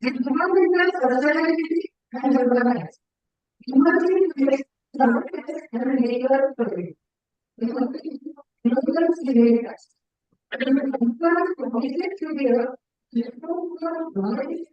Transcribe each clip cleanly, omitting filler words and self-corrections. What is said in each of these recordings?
Environmental sustainability and development. Emerging risks and neighbor projects. Inaugural civic. And influence committed to the improvement of knowledge.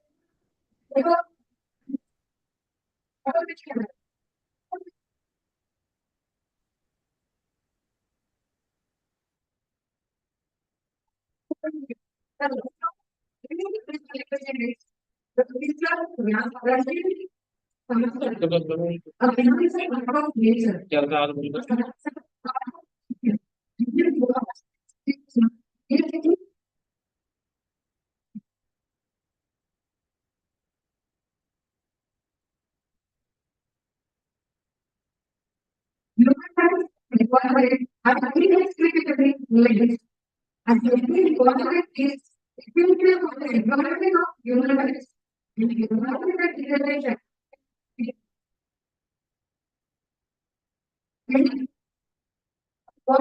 Requirement and inexplicably linked, and every requirement is equivalent of the environment of human rights. In the environmental degradation, what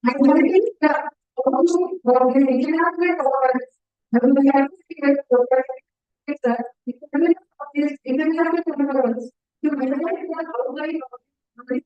I think that also for the international conference, we have to see that the economic of this international conference to maintain the outline of the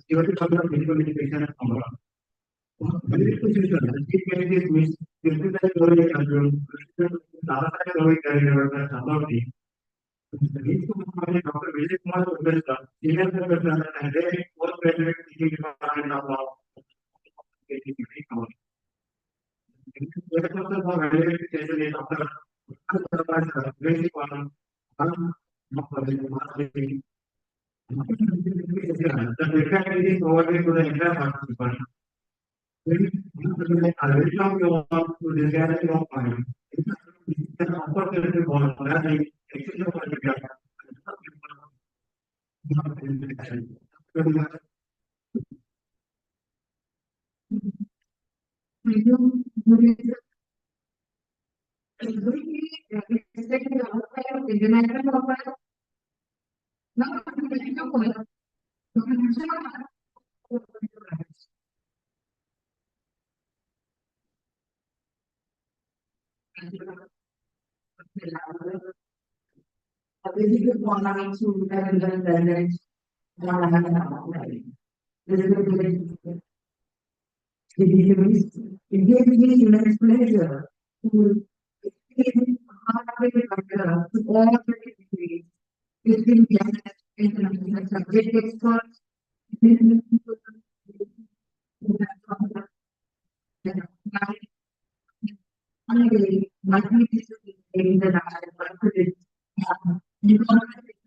Theory of medical education and common. Medical education, the key means physical theory and last theory carried out by somebody. The need to find Dr. Vijay Kumar Professor, senior professor, and then postgraduate teaching department of law. The record is forwarded to the entire participant. I will not go on to the reality of mind. It's an opportunity for learning, It gives me immense pleasure to experience to all the degrees. It's been guests, international subject experts, multidisciplinary international confidence,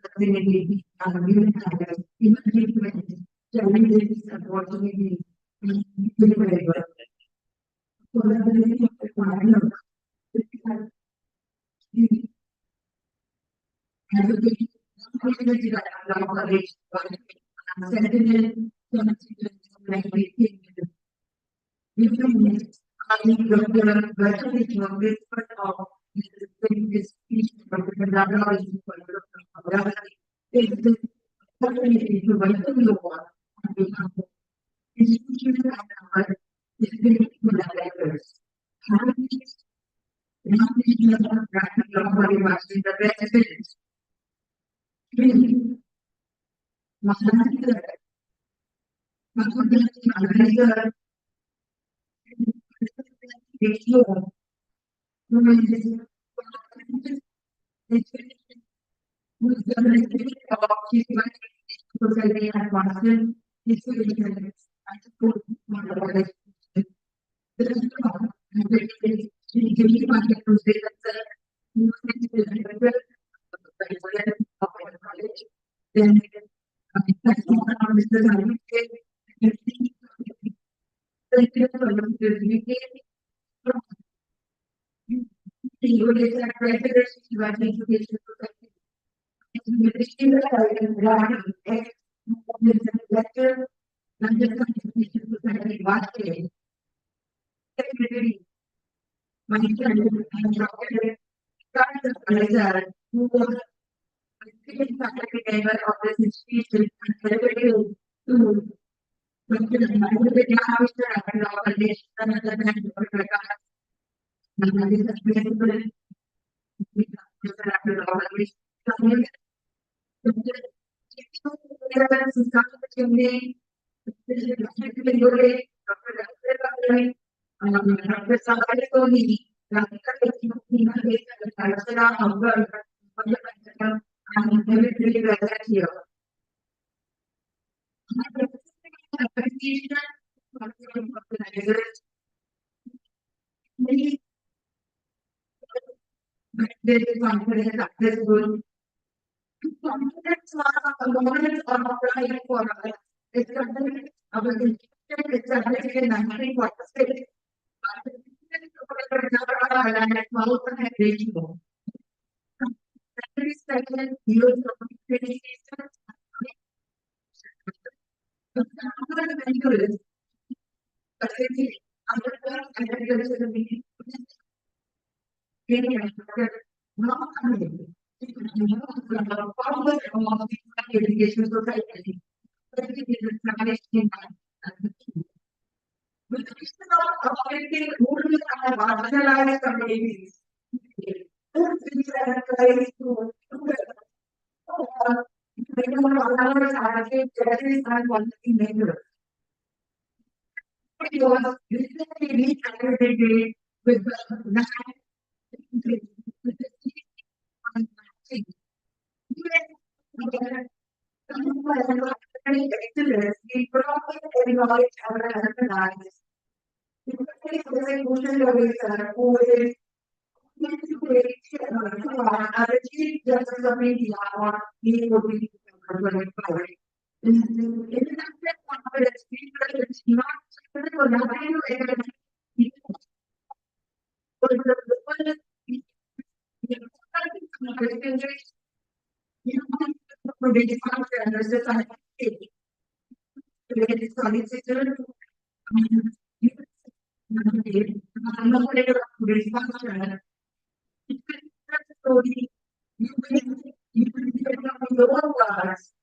sustainability, human factors, emerging challenges, opportunities, collaboration of the partners, advocating community collaboration, sentinel, It was recently recalibrated with the we probably acknowledge our recognize. Emotional awareness, who is the chief justice of India or he would be international confidence, people is not for nothing story, you can get your own words.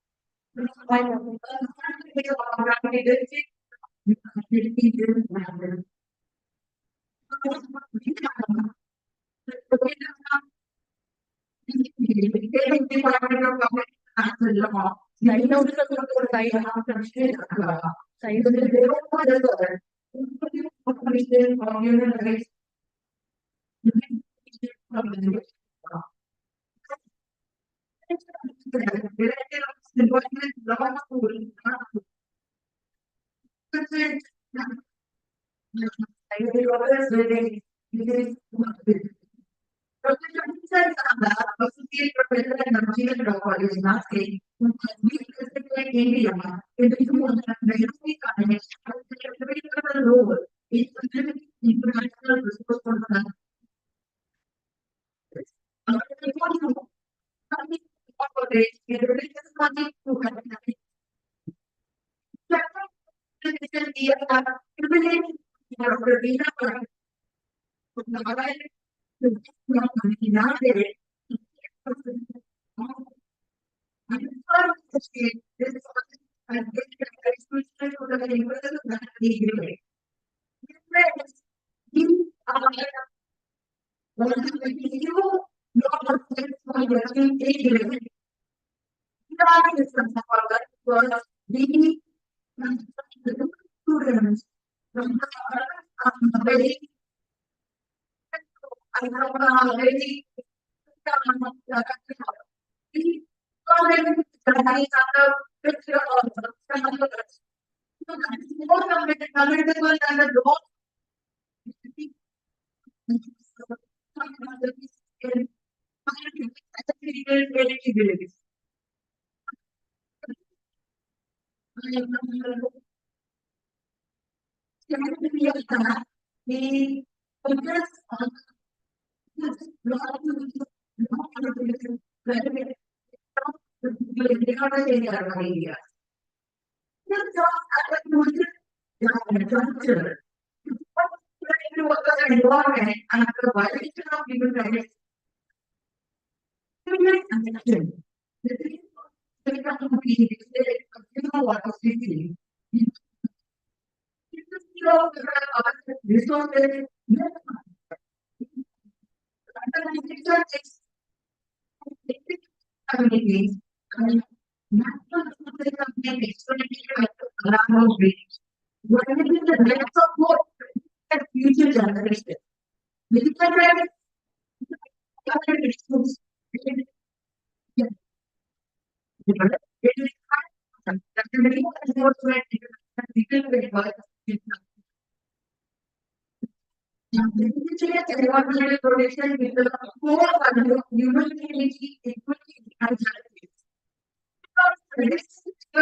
Future generation.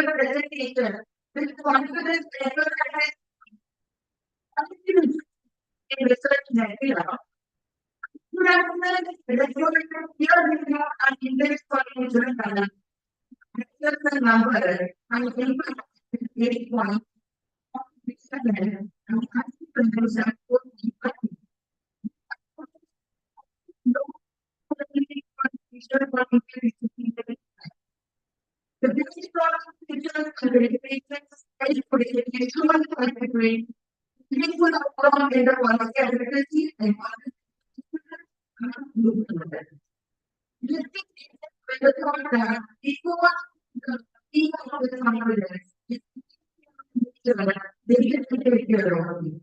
Presentation with confidence in research area. You recognize regulator peer review and index for insurance balance. Research number and impact 8 points. And conclusion for impact. The basic features and regulations is human between meaningful outcome in the policy advocacy and They get to take care of you.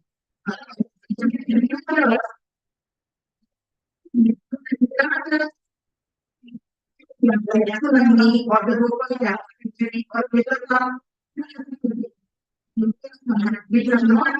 Which are not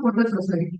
for the society.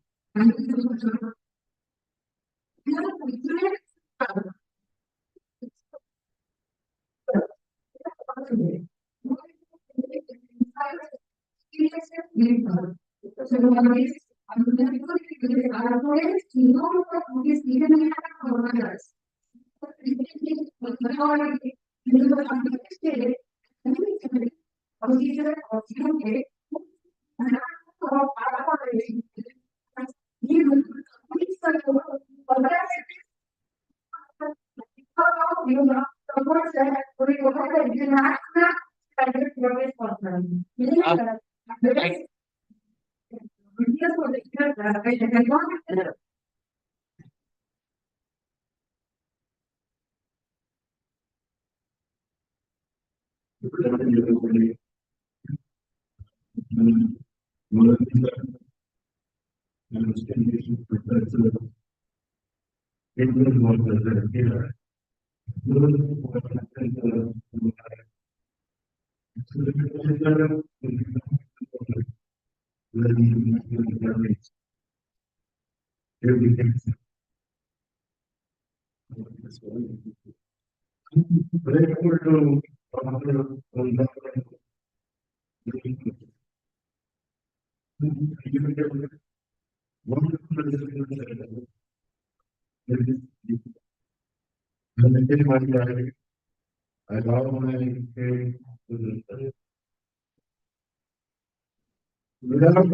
Without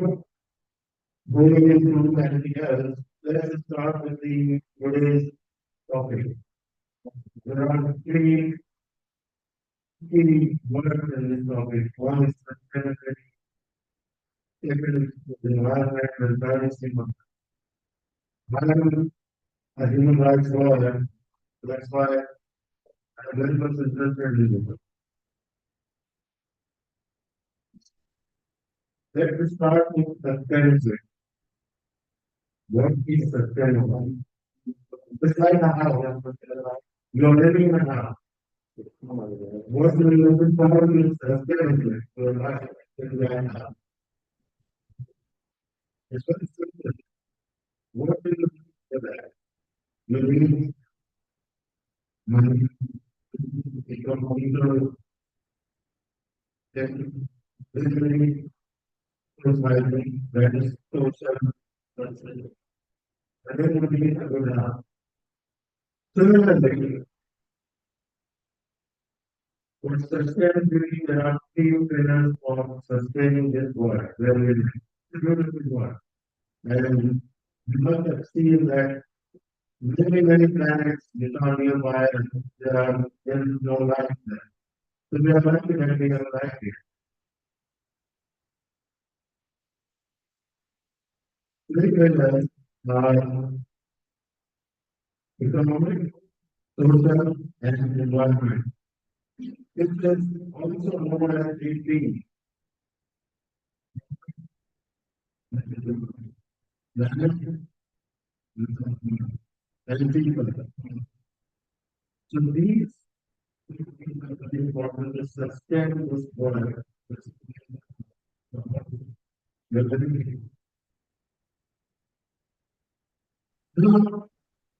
going into anything else, let's start with the today's topic. There are three key words in this topic. One is sustainability, second is the environment, and third is human. I am a human rights lawyer, that's why I'm very much interested in it. Let's start with sustainability. What is sustainable? Just like a house, you're living in a house. What you're looking for is sustainability for life in that house. It's very simple. What do you look for that? You need money, economical, technically, providing, that is social, that's it. And then we need to go down. Similarly, for sustainability, there are three pillars of sustaining this world. There is beautiful world. And you must have seen that many planets that are nearby and there is no life there. So we are lucky that we have life here. Three pillars are economic, social, and environment. It is also known as 3P. Planet, and people. So these things are very important to sustain this world. Now,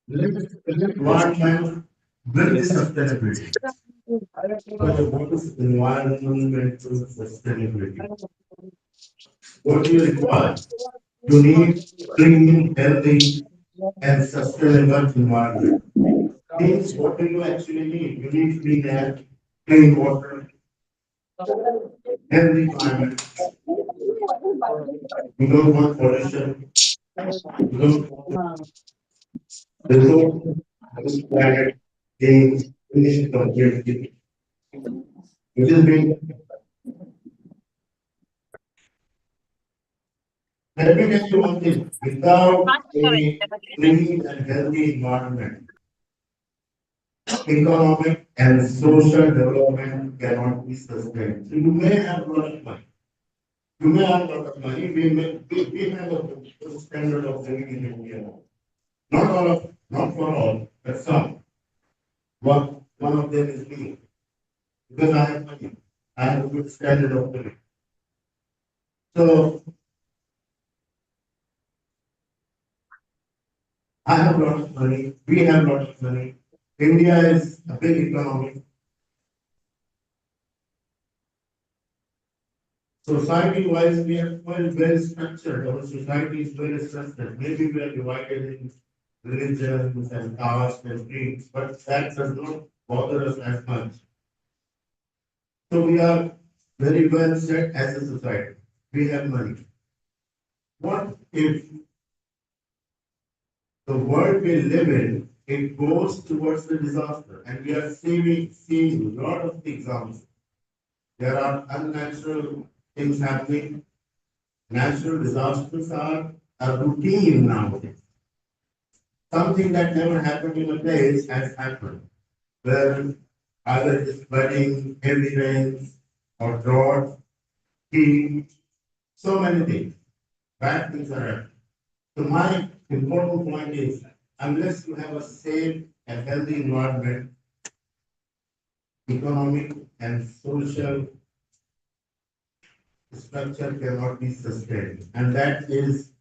let's connect environment with sustainability. But what is environmental sustainability? What do you require? You need clean, healthy, and sustainable environment. Means what do you actually need? You need clean air, clean water, healthy climate. You don't want pollution. You don't want the whole this planet being finished completely. It is being. Let me tell you one thing. Without a clean and healthy environment, economic and social development cannot be sustained. So you may have a lot of money. You may have a lot of money. We have a good standard of living in India. Not all of, not for all, but some. One of them is me. Because I have money. I have a good standard of living. So I have a lot of money. We have a lot of money. India is a big economy. Society-wise, we are well structured. Our society is very structured. Maybe we are divided in religions and castes and creeds, but that does not bother us as much. So we are very well set as a society. We have money. What if the world we live in, it goes towards the disaster, and we are seeing a lot of examples. There are unnatural things happening. Natural disasters are a routine nowadays. Something that never happened in a place has happened, where either it is flooding, heavy rains, or drought, heat, so many things. Bad things are happening. So my important point is, unless you have a safe and healthy environment, economic and social structure cannot be sustained. And that is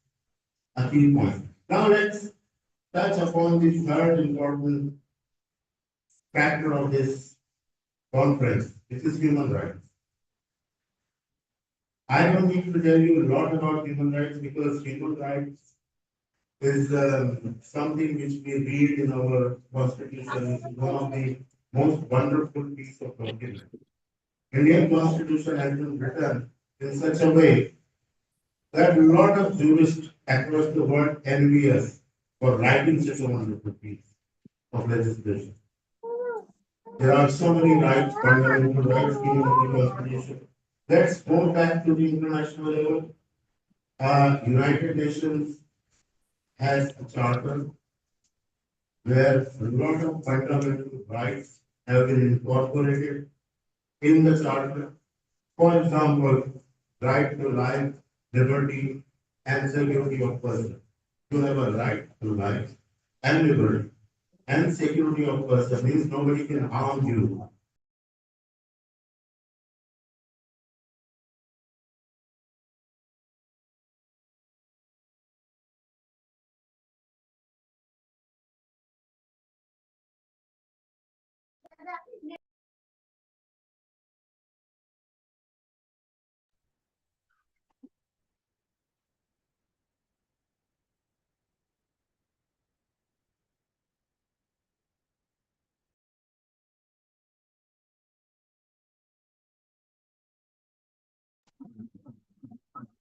a key point. Now let's touch upon the third important factor of this conference, which is human rights. I don't need to tell you a lot about human rights because human rights is something which we read in our constitution. It's one of the most wonderful piece of document. Indian constitution has been written in such a way that a lot of jurists across the world envy us for writing such a wonderful piece of legislation. There are so many rights, fundamental rights given in the constitution. Let's go back to the international level. United Nations has a charter where a lot of fundamental rights have been incorporated in the charter. For example, right to life, liberty, and security of person. You have a right to life and liberty and security of person means nobody can harm you.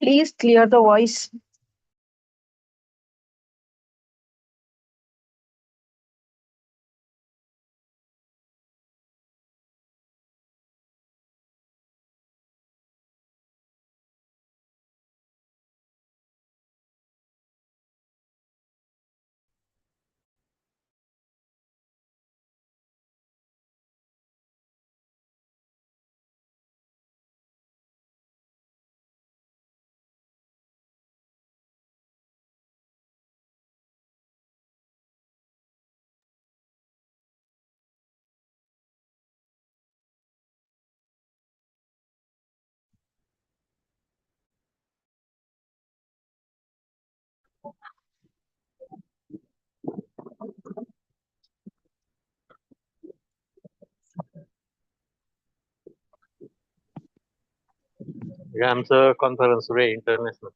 Please clear the voice. आमचं conference रे international.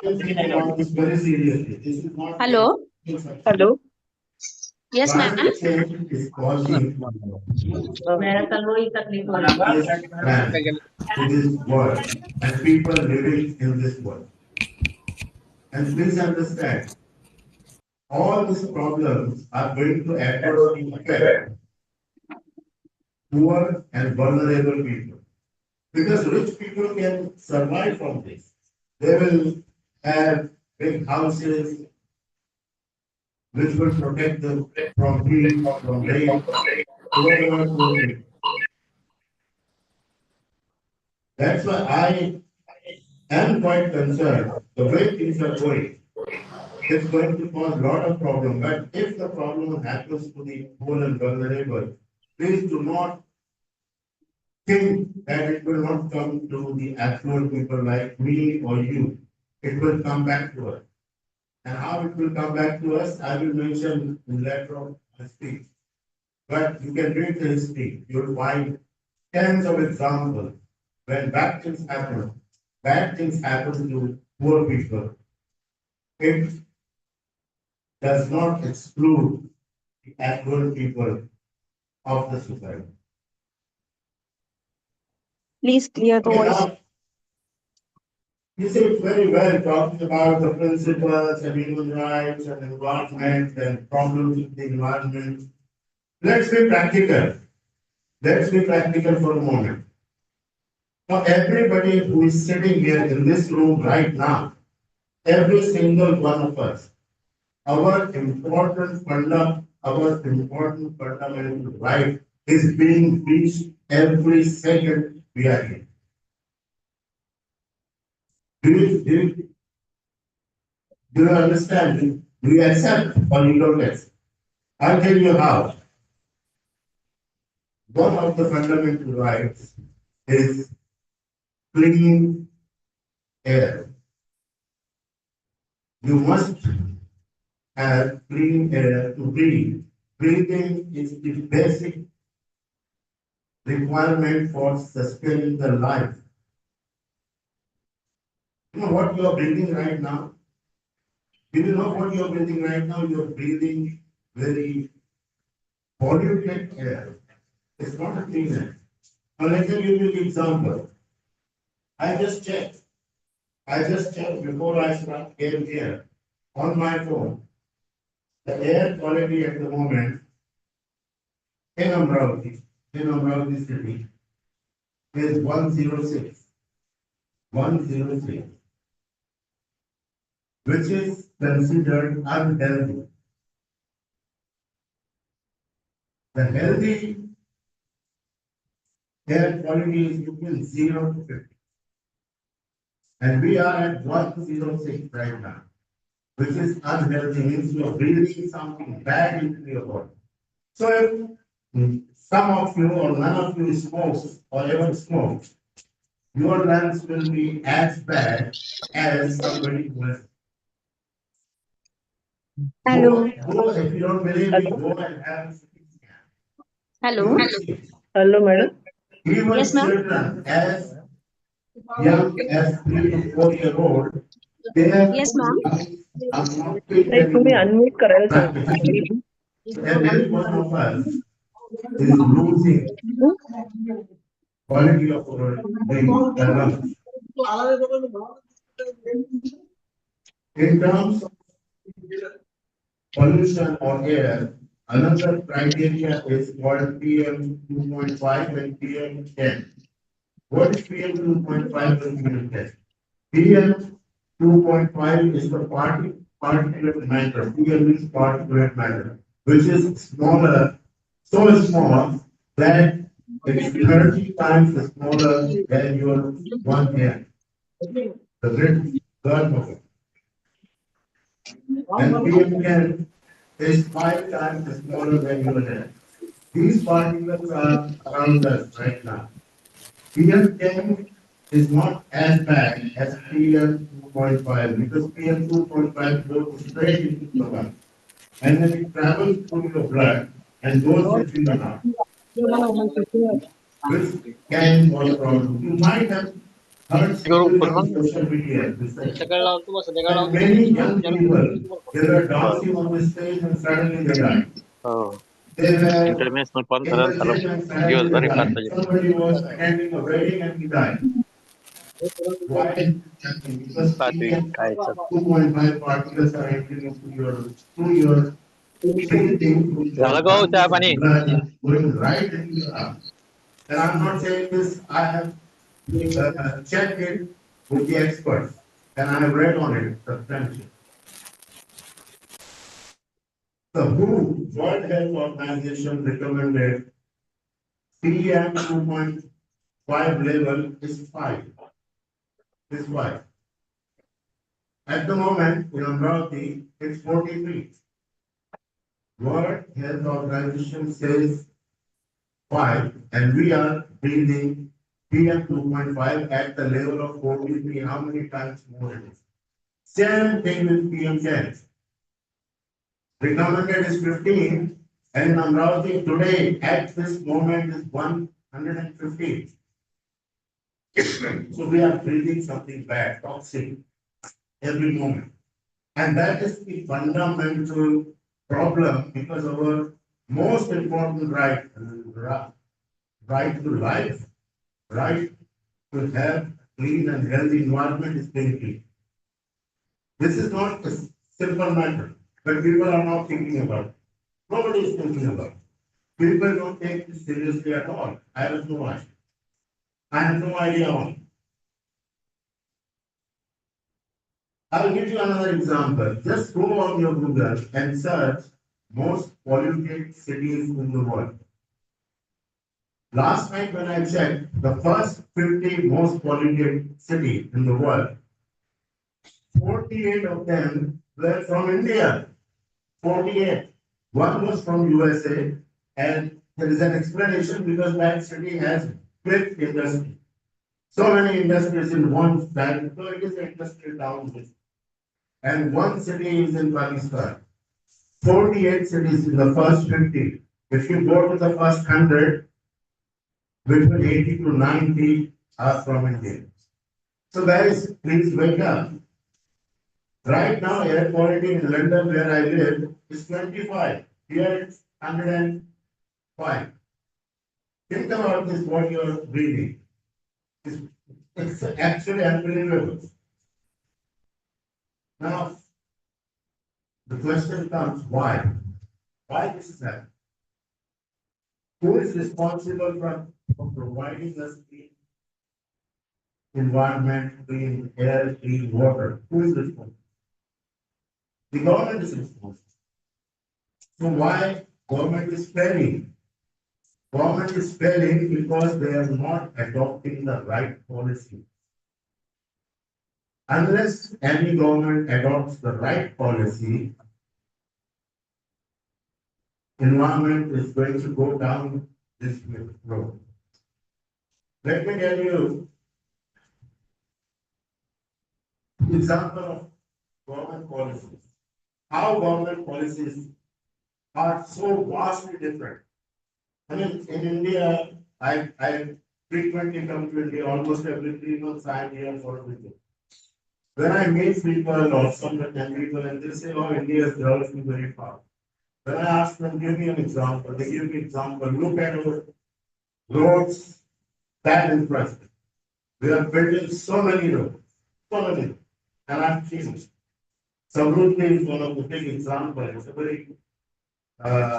It's very seriously. This is not. Hello. Hello. Yes, ma'am. Climate change is causing to this world and people living in this world. And please understand, all these problems are going to adversely affect poor and vulnerable people. Because rich people can survive from this. They will have big houses which will protect them from heat, from rain, whatever will be. That's why I am quite concerned the way things are going. It's going to cause a lot of problems. But if the problem happens to the poor and vulnerable, please do not think that it will not come to the affluent people like me or you. It will come back to us. And how it will come back to us, I will mention in later of my speech. But you can read the history. You'll find tens of examples when bad things happen to poor people. It does not exclude the affluent people of the society. Please clear the Okay, voice. now, you said very well talking about the principles and human rights and environment and problems with the environment. Let's be practical. Let's be practical for a moment. Now, everybody who is sitting here in this room right now, every single one of us, our important fundamental right is being breached every second we are here. Do you understand? Do you accept or you don't accept? I'll tell you how. One of the fundamental rights is clean air. You must have clean air to breathe. Breathing is the basic requirement for sustaining the life. You know what you are breathing right now? Do you know what you are breathing right now? You are breathing very polluted air. It's not a clean air. Now let me give you an example. I just checked before I came here on my phone. The air quality at the moment in Amravati city is 106. 106. Which is considered unhealthy. The healthy air quality is between 0 to 50. And we are at 106 right now, which is unhealthy, means you are breathing something bad into your body. So if some of you or none of you smokes or ever smoked, your lungs will be as bad as somebody who has. Hello. Go, if you don't believe me, go and have a CT scan. You Hello. will see. Hello, madam. Even Yes, ma'am. children as young as 3 to 4 year old, their Yes, ma'am. lungs are not fit Like तुम्ही anymore. Unmute करायला Practically. सांगितलं. Every one of us is losing quality of our the lungs. In terms of pollution or air, another criteria is called PM 2.5 and PM 10. What is PM 2.5 and PM 10? PM 2.5 is the particulate matter. PM is particulate matter, which is smaller, so small that it is 30 times smaller than your one hair. The grid government. And PM10 is 5 times smaller than UNS. These particles are around us right now. PM10 is not as bad as PM2.5 because PM2.5 goes straight into the lung. And then it travels through your blood and goes into the heart, which can cause problems. You might have heard stories on social media that many young people, they were dancing on the stage and suddenly they died. Oh, They were international in the conference alam gym and gives suddenly they very fast died. aja. Somebody was attending a wedding and he died. Why is it happening? Because Pati PM kaitsa. 2.5 particles are entering into your breathing, through your झालं का हो lungs चहा and पाणी? blood, going right into your heart. And I'm not saying this, I have checked it with the experts and I have read on it substantially. The WHO, World Health Organization, recommended PM 2.5 level is 5. Is 5. At the moment, in Amravati, it's 43. World Health Organization says 5, and we are breathing PM 2.5 at the level of 43. How many times more it is? Same thing with PM 10. Recommended is 15, and in Amravati today, at this moment, is 115. So we are breathing something bad, toxic, every moment. And that is the fundamental problem because our most important right to life, right to have clean and healthy environment is being clean. This is not a simple matter, but people are not thinking about it. Nobody is thinking about it. People don't take this seriously at all. I have no idea. I have no idea on. I'll give you another example. Just go on your Google and search most polluted cities in the world. Last night when I checked the first 50 most polluted cities in the world, 48 of them were from India. 48. One was from USA, and there is an explanation because that city has big industry. So many industries in one side, so it is an industrial town. And one city is in Pakistan. 48 cities in the first 50. If you go to the first 100, between 80 to 90 are from India. So guys, please wake up. Right now, air quality in London, where I live, is 25. Here it's 105. Think about this, what you're breathing. It's actually unbelievable. Now, the question comes, why? Why this is happening? Who is responsible for providing us clean environment, clean air, clean water? Who is responsible? The government is responsible. So why government is failing? Government is failing because they are not adopting the right policy. Unless any government adopts the right policy, environment is going to go down this road. Let me tell you example of government policies. How government policies are so vastly different. I mean, in India, I frequently come to India almost every 3 months. I am here for a visit. When I meet people or some young people and they say, "Oh, India is developing very fast." When I ask them, "Give me an example," they give me example. Look at our roads, that impressive. We are building so many roads, so many, and I've seen it. Samruddhi is one of the big examples. It's a very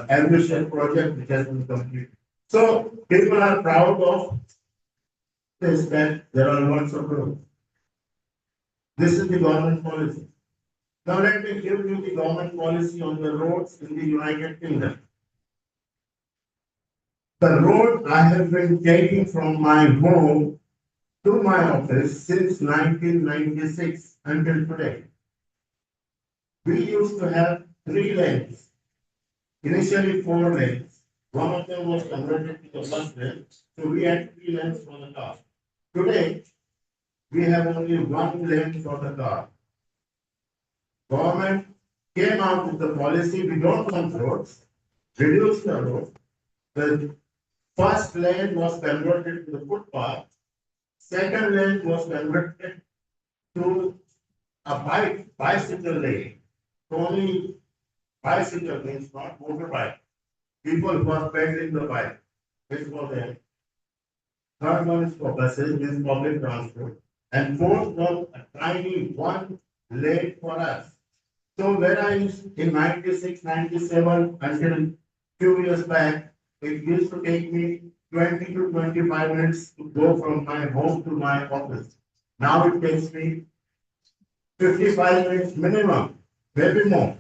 ambitious project which has been completed. So people are proud of this that there are lots of roads. This is the government policy. Now let me give you the government policy on the roads in the United Kingdom. The road I have been taking from my home to my office since 1996 until today. We used to have 3 lanes, initially 4 lanes. One of them was converted to the bus lane, so we had 3 lanes for the car. Today, we have only 1 lane for the car. Government came out with the policy, we don't want roads, reduce the road. The first lane was converted to the footpath, second lane was converted to a bicycle lane. Only bicycle means not motorbike. People who are pedaling the bike. This was there. Third one is for buses, means public transport. And fourth was a tiny 1 lane for us. So when I used in 96, 97 until few years back, it used to take me 20 to 25 minutes to go from my home to my office. Now it takes me 55 minutes minimum, maybe more.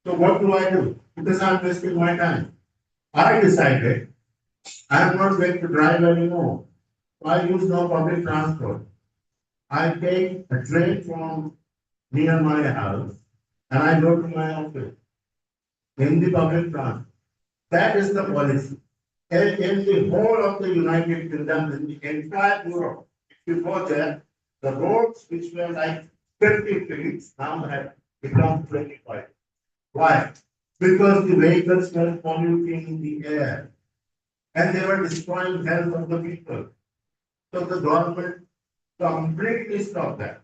So what do I do? Because I'm wasting my time. I decided I'm not going to drive anymore. I use no public transport. I take a train from near my house and I go to my office in the public transport. That is the policy. And in the whole of the United Kingdom, in the entire Europe, if you go there, the roads which were like 50 feet now have become 25. Why? Because the vehicles were polluting the air and they were destroying health of the people. So the government completely stopped that.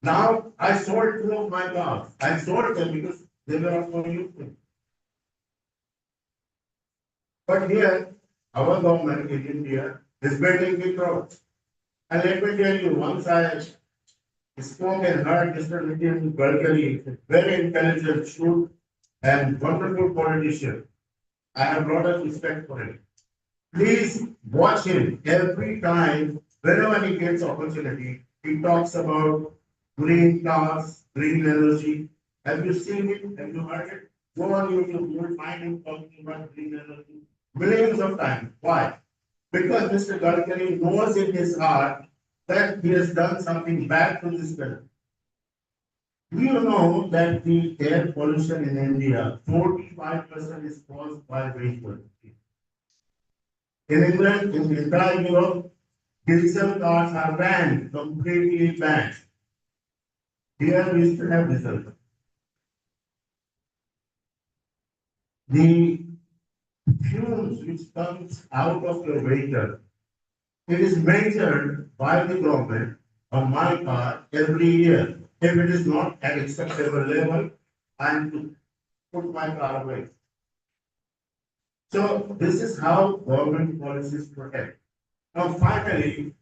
Now I sold 2 of my cars. I sold them because they were of no use. But here, our government in India is building big roads. And let me tell you, once I spoke and heard Mr. Nitin Gadkari, a very intelligent, shrewd, and wonderful politician. I have a lot of respect for him. Please watch him every time, whenever he gets opportunity. He talks about green cars, green energy. Have you seen it? Have you heard it? Go on YouTube, you will find him talking about green energy millions of times. Why? Because Mr. Gadkari knows in his heart that he has done something bad to this country. Do you know that the air pollution in India, 45% is caused by vehicles? In England, in the entire Europe, diesel cars are banned, completely banned. Here we still have diesel. The fumes which comes out of your vehicle, it is measured by the government on my car every year. If it is not at acceptable level, I am to put my car away. So this is how government policies protect. Now finally,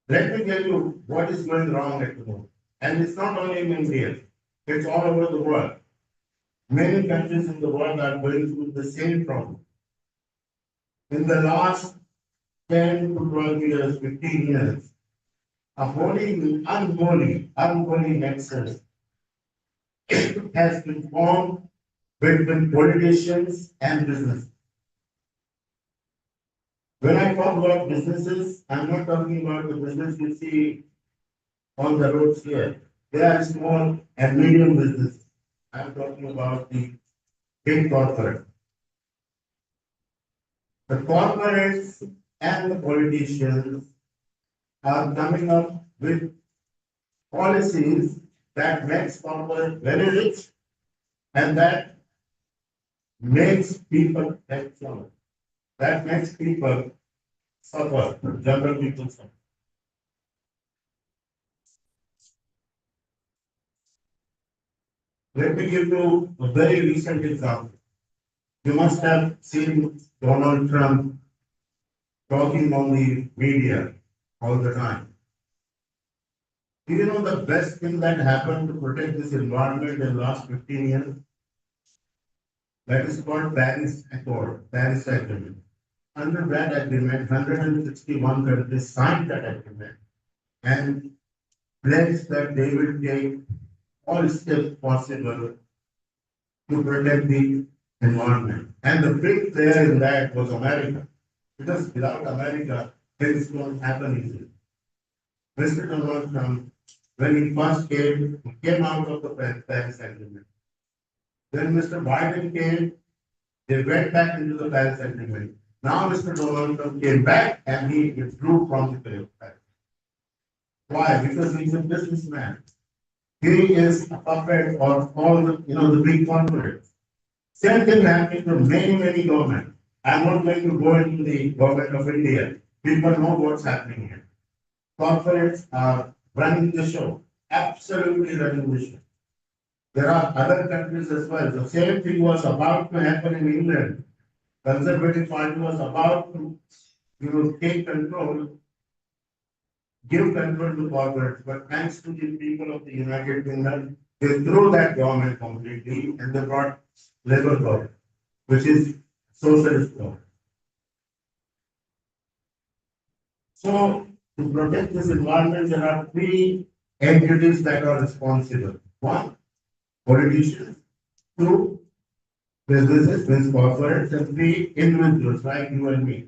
let me tell you what is going wrong at the moment. And it's not only in India, it's all over the world. Many countries in the world are going through the same problem. In the last 10 to 12 years, 15 years, a unholy nexus has been formed between politicians and business. When I talk about businesses, I'm not talking about the business you see on the roads here. They are small and medium business. I'm talking about the big corporate. The corporates and the politicians are coming up with policies that makes corporate very rich and that makes people excellent. That makes people suffer, general people suffer. Let me give you a very recent example. You must have seen Donald Trump talking on the media all the time. Do you know the best thing that happened to protect this environment in the last 15 years? That is called Paris Accord, Paris Agreement. Under that agreement, 161 countries signed that agreement and pledged that they will take all steps possible to protect the environment. And the big player in that was America. Because without America, things don't happen easily. Mr. Donald Trump, when he first came out of the Paris Agreement. Then Mr. Biden came, they went back into the Paris Agreement. Now Mr. Donald Trump came back and he withdrew from the Paris. Why? Because he's a businessman. He is a puppet of all the big corporates. Same thing happening to many governments. I'm not going to go into the government of India. People know what's happening here. Corporates are running the show, absolutely running the show. There are other countries as well. The same thing was about to happen in England. Conservative Party was about to, take control, give control to corporates, but thanks to the people of the United Kingdom, they threw that government completely and they brought Labour government, which is socialist government. So, to protect this environment, there are three entities that are responsible. One, politicians. Two, businesses, means corporates, and three, individuals like you and me.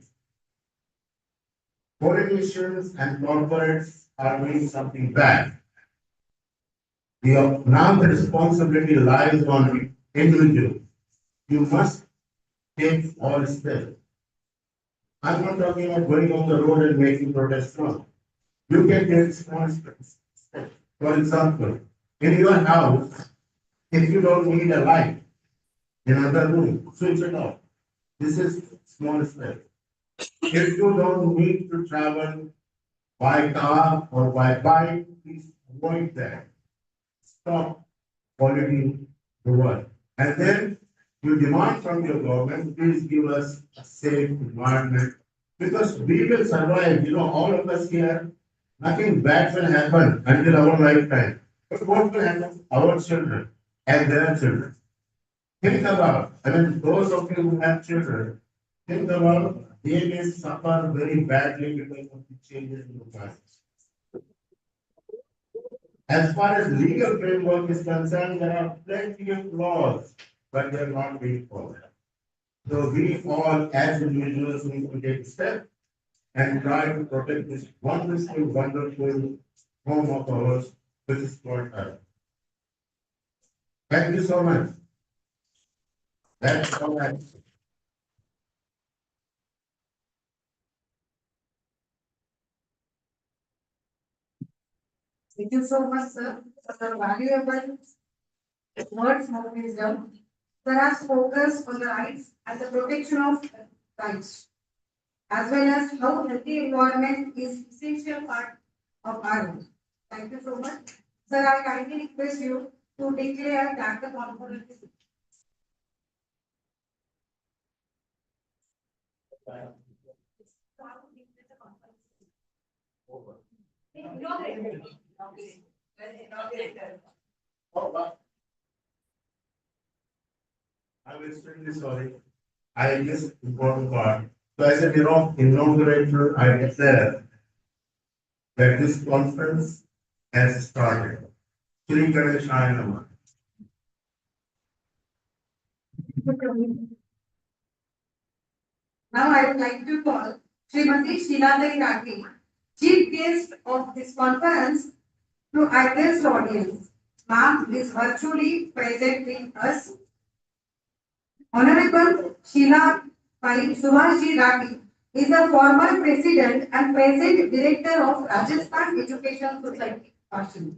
Politicians and corporates are doing something bad. Now the responsibility lies on individuals. You must take all steps. I'm not talking about going on the road and making protests. No. You can take small steps. For example, in your house, if you don't need a light in another room, switch it off. This is small step. If you don't need to travel by car or by bike, please avoid that. Stop polluting the world. And then you demand from your government, please give us a safe environment. Because we will survive, all of us here, nothing bad will happen until our lifetime. But what will happen? Our children and their children. Think about, those of you who have children, think about they may suffer very badly because of the changes in the past. As far as legal framework is concerned, there are plenty of laws, but they are not being followed. So we all, as individuals, need to take steps and try to protect this wonderful home of ours, which is called Earth. Thank you so much. That's all I. Thank you so much, sir, for the valuable words of wisdom that has focused on the rights and the protection of rights, as well as how healthy environment is essential part of our life. Thank you so much. Sir, I kindly request you to declare that the conference is I'm extremely sorry. I missed important part. So as an inaugurator, I declare that this conference has started. Shri Ganeshaya Namah. Now I would like to call Srimati Sheela Raki, chief guest of this conference, to address the audience. Ma'am is virtually present with us. Honorable Sheela Pai Subhashi Raki is a former president and present director of Rajasthan Education Society, Kashmir.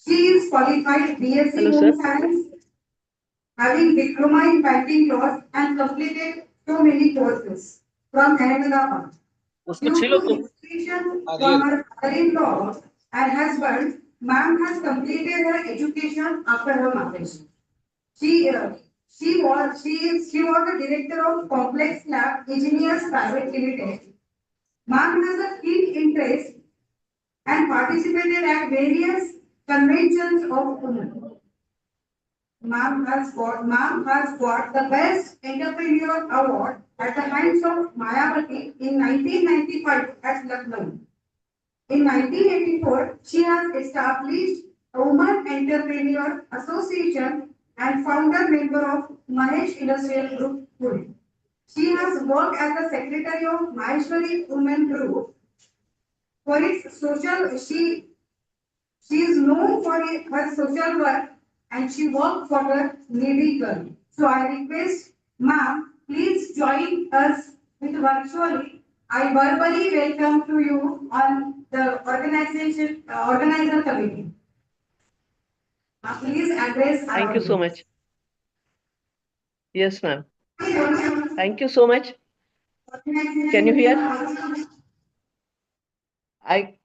She is qualified BSc Hello, Home sir. Science, having diploma in banking laws and completed so many courses from Ahmedabad. उसको Due छीलो to तो inspiration from her father-in-law and husband, ma'am has completed her education after her marriage. She was a director of Complex Lab Engineers Private Limited. Ma'am has a keen interest and participated at various conventions of women. Ma'am has got the Best Entrepreneur Award at the hands of Mayawati in 1995 at Lucknow. In 1984, she has established a Women Entrepreneur Association and founder member of Mahesh Industrial Group, Pune. She has worked as the secretary of Maheshwari Women Group for its social. She is known for her social work and she worked for the needy girl. So I request, ma'am, please join us with virtually. I verbally welcome to you on the organizer committee. Please address. Thank you so much. Yes, ma'am. Thank you so much. Can you hear? I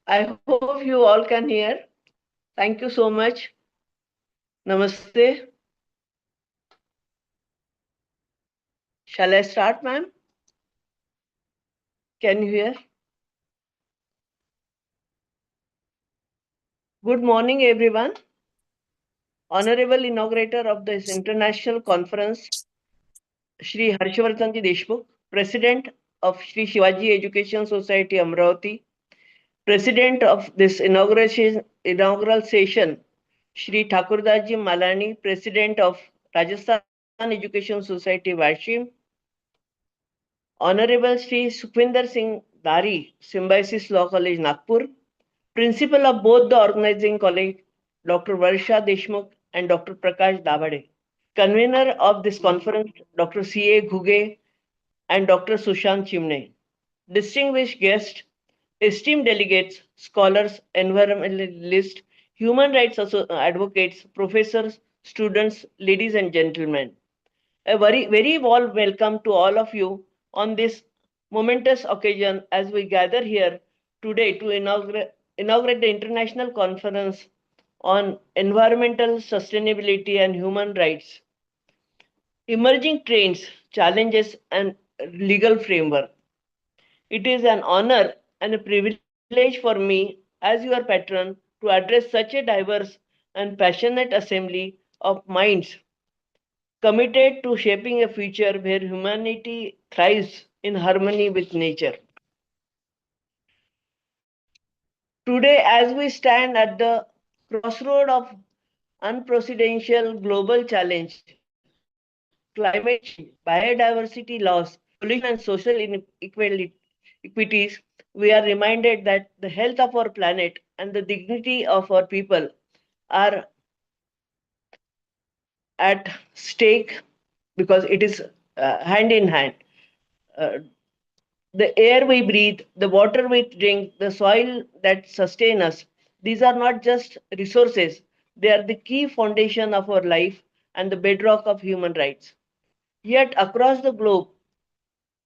I hope you all can hear. Thank you so much. Namaste. Shall I start, ma'am? Can you hear? Good morning, everyone. Honorable inaugurator of this international conference, Shri Harshvardhanji Deshmukh, President of Shri Shivaji Education Society Amravati, President of this inaugural session, Shri Thakurdaji Malani, President of Rajasthan Education Society Vashim, Honorable Shri Sukhvinder Singh Dari, Symbiosis Law College Nagpur, Principal of both the organizing college, Dr. Varsha Deshmukh and Dr. Prakash Davade, Convener of this conference, Dr. C.A. Ghuge and Dr. Sushant Chimne, distinguished guests, esteemed delegates, scholars, environmentalists, human rights advocates, professors, students, ladies and gentlemen. A very warm welcome to all of you on this momentous occasion as we gather here today to inaugurate the International Conference on Environmental Sustainability and Human Rights, Emerging Trends, Challenges and Legal Framework. It is an honor and a privilege for me, as your patron, to address such a diverse and passionate assembly of minds committed to shaping a future where humanity thrives in harmony with nature. Today, as we stand at the crossroad of unprecedented global challenge, climate change, biodiversity loss, pollution, and social inequities, we are reminded that the health of our planet and the dignity of our people are at stake because it is hand in hand. Uh, the air we breathe, the water we drink, the soil that sustain us, these are not just resources, they are the key foundation of our life and the bedrock of human rights. Yet across the globe,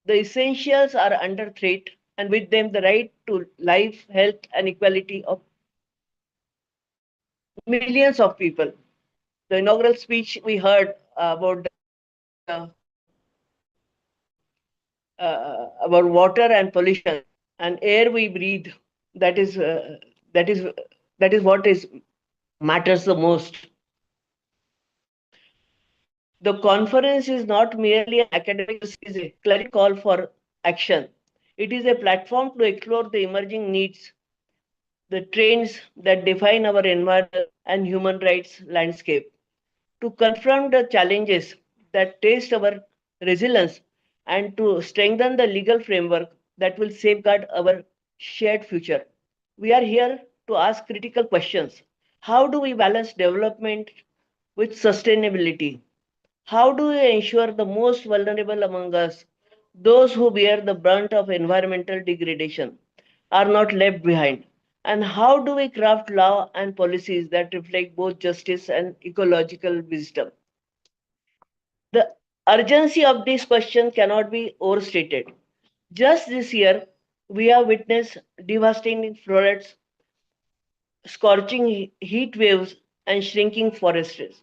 the essentials are under threat, and with them the right to life, health, and equality of millions of people. The inaugural speech we heard about water and pollution and air we breathe. That is that is that is what is matters the most. The conference is not merely an academic is a clarion call for action. It is a platform to explore the emerging needs, the trends that define our environment and human rights landscape, to confront the challenges that test our resilience, and to strengthen the legal framework that will safeguard our shared future. We are here to ask critical questions. How do we balance development with sustainability? How do we ensure the most vulnerable among us, those who bear the brunt of environmental degradation, are not left behind? And how do we craft law and policies that reflect both justice and ecological wisdom? The urgency of this question cannot be overstated. Just this year, we have witnessed devastating floods, scorching heat waves, and shrinking forests.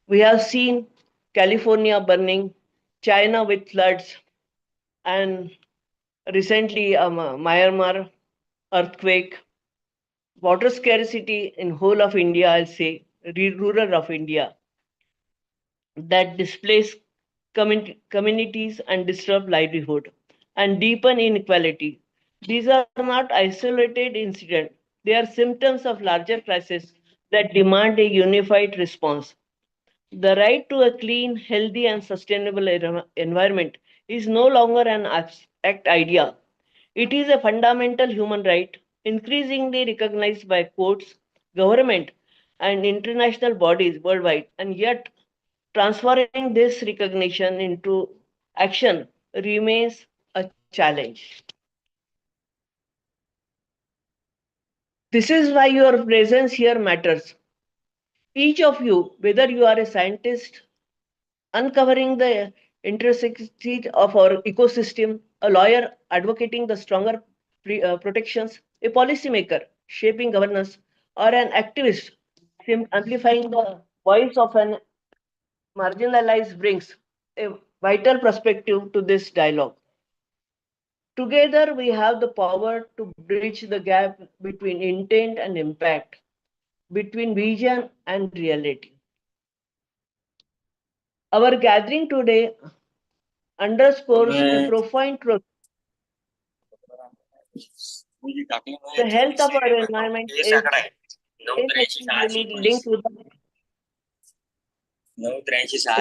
We have seen California burning, China with floods, and recently Myanmar earthquake, water scarcity in whole of India, I'll say, rural of India, that displace communities and disrupt livelihood and deepen inequality. These are not isolated incidents. They are symptoms of larger crises that demand a unified response. The right to a clean, healthy, and sustainable environment is no longer an abstract idea. It is a fundamental human right, increasingly recognized by courts, government, and international bodies worldwide, and yet transferring this recognition into action remains a challenge. This is why your presence here matters. Each of you, whether you are a scientist uncovering the intricacies of our ecosystem, a lawyer advocating the stronger protections, a policymaker shaping governance, or an activist amplifying the voice of an marginalized brings a vital perspective to this dialogue. Together, we have the power to bridge the gap between intent and impact, between vision and reality. Our gathering today underscores a profound truth. The health of our environment is inextricably linked to the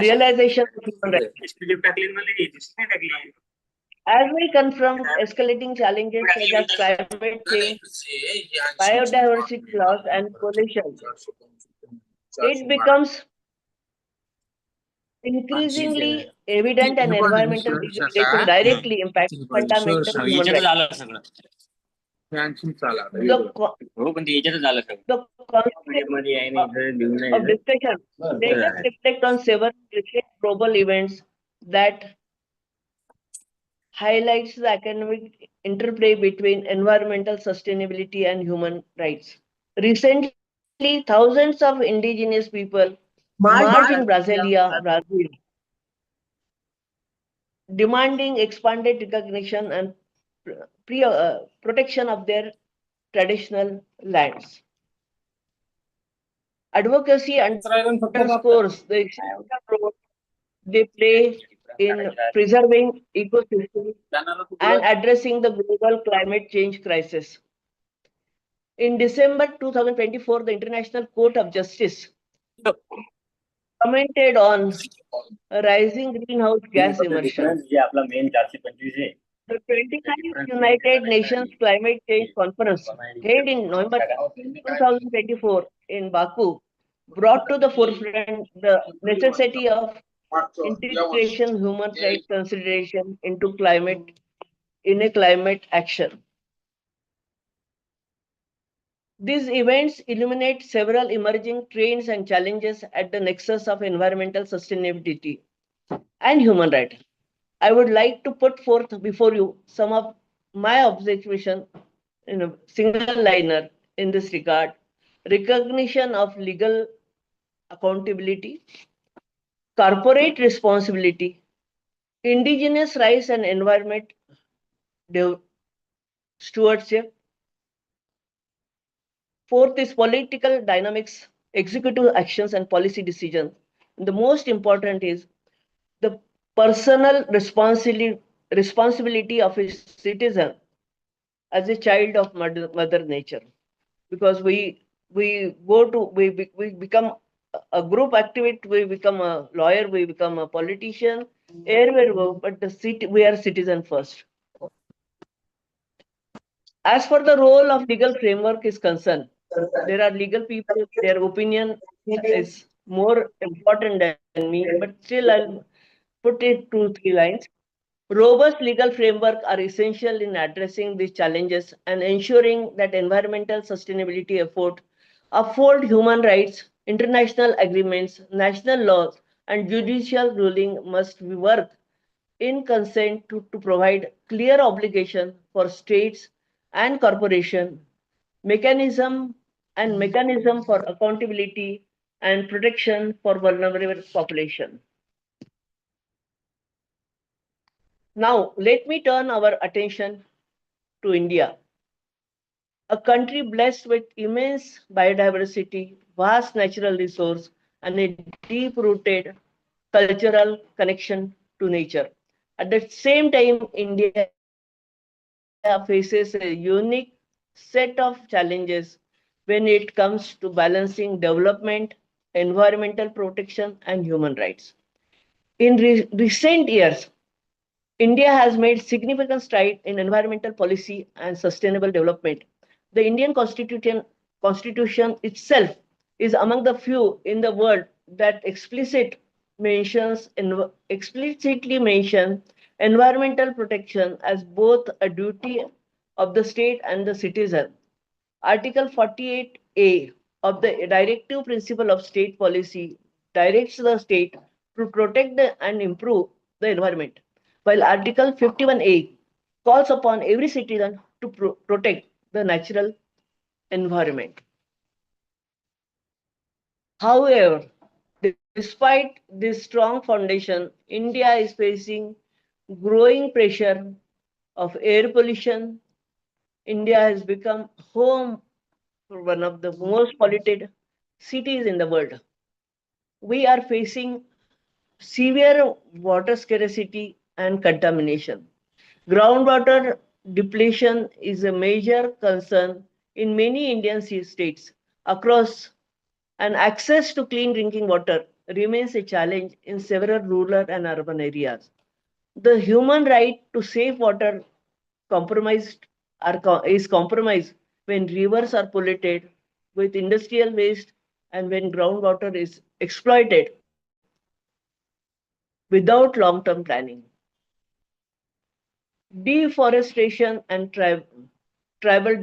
realization of human rights. As we confront escalating challenges such as climate change, biodiversity loss, and pollution, it becomes increasingly evident and environmental degradation directly impacts fundamental human rights. The concept of discussion, let us reflect on several recent global events that highlights the academic interplay between environmental sustainability and human rights. Recently, thousands of indigenous people marched in Brasilia, Brazil, demanding expanded recognition and protection of their traditional lands. Advocacy underscores the essential role they play in preserving ecosystems and addressing the global climate change crisis. In December 2024, the International Court of Justice commented on rising greenhouse gas emissions. The 29th United Nations Climate Change Conference, held in November 2024 in Baku, brought to the forefront the necessity of integration human rights consideration into climate action. These events illuminate several emerging trends and challenges at the nexus of environmental sustainability and human rights. I would like to put forth before you some of my observation in a single liner in this regard. Recognition of legal accountability, corporate responsibility, indigenous rights and environment stewardship. Fourth is political dynamics, executive actions, and policy decisions. And the most important is the personal responsibility of a citizen as a child of mother nature, because we become a group activist, we become a lawyer, we become a politician, everywhere we go, but we are citizen first. As for the role of legal framework is concerned, there are legal people, their opinion is more important than me, but still I'll put it 2-3 lines. Robust legal framework are essential in addressing these challenges and ensuring that environmental sustainability efforts uphold human rights, international agreements, national laws, and judicial ruling must work in consent to provide clear obligation for states and corporations, mechanism for accountability and protection for vulnerable population. Now, let me turn our attention to India, a country blessed with immense biodiversity, vast natural resource, and a deep-rooted cultural connection to nature. At the same time, India faces a unique set of challenges when it comes to balancing development, economic environmental protection, and human rights. In recent years, India has made significant strides in environmental policy and sustainable development. The Indian Constitution itself is among the few in the world that explicitly mention environmental protection as both a duty of the state and the citizen. Article 48A of the Directive Principle of State Policy directs the state to protect and improve the environment, while Article 51A calls upon every citizen to protect the natural environment. However, despite this strong foundation, India is facing growing pressure of air pollution. India has become home for one of the most polluted cities in the world. We are facing severe water scarcity and contamination. Groundwater depletion is a major concern in many Indian states across, and access to clean drinking water remains a challenge in several rural and urban areas. The human right to safe water compromised is compromised when rivers are polluted with industrial waste and when groundwater is exploited without long-term planning. Deforestation and tribal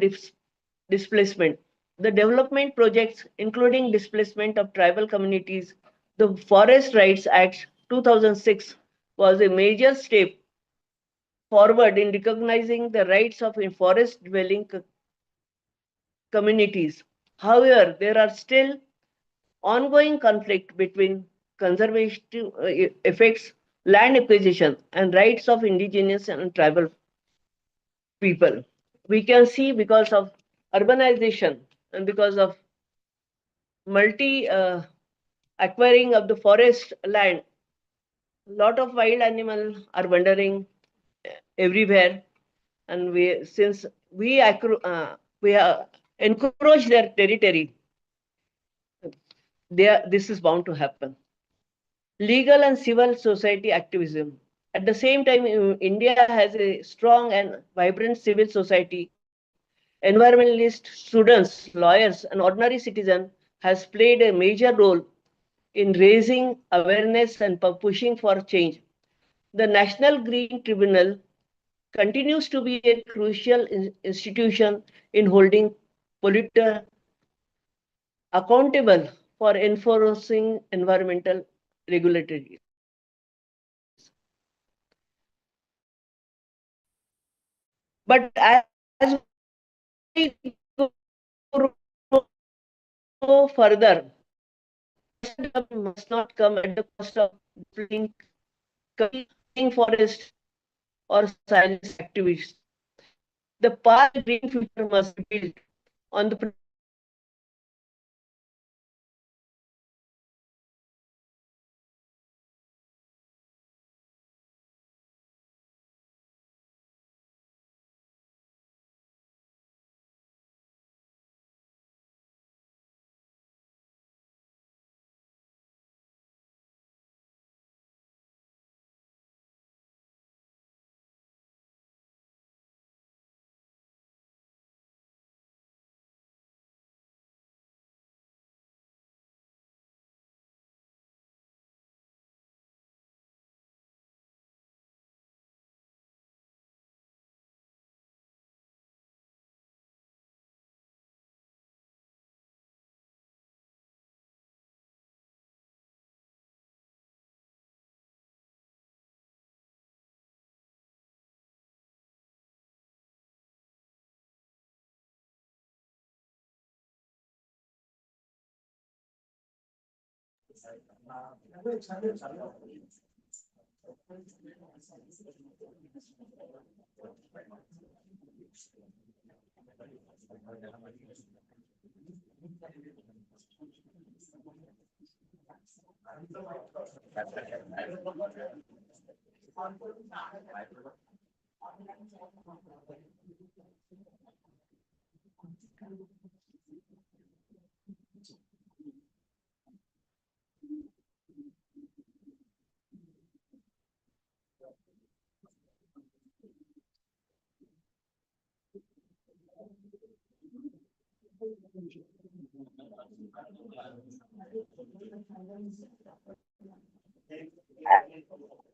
displacement. The development projects, including displacement of tribal communities, the Forest Rights Act 2006 was a major step forward in recognizing the rights of forest dwelling communities. However, there are still ongoing conflict between conservation effects, land acquisition, and rights of indigenous and tribal people. We can see because of urbanization and because of multi acquiring of the forest land, lot of wild animals are wandering everywhere, and we encroach their territory, this is bound to happen. Legal and civil society activism. At the same time, India has a strong and vibrant civil society. Environmentalists, students, lawyers, and ordinary citizens has played a major role in raising awareness and pushing for change. The National Green Tribunal continues to be a crucial institution in holding polluters accountable for enforcing environmental regulatories. But as we go further, must not come at the cost of depleting forest or silence activists. The path to green future must be built on the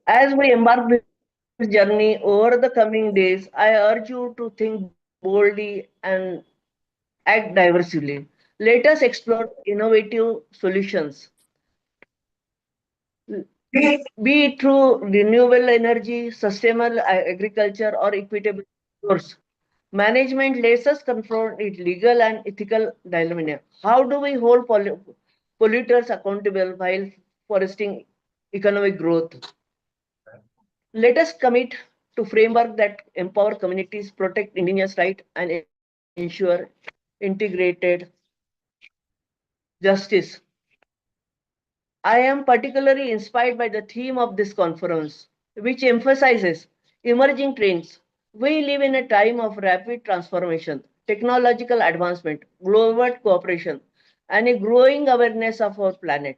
As we embark this journey over the coming days, I urge you to think boldly and act diversively. Let us explore innovative solutions, be it through renewable energy, sustainable agriculture, or equitable resource management. Lets us confront its legal and ethical dilemma. How do we hold polluters accountable while fostering economic growth? Let us commit to framework that empower communities, protect indigenous rights, and ensure integrated justice. I am particularly inspired by the theme of this conference, which emphasizes emerging trends. We live in a time of rapid transformation, technological advancement, global cooperation, and a growing awareness of our planet.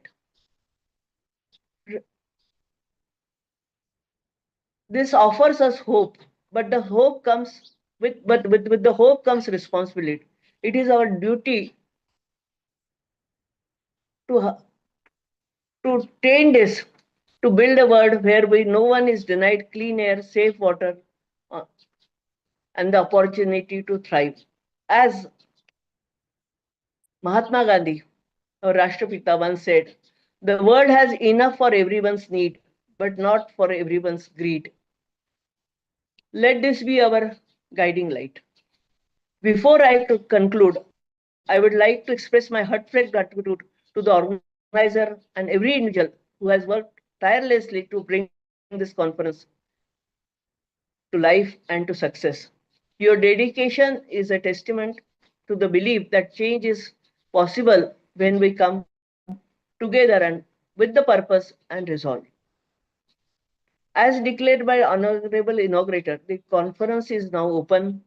This offers us hope, but the hope comes with the hope comes responsibility. It is our duty to to train this, to build a world where no one is denied clean air, safe water, uh, and the opportunity to thrive. As Mahatma Gandhi, our Rashtrapita, once said, the world has enough for everyone's need, but not for everyone's greed. Let this be our guiding light. Before I to conclude, I would like to express my heartfelt gratitude to the organizer and every individual who has worked tirelessly to bring this conference to life and to success. Your dedication is a testament to the belief that change is possible when we come together and with the purpose and resolve. As declared by Honorable Inaugurator, the conference is now open.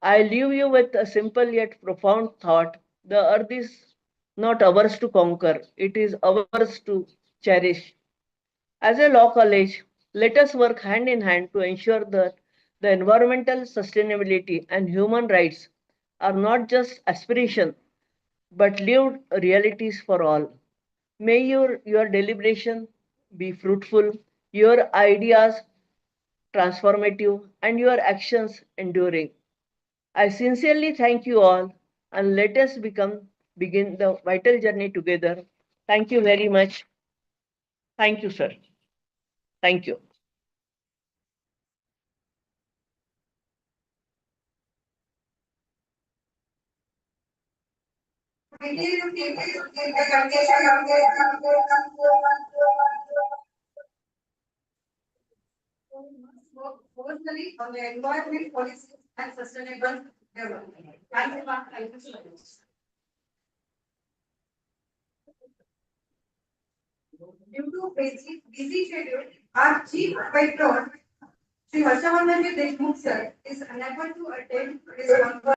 I leave you with a simple yet profound thought. The earth is not ours to conquer, it is ours to cherish. As a law college, let us work hand in hand to ensure that the environmental sustainability and human rights are not just aspiration but lived realities for all. May your deliberation be fruitful, your ideas transformative, and your actions enduring. I sincerely thank you all, and let us begin the vital journey together. Thank you very much. Thank you, sir. Thank you. Personally, on the environment policies and sustainable development. Thank you, ma'am. Thank you so much. Due to busy schedule, our chief patron, Sri Harshavardhan Deshmukh sir, is unable to attend this conference.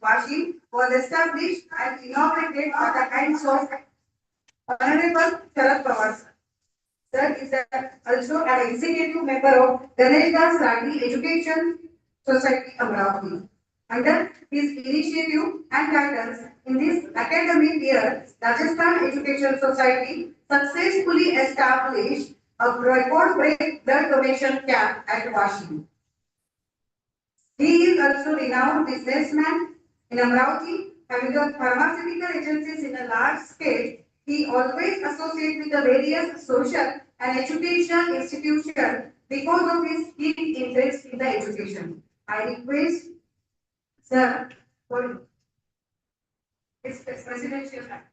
Washi was established and inaugurated by the hands of Honorable Sharad Pawar. Sir is also an executive member of Ganesh Das Rani Education Society Amravati. Under his initiative and guidance in this academic year, Rajasthan Education Society successfully established a record-break blood donation camp at Washi. He is also renowned businessman in Amravati, having a pharmaceutical agencies in a large scale. He always associates with the various social and educational institutions because of his keen interest in the education. I request Sir for his presidential act.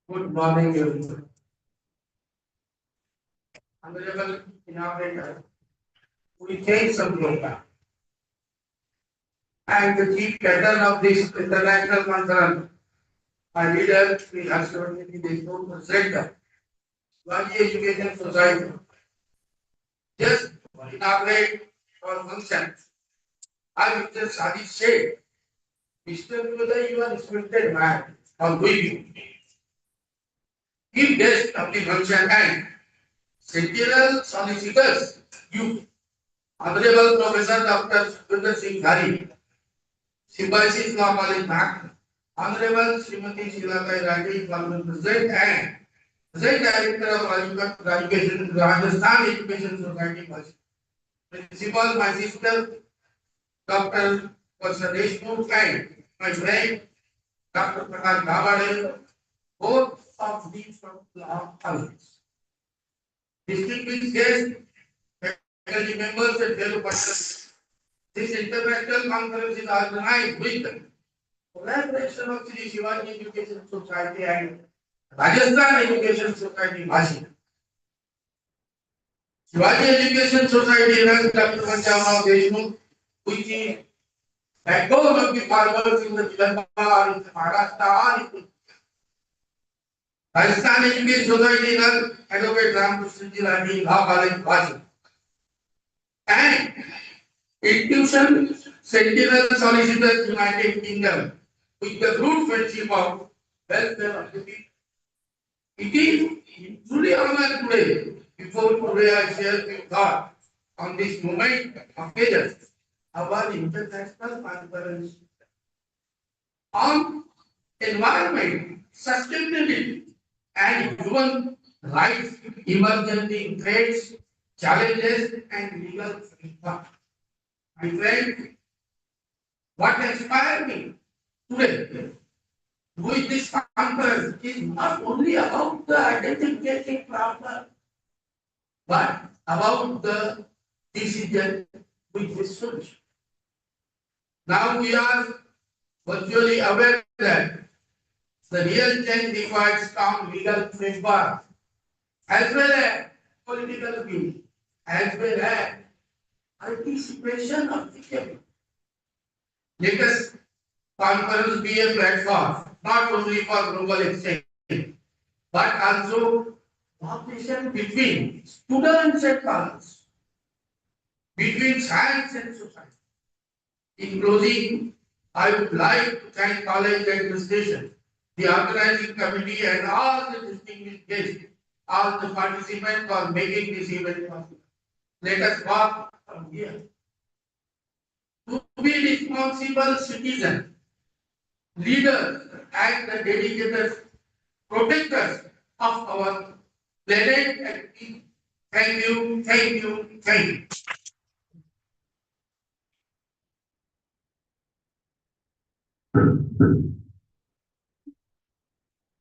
Good morning, everyone. Honorable Inaugurator, we take some program. And the chief pattern of this international conference, my leader, Sri Harshvardhan Deshmukh, presenter, Valedictory Education Society, just inaugurate our function. I Mr. Sadiq said, Mr. Miller, you are respected man of doing it. Give best of the function and sentinel solicitors, you, Honorable Professor Dr. P.D.C.L Dhari, Symbiosis Law College, Nagpur, Honorable Srimati Sheila Rathi, President and President Director of Education, Rajasthan Education Society, Principal, my sister, Dr. Deshmukh, and my friend, Dr. Prakash Dabade, both of these from law colleges. Distinguished guests, faculty members, and fellow persons, this international conference is organized with the collaboration of Sri Shivaji Education Society and Rajasthan Education Society, Washington. Shivaji Education Society runs Dr. Deshmukh, which is backbone of the farmers in the Vidarbha, in Maharashtra, or in Rajasthan Education Society runs Advocate Ramkrishnaji Rani Law College, Washington. And Institution Sentinel Solicitors United Kingdom, with the root friendship of welfare of the people. It is truly honor today. Before today, I share with God on this moment of occasion our international conference on environment, sustainability, and human rights, emerging threats, challenges, and legal framework. My friend, what inspired me today with this conference is not only about the identification problem, but about the decision with the solution. Now we are virtually aware that the real change requires strong legal framework as well as political will, as well as participation of the community. Let us conference be a platform not only for global exchange, but also cooperation between students and parents, between science and society. In closing, I would like to thank college administration the organizing committee and all the distinguished guests, all the participants for making this event possible. Let us walk from here. To be responsible citizens, leaders, and the dedicated protectors of our planet and people. Thank you, thank you, thank you.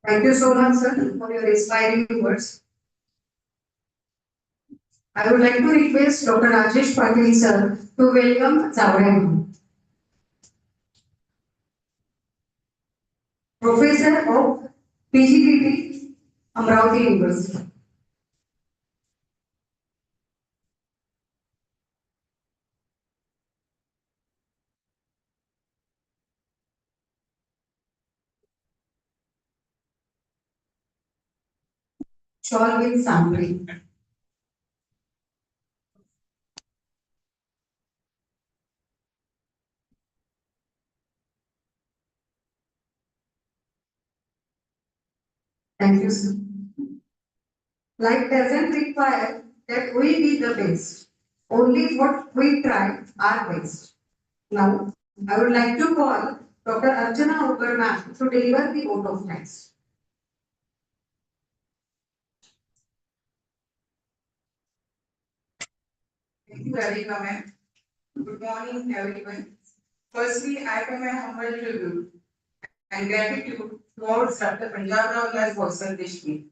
Thank you so much, sir, for your inspiring words. I would like to request Dr. Rajesh Patil, sir, to welcome Zavde, Professor of PGDT, Amravati University. Shawl with sampling. Thank you, sir. Life doesn't require that we be the best. Only what we try our best. Now, I would like to call Dr. Archana Ugar ma'am to deliver the vote of thanks. Thank you, Radhika ma'am. Good morning, everyone. Firstly, I pay my humble tribute and gratitude towards Dr. Punjab Rao Das Bosal Deshmukh.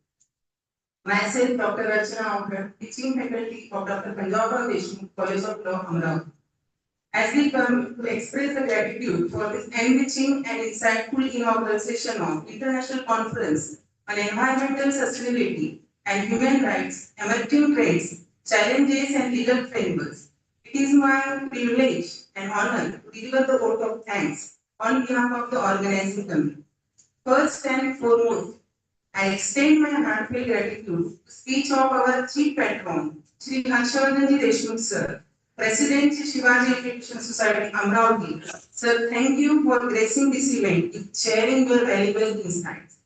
Myself, Dr. Archana Ugar, teaching faculty of Dr. Punjab Rao Deshmukh College of Law, Amravati. As we come to express the gratitude for this enriching and insightful inaugural session of International Conference on Environmental Sustainability and Human Rights, Emerging Trends, Challenges and Legal Frameworks, it is my privilege and honor to deliver the vote of thanks on behalf of the organizing committee. First and foremost, I extend my heartfelt gratitude to speech of our Chief Patron, Sri Harshavardhanji Deshmukh Sir, President Shivaji Education Society, Amravati. Sir, thank you for gracing this event with sharing your valuable insights.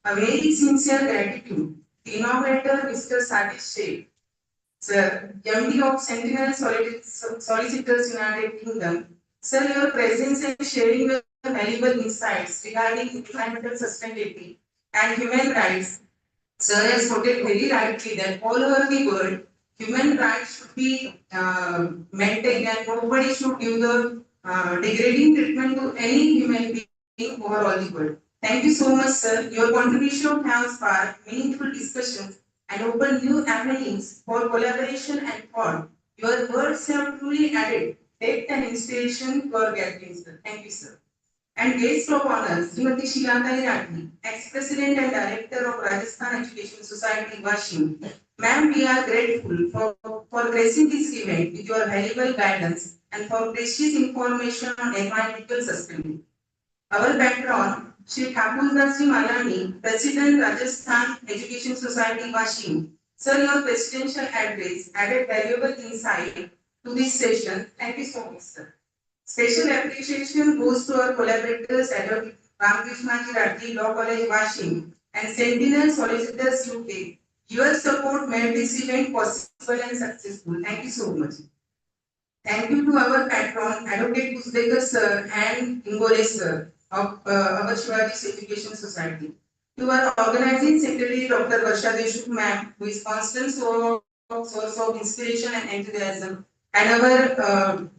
A very sincere gratitude to inaugurator Mr. Satish Sheikh, Sir, MD of Sentinel Solicitors United Kingdom. Sir, your presence and sharing your valuable insights regarding environmental sustainability and human rights. Sir has quoted very rightly that all over the world, human rights should be maintained and nobody should give the degrading treatment to any human being over all the world. Thank you so much, sir. Your contribution has sparked meaningful discussions and opened new avenues for collaboration and thought. Your words have truly added depth and inspiration to our gathering, sir. Thank you, sir. And guest of honor, Srimati Shilantari Rathi, ex-president and director of Rajasthan Education Society, Washing. Ma'am, we are grateful for gracing this event with your valuable guidance and for precious information on environmental sustainability. Our patron, Shri Thakur Dasri Malani, President Rajasthan Education Society, Washing. Sir, your presidential address added valuable insight to this session. Thank you so much, sir. Special appreciation goes to our collaborators at Ramakrishnaji Rathi Law College, Washing, and Sentinel Solicitors UK. Your support made this event possible and successful. Thank you so much. Thank you to our patron, Advocate Pusdekar sir and Ingole sir of our Shivaji Education Society. To our organizing secretary, Dr. Varsha Deshmukh ma'am, who is constant source of inspiration and enthusiasm, and our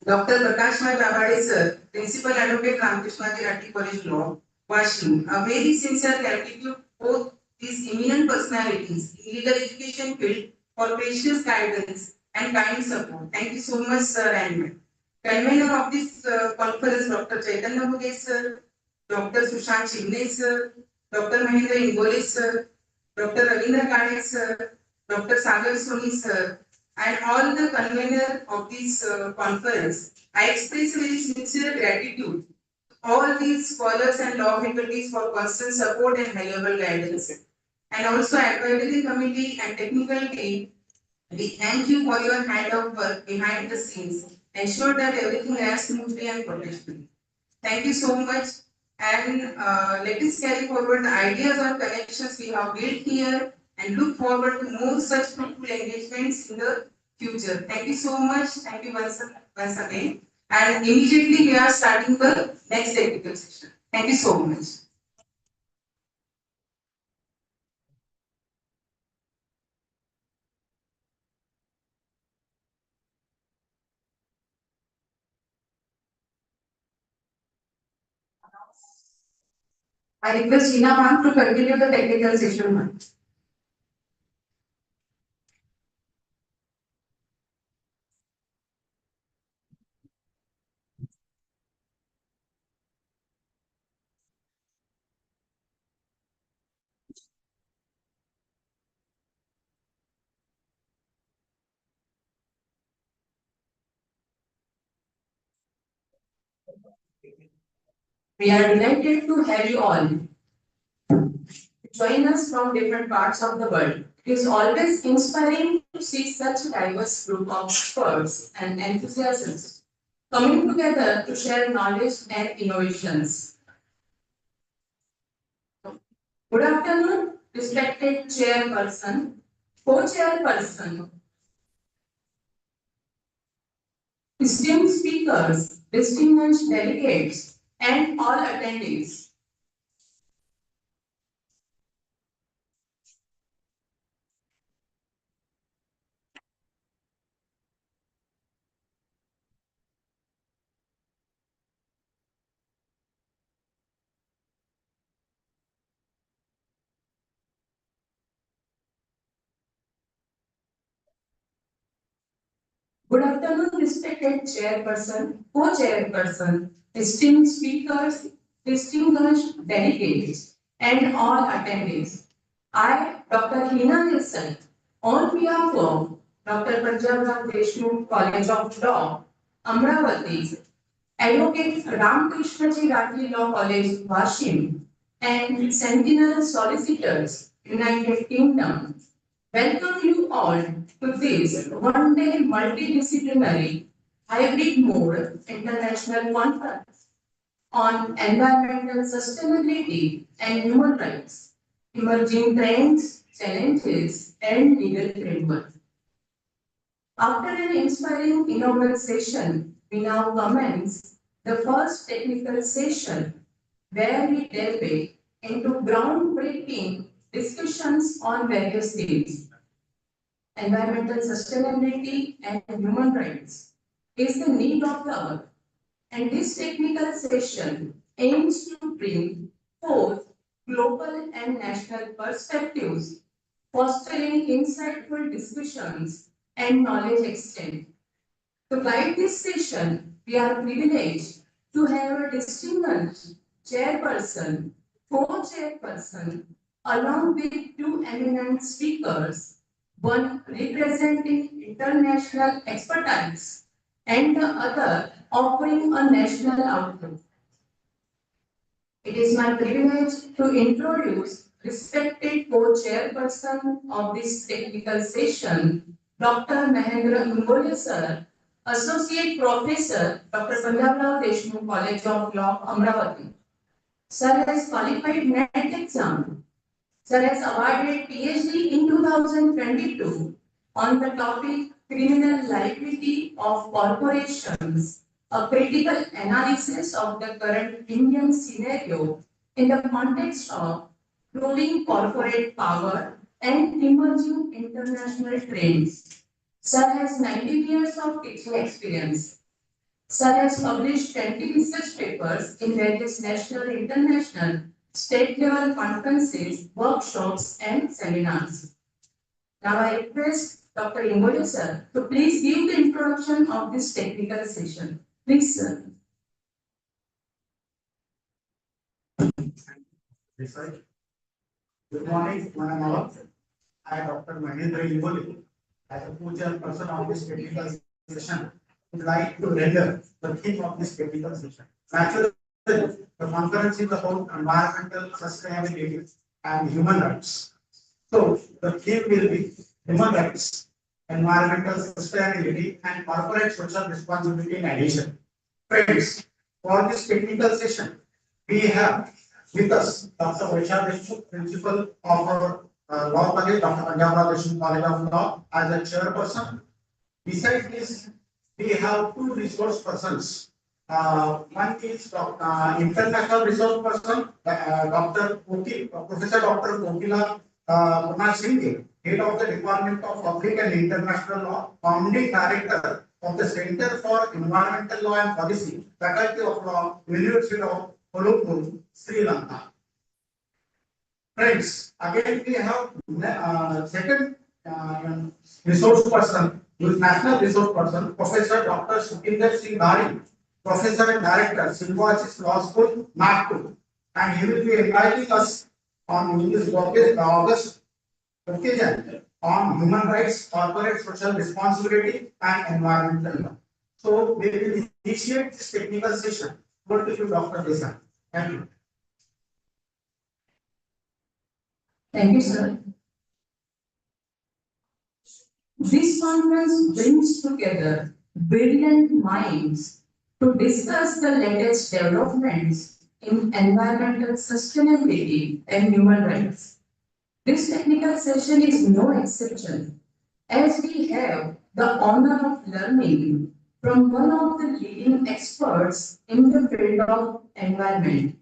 Dr. Prakash Dabade sir, Principal Advocate Ramakrishnaji Rathi College Law, Washing. A very sincere gratitude both these eminent personalities in legal education field for precious guidance and kind support. Thank you so much, sir and ma'am. Convener of this conference, Dr. Chaitanya Muge sir, Dr. Sushant Shinde sir, Dr. Mahendra Ingole sir, Dr. Ravindra Kade sir, Dr. Sagar Soni sir, and all the convener of this conference. I express very sincere gratitude to all these scholars and law faculties for constant support and valuable guidance. And also advisory committee and technical team, we thank you for your hand of work behind the scenes. Ensure that everything runs smoothly and professionally. Thank you so much. and let us carry forward the ideas or connections we have built here and look forward to more such fruitful engagements in the future. Thank you so much. Thank you once again. And immediately we are starting the next technical session. Thank you so much. I request Hina ma'am to continue the technical session, ma'am. We are delighted to have you all join us from different parts of the world. It is always inspiring to see such a diverse group of experts and enthusiasts coming together to share knowledge and innovations. Good afternoon, respected chairperson, co-chairperson, esteemed speakers, distinguished delegates, and all attendees. Good afternoon, respected chairperson, co-chairperson, esteemed speakers, distinguished delegates, and all attendees. I, Dr. Hina Nilsson, on behalf of Dr. P.D.C.L College of Law, Amravati, Advocate Ramkrishnaji Rathi Law College, Washim, and Sentinel Solicitors, United Kingdom, welcome you all to this one-day multidisciplinary hybrid mode international conference on environmental sustainability and human rights, emerging trends, challenges, and legal framework. After an inspiring inaugural session, we now commence the first technical session where we delve into groundbreaking discussions on various themes. Environmental sustainability and human rights is the need of the hour, and this technical session aims to bring forth global and national perspectives, fostering insightful discussions and knowledge exchange. To guide this session, we are privileged to have a distinguished chairperson, co-chairperson, along with two eminent speakers, one representing international expertise and the other offering a national outlook. It is my privilege to introduce respected co-chairperson of this technical session, Dr. Mahendra Ingole sir, Associate Professor, Dr. Punjabrao Deshmukh College of Law, Amravati. Sir has qualified NET exam. Sir has awarded PhD in 2022 on the topic Criminal Liability of Corporations, a critical analysis of the current Indian scenario in the context of growing corporate power and emerging international trends. Sir has 19 years of teaching experience. Sir has published 20 research papers in various national, international, state level conferences, workshops, and seminars. Now I request Dr. Ingole sir to please give the introduction of this technical session. Please, sir. Good morning, Madam all. I, Dr. Mahendra Ingole, as a co-chairperson of this technical session, would like to render the theme of this technical session. Naturally, the conference is about environmental sustainability and human rights. So, the theme will be human rights, environmental sustainability, and corporate social responsibility in addition. Friends, for this technical session, we have with us Dr. Varsha Deshmukh, Principal of our Law College, Dr. Punjab Deshmukh College of Law, as a chairperson. Besides this, we have two resource persons. One is international resource person, Professor Dr. Kokila Kumar Singh, head of the Department of Public and International Law, founding director of the Center for Environmental Law and Policy, Faculty of Law, University of Colombo, Sri Lanka. Friends, again we have second resource person, who is national resource person, Professor Dr. Sukhinder Singh Dhari, Professor and Director, Symbiosis Law School, Nagpur, and he will be enlightening us on this August occasion on human rights, corporate social responsibility, and environmental law. So we will initiate this technical session. Over to you, Dr. Desai. Thank you. Thank you, sir. This conference brings together brilliant minds to discuss the latest developments in environmental sustainability and human rights. This technical session is no exception, as we have the honor of learning from one of the leading experts in the field of environment.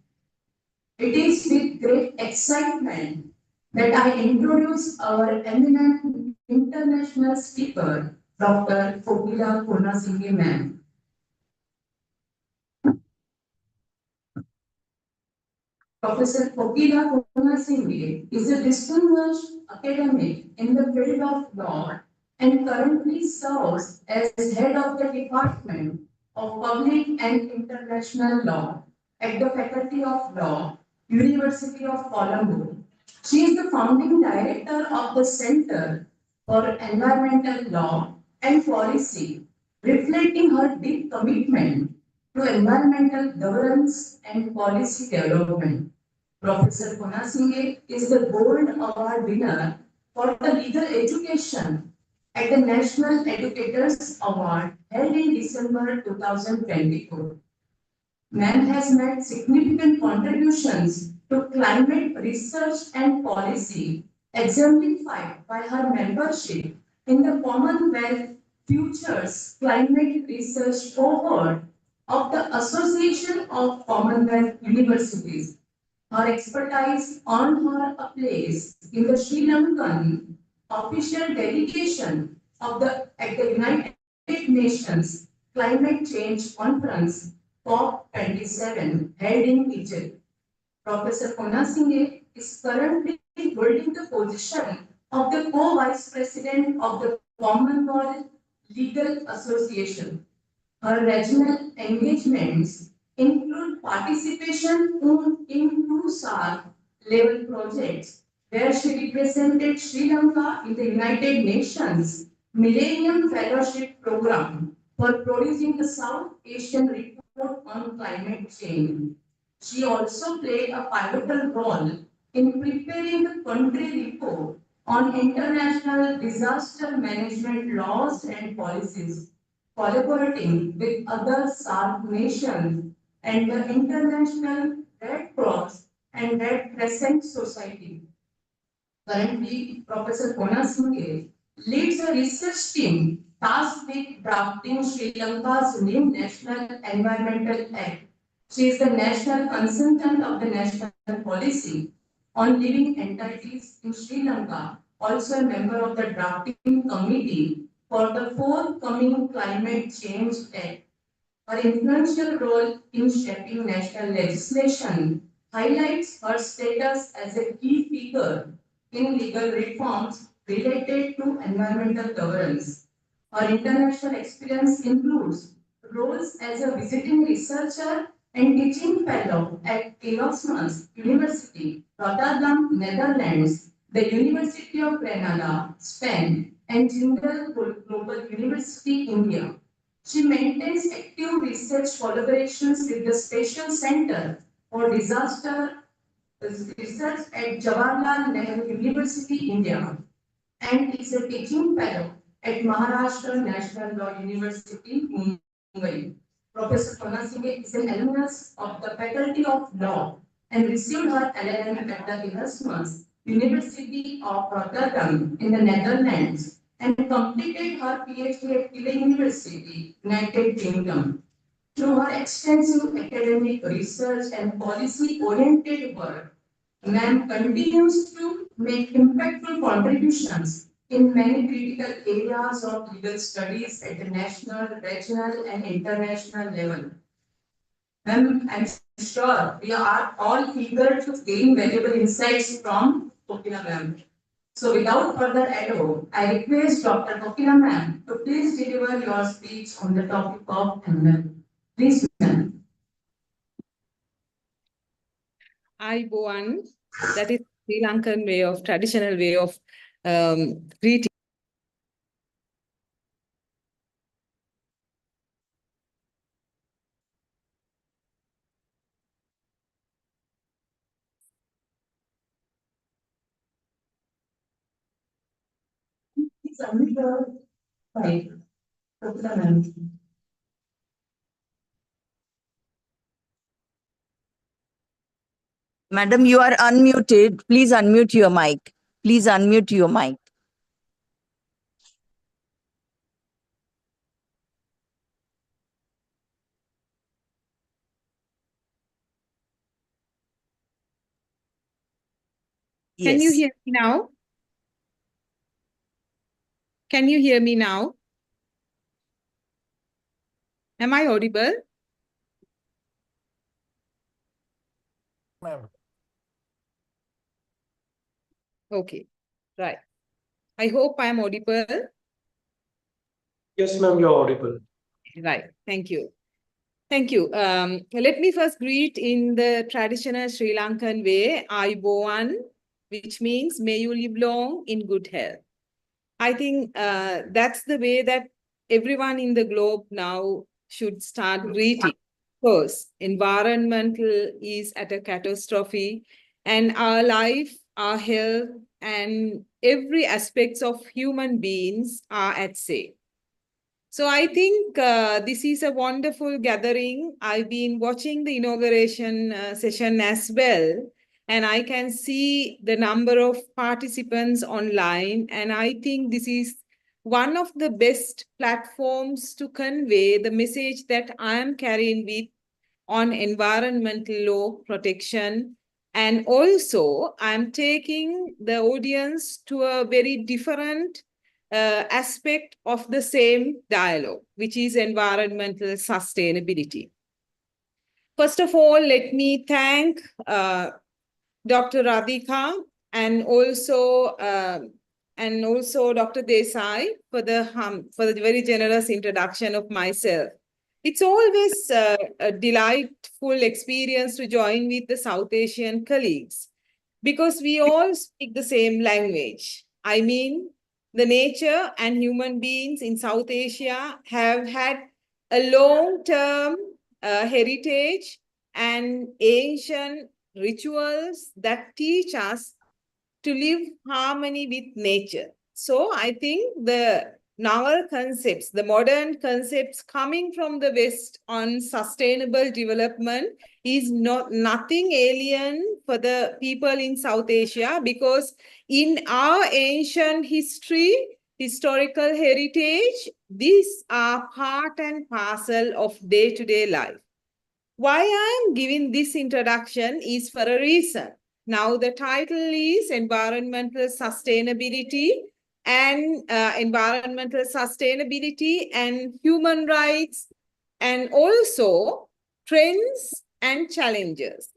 It is with great excitement that I introduce our eminent international speaker, Dr. Kokila Kumar ma'am. Professor Kokila Kumar is a distinguished academic in the field of law and currently serves as head of the Department of Public and International Law at the Faculty of Law, University of Colombo. She is the founding director of the Center for Environmental Law and Policy, reflecting her deep commitment to environmental governance and policy development. Professor Konasinghe is the Gold Award winner for the legal education at the National Educators Award held in December 2024. Ma'am has made significant contributions to climate research and policy, exemplified by her membership in the Commonwealth Futures Climate Research Cohort of the Association of Commonwealth Universities. Her expertise earned her a place in the Sri Lankan official delegation of at the United Nations Climate Change Conference COP27 held in Egypt. Professor Konasinghe is currently holding the position of the co-vice president of the Commonwealth Legal Association. Her regional engagements include participation in two SAR level projects, where she represented Sri Lanka in the United Nations Millennium Fellowship Program for producing the South Asian Report on Climate Change. She also played a pivotal role in preparing the country report on international disaster management laws and policies, collaborating with other SAARC nations and the International Red Cross and Red Crescent Society. Currently, Professor Konasinghe leads a research team tasked with drafting Sri Lanka's new National Environmental Act. She is the national consultant of the National Policy on Living Entities in Sri Lanka, also a member of the drafting committee for the forthcoming Climate Change Act. Her influential role in shaping national legislation highlights her status as a key figure in legal reforms related to environmental governance. Her international experience includes roles as a visiting researcher and teaching fellow at Erasmus University, Rotterdam, Netherlands, the University of Granada, Spain, and Tyndall Global University, India. She maintains active research collaborations with the Special Center for Disaster Research at Jawaharlal Nehru University, India, and is a teaching fellow at Maharashtra National Law University, Mumbai. Professor Panasige is an alumnus of the Faculty of Law and received her LLM at the Erasmus University of Rotterdam in the Netherlands and completed her PhD at Yale University, United Kingdom. Through her extensive academic research and policy-oriented work, ma'am continues to make impactful contributions in many critical areas of legal studies at the national, regional, and international level. Ma'am, I'm sure we are all eager to gain valuable insights from Kokila ma'am. So without further ado, I request Dr. Kokila ma'am to please deliver your speech on the topic of ML. Please, ma'am. Ayubowan, that is Sri Lankan way of, traditional way of greeting. Please unmute your mic. Kokila ma'am. Madam, you are unmuted. Please unmute your mic. Please unmute your mic. Can you Yes. hear me now? Can you hear me now? Am I audible? Ma'am. Okay, right. I hope I am audible. Yes, ma'am, you're audible. Right, thank you. Thank you. Let me first greet in the traditional Sri Lankan way, Ayubowan, which means may you live long in good health. I think that's the way that everyone in the globe now should start greeting. First, environmental is at a catastrophe, and our life, our health, and every aspects of human beings are at stake. So I think this is a wonderful gathering. I've been watching the inauguration session as well, and I can see the number of participants online. And I think this is one of the best platforms to convey the message that I am carrying with on environmental law protection. And also, I'm taking the audience to a very different aspect of the same dialogue, which is environmental sustainability. First of all, let me thank Dr. Radhika and also Dr. Desai for the very generous introduction of myself. It's always a delightful experience to join with the South Asian colleagues because we all speak the same language. I mean, the nature and human beings in South Asia have had a long-term heritage and ancient rituals that teach us to live harmony with nature. So I think the novel concepts, the modern concepts coming from the West on sustainable development is nothing alien for the people in South Asia, because in our ancient history, historical heritage, these are part and parcel of day-to-day life. Why I am giving this introduction is for a reason. Now the title is Environmental Sustainability and Human Rights, and also Trends and Challenges.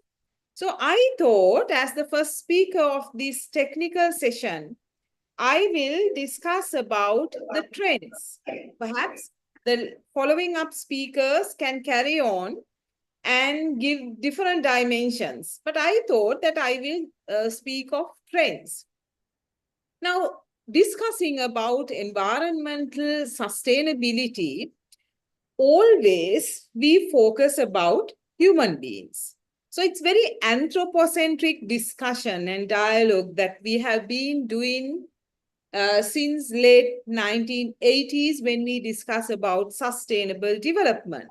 So I thought, as the first speaker of this technical session, I will discuss about the trends. Perhaps the following up speakers can carry on and give different dimensions. But I thought that I will speak of trends. Now, discussing about environmental sustainability, always we focus about human beings. So it's very anthropocentric discussion and dialogue that we have been doing since late 1980s when we discuss about sustainable development.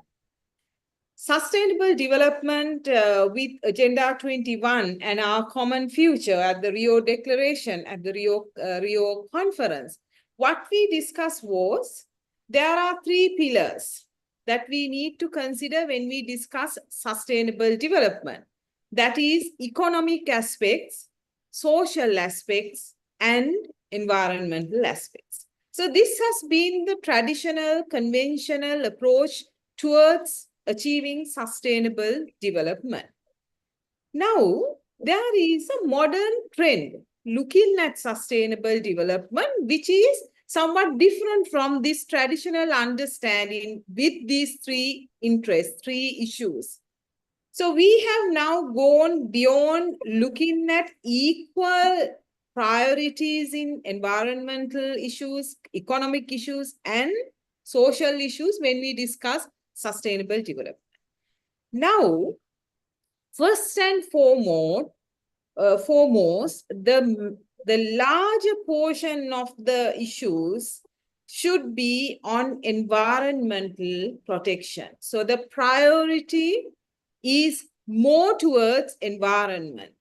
sustainable development with Agenda 21 and our common future at the Rio Declaration, at the Rio Conference, what we discussed was there are three pillars that we need to consider when we discuss sustainable development. That is economic aspects, social aspects, and environmental aspects. So this has been the traditional, conventional approach towards achieving sustainable development. Now, there is a modern trend looking at sustainable development, which is somewhat different from this traditional understanding with these three interests, three issues. So we have now gone beyond looking at equal priorities in environmental issues, economic issues, and social issues when we discuss sustainable development. Now, first and foremost, the larger portion of the issues should be on environmental protection. So the priority is more towards environment.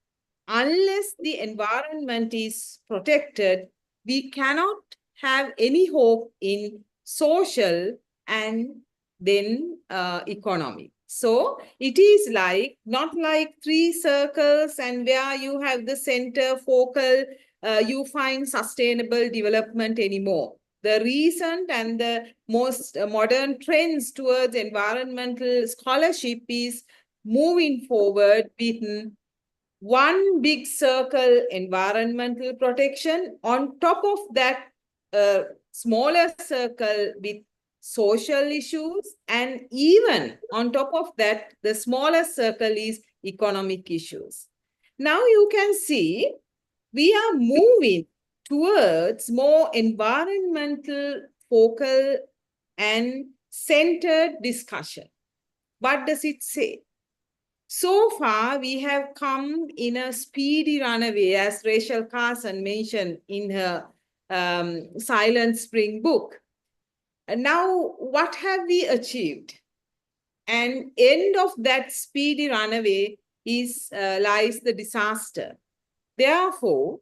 Unless the environment is protected, we cannot have any hope in social and then economic. So it is like, not like three circles and where you have the center focal, you find sustainable development anymore. The recent and the most modern trends towards environmental scholarship is moving forward with one big circle, environmental protection. On top of that, smaller circle with social issues, and even on top of that, the smaller circle is economic issues. Now you can see we are moving towards more environmental, focal, and centered discussion. What does it say? So far, we have come in a speedy runaway, as Rachel Carson mentioned in her Silent Spring book. And now, what have we achieved? And end of that speedy runaway is lies the disaster. Therefore,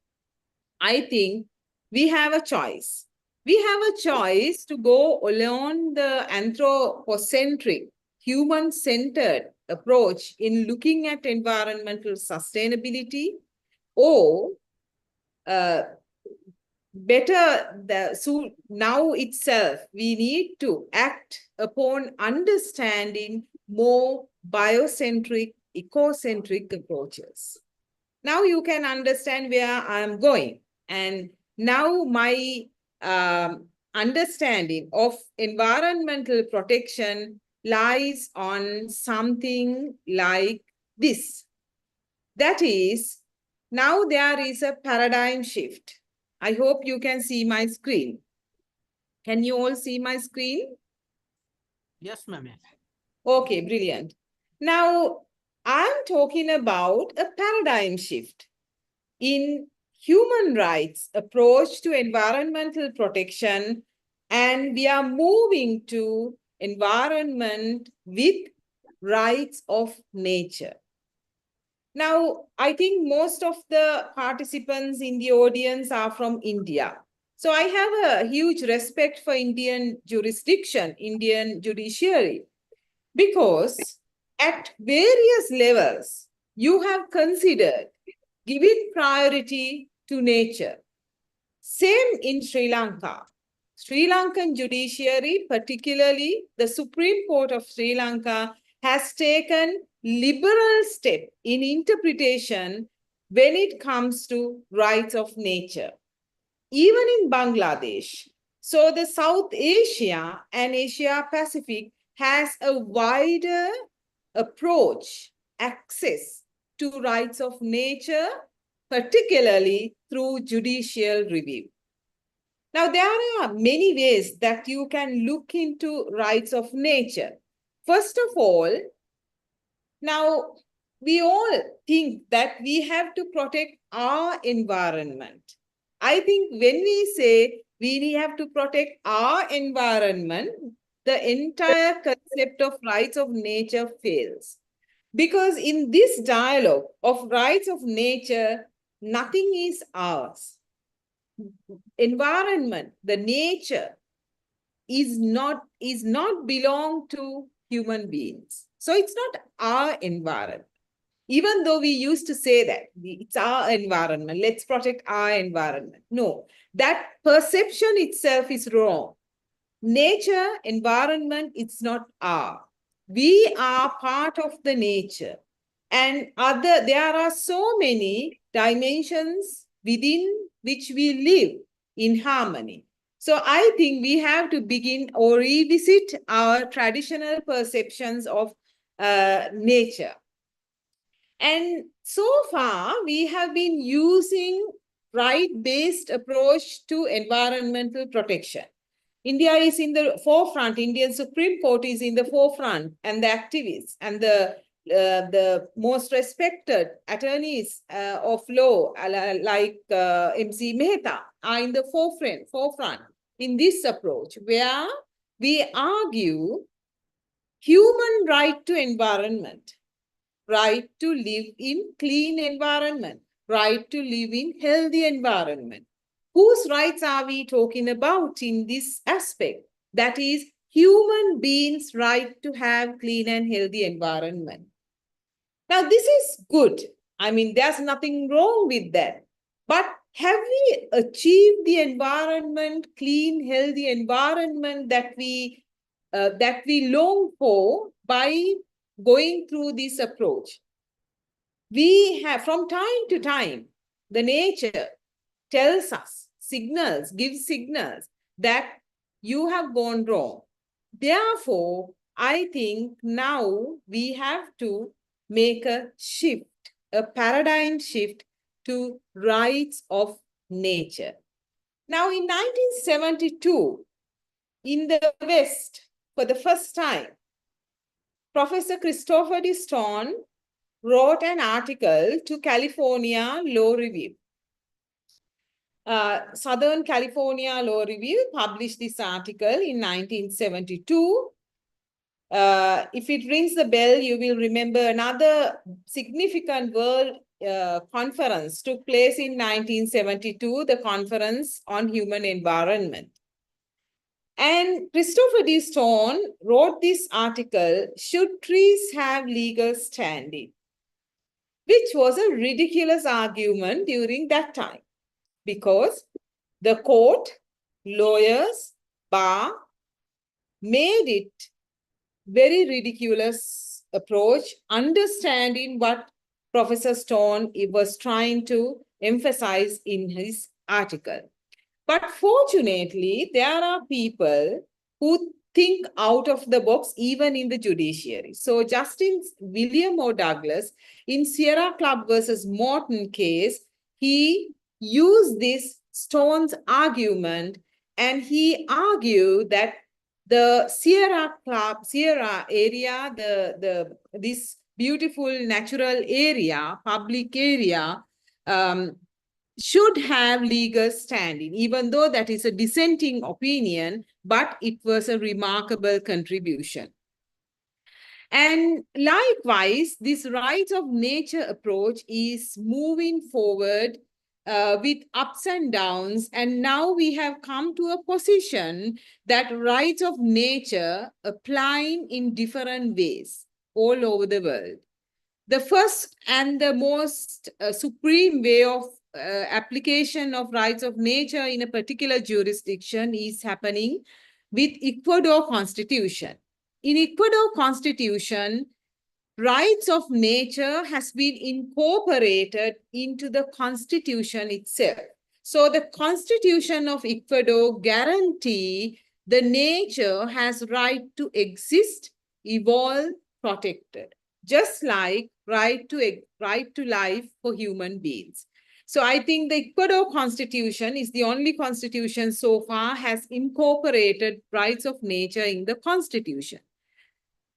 I think we have a choice. We have a choice to go along the anthropocentric, human-centered approach in looking at environmental sustainability, or so now itself, we need to act upon understanding more biocentric, ecocentric approaches. Now you can understand where I'm going. And now my understanding of environmental protection lies on something like this. That is, now there is a paradigm shift. I hope you can see my screen. Can you all see my screen? Yes, ma'am. Okay, brilliant. Now, I'm talking about a paradigm shift in human rights approach to environmental protection, and we are moving to environment with rights of nature. Now, I think most of the participants in the audience are from India. So I have a huge respect for Indian jurisdiction, Indian judiciary, because at various levels, you have considered giving priority to nature. Same in Sri Lanka. Sri Lankan judiciary, particularly the Supreme Court of Sri Lanka, has taken liberal step in interpretation when it comes to rights of nature. Even in Bangladesh, so the South Asia and Asia Pacific has a wider approach, access to rights of nature, particularly through judicial review. Now, there are many ways that you can look into rights of nature. First of all, now we all think that we have to protect our environment. I think when we say we have to protect our environment, the entire concept of rights of nature fails. Because in this dialogue of rights of nature, nothing is ours. Environment, the nature, is not belong to human beings. So it's not our environment. Even though we used to say that it's our environment, let's protect our environment. No, that perception itself is wrong. Nature, environment, it's not our. We are part of the nature. And there are so many dimensions within which we live in harmony. So I think we have to begin or revisit our traditional perceptions of nature. And so far, we have been using right-based approach to environmental protection. India is in the forefront. Indian Supreme Court is in the forefront, and the activists and the most respected attorneys of law, like MC Mehta, are in the forefront in this approach, where we argue human right to environment, right to live in clean environment, right to live in healthy environment. Whose rights are we talking about in this aspect? That is human beings' right to have clean and healthy environment. Now, this is good. I mean, there's nothing wrong with that. But have we achieved the environment, clean, healthy environment that we long for by going through this approach? We have, from time to time, the nature tells us, gives signals that you have gone wrong. Therefore, I think now we have to make a shift, a paradigm shift to rights of nature. Now, in 1972, in the West, for the first time, Professor Christopher D. Stone wrote an article to California Law Review. Southern California Law Review published this article in 1972. If it rings the bell, you will remember another significant world conference took place in 1972, the Conference on Human Environment. And Christopher D. Stone wrote this article, "Should Trees Have Legal Standing?" which was a ridiculous argument during that time, because the court, lawyers, bar made it very ridiculous approach, understanding what Professor Stone was trying to emphasize in his article. But fortunately, there are people who think out of the box, even in the judiciary. So Justice William O. Douglas, in Sierra Club versus Morton case, he used this Stone's argument, and he argued that the Sierra area, this beautiful natural area, public area, should have legal standing, even though that is a dissenting opinion, but it was a remarkable contribution. And likewise, this rights of nature approach is moving forward with ups and downs. And now we have come to a position that rights of nature applying in different ways all over the world. The first and the most supreme way of application of rights of nature in a particular jurisdiction is happening with Ecuador Constitution. In Ecuador Constitution, rights of nature has been incorporated into the Constitution itself. So the Constitution of Ecuador guarantee the nature has right to exist, evolve, protected, just like right to life for human beings. So I think the Ecuador Constitution is the only constitution so far has incorporated rights of nature in the Constitution.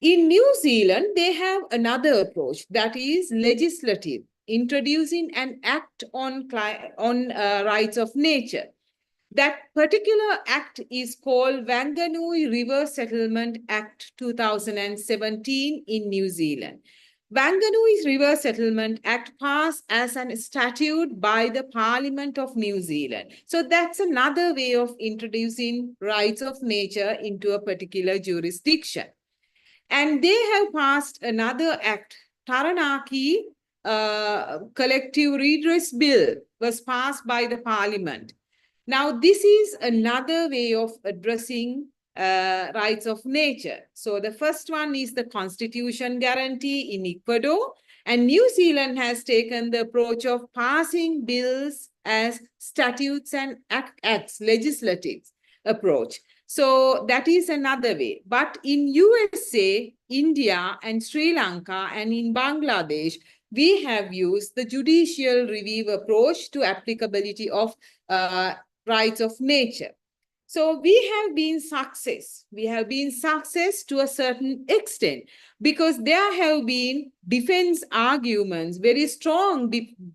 In New Zealand, they have another approach that is legislative, introducing an act on rights of nature. That particular act is called Wanganui River Settlement Act 2017 in New Zealand. Wanganui River Settlement Act passed as an statute by the Parliament of New Zealand. So that's another way of introducing rights of nature into a particular jurisdiction. And they have passed another act, Taranaki Collective Redress Bill was passed by the Parliament. Now, this is another way of addressing rights of nature. So the first one is the Constitution guarantee in Ecuador, and New Zealand has taken the approach of passing bills as statutes and acts, legislative approach. So that is another way. But in USA, India, and Sri Lanka, and in Bangladesh, we have used the judicial review approach to applicability of rights of nature. So we have been success. We have been success to a certain extent because there have been defense arguments, very strong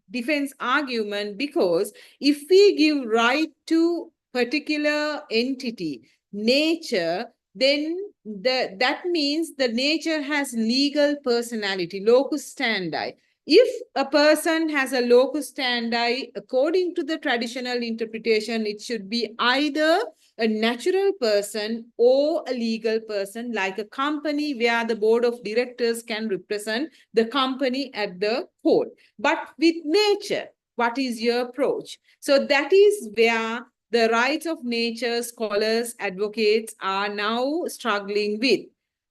defense argument, because if we give right to particular entity, nature, then that means the nature has legal personality, locus standi. If a person has a locus standi, according to the traditional interpretation, it should be either a natural person or a legal person, like a company where the board of directors can represent the company at the court. But with nature, what is your approach? So that is where the rights of nature scholars, advocates are now struggling with.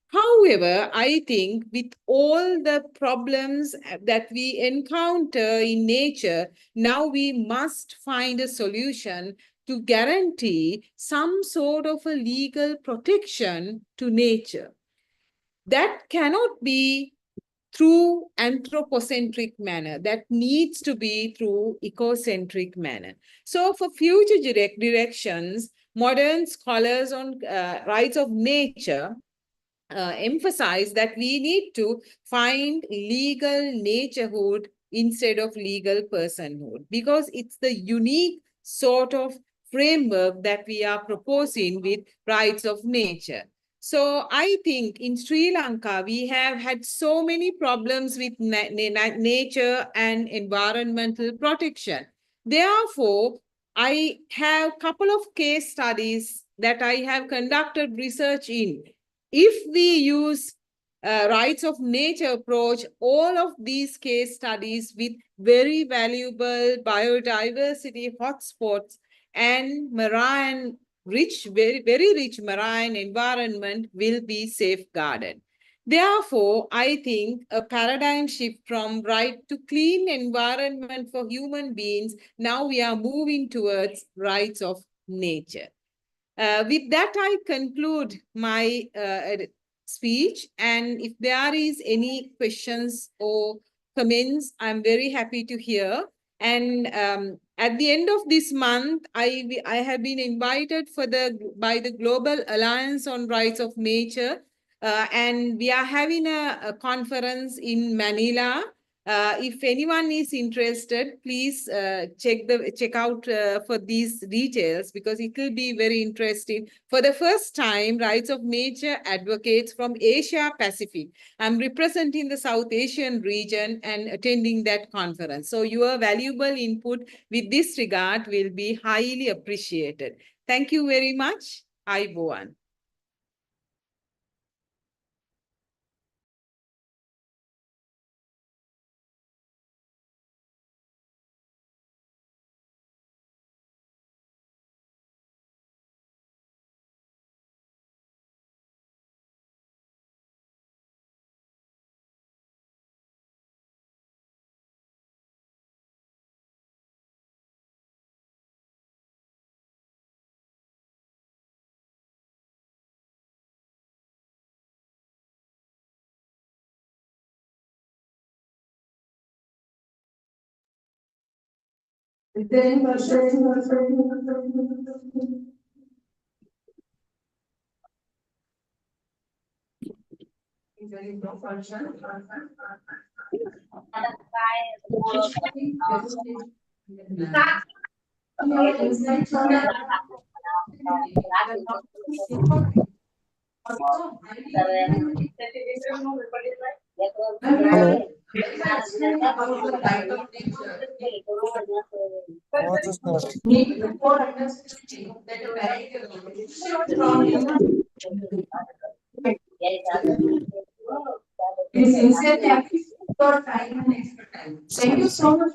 However, I think with all the problems that we encounter in nature, now we must find a solution to guarantee some sort of a legal protection to nature. That cannot be through anthropocentric manner. That needs to be through ecocentric manner. So for future directions, modern scholars on rights of nature emphasize that we need to find legal naturehood instead of legal personhood, because it's the unique sort of framework that we are proposing with rights of nature. So I think in Sri Lanka, we have had so many problems with nature and environmental protection. Therefore, I have a couple of case studies that I have conducted research in. If we use rights of nature approach, all of these case studies with very valuable biodiversity hotspots and marine rich, very rich marine environment will be safeguarded. Therefore, I think a paradigm shift from right to clean environment for human beings, now we are moving towards rights of nature. With that, I conclude my speech. And if there is any questions or comments, I'm very happy to hear. And at the end of this month, I have been invited by the Global Alliance on Rights of Nature. And we are having a conference in Manila. If anyone is interested, please check out for these details, because it will be very interesting. For the first time, rights of nature advocates from Asia Pacific. I'm representing the South Asian region and attending that conference. So your valuable input with this regard will be highly appreciated. Thank you very much. Ayubowan. your insights on that. Also, explain about the right of nature. Need for understanding that a variety from human is sincerely appreciate your time and expertise. Thank you so much.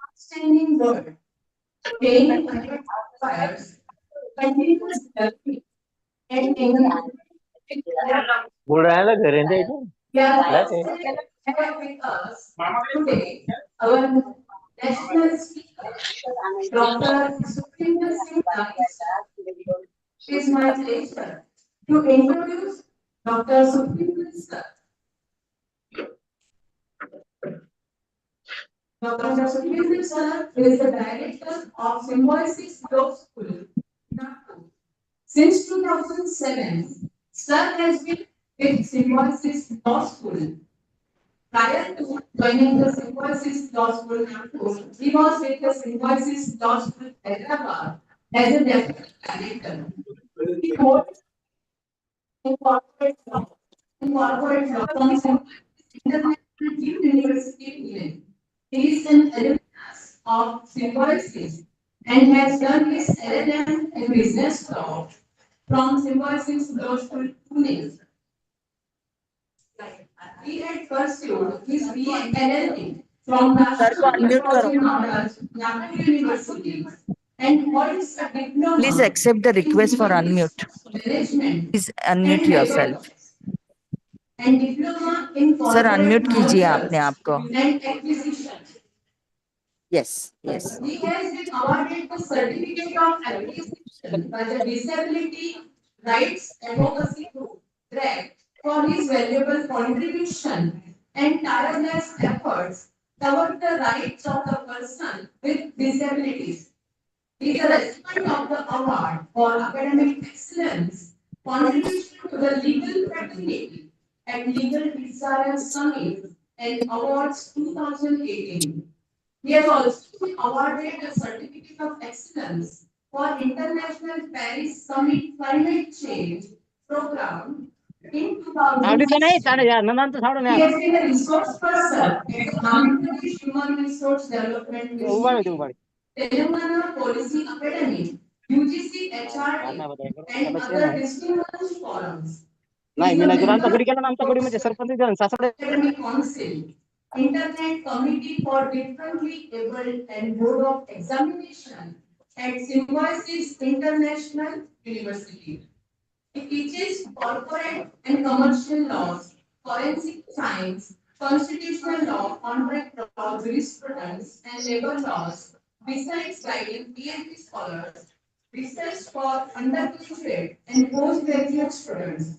Outstanding word. Paying fires, continuous development, and बोल रहा है ना घर रहते हैं we are Right. have with us today our national speaker, Dr. Sukhwinder Singh Dai. It is my pleasure to introduce Dr. Sukhwinder sir. Dr. Sukhwinder sir is the director of Symbiosis Law School, Nagpur. Since 2007, sir has been with Symbiosis Law School. Prior to joining the Symbiosis Law School, Nagpur, he was with the Symbiosis Law School, Hyderabad, as a deputy director. He holds in corporate law from Symbiosis International University in England. He is an alumnus of Symbiosis and has done his LLM in business law from Symbiosis Law School, Pune. He had pursued his BA LLB from Nagpur University and holds a diploma. Please accept the request for unmute. Management Please unmute yourself. and diploma in Sir, unmute कीजिए mergers आपने आप को. and acquisition. Yes, yes. He has been awarded the certificate of appreciation by the Disability Rights Advocacy Group (DRAG) for his valuable contribution and tireless efforts toward the rights of the person with disabilities. He is a recipient of the award for academic excellence, contribution to the legal fraternity at Legal P.D.C.L Summit and Awards 2018. He has also been awarded the Certificate of Excellence for International Paris Summit Climate Change Program in 2016. He has been a resource person at the Andhra Pradesh Human Resource Development Institute, Telangana Policy Academy, UGC HRD, and other distinguished forums. He is a member of Academic Council, Internet Committee for Differently Abled and Board of Examination at Symbiosis International University. He teaches corporate and commercial laws, forensic science, constitutional law, contract law, jurisprudence, and labor laws, besides guiding PhD scholars, research for undergraduate and postgraduate students.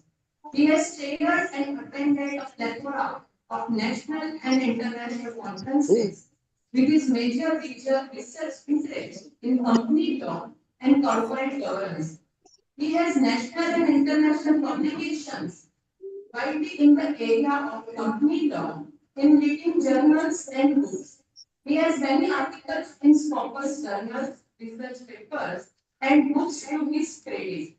He has chaired and attended a plethora of national and international conferences with his major research interest in company law and corporate governance. He has national and international publications widely in the area of company law in leading journals and books. He has many articles in Scopus journals, research papers, and books to his credit.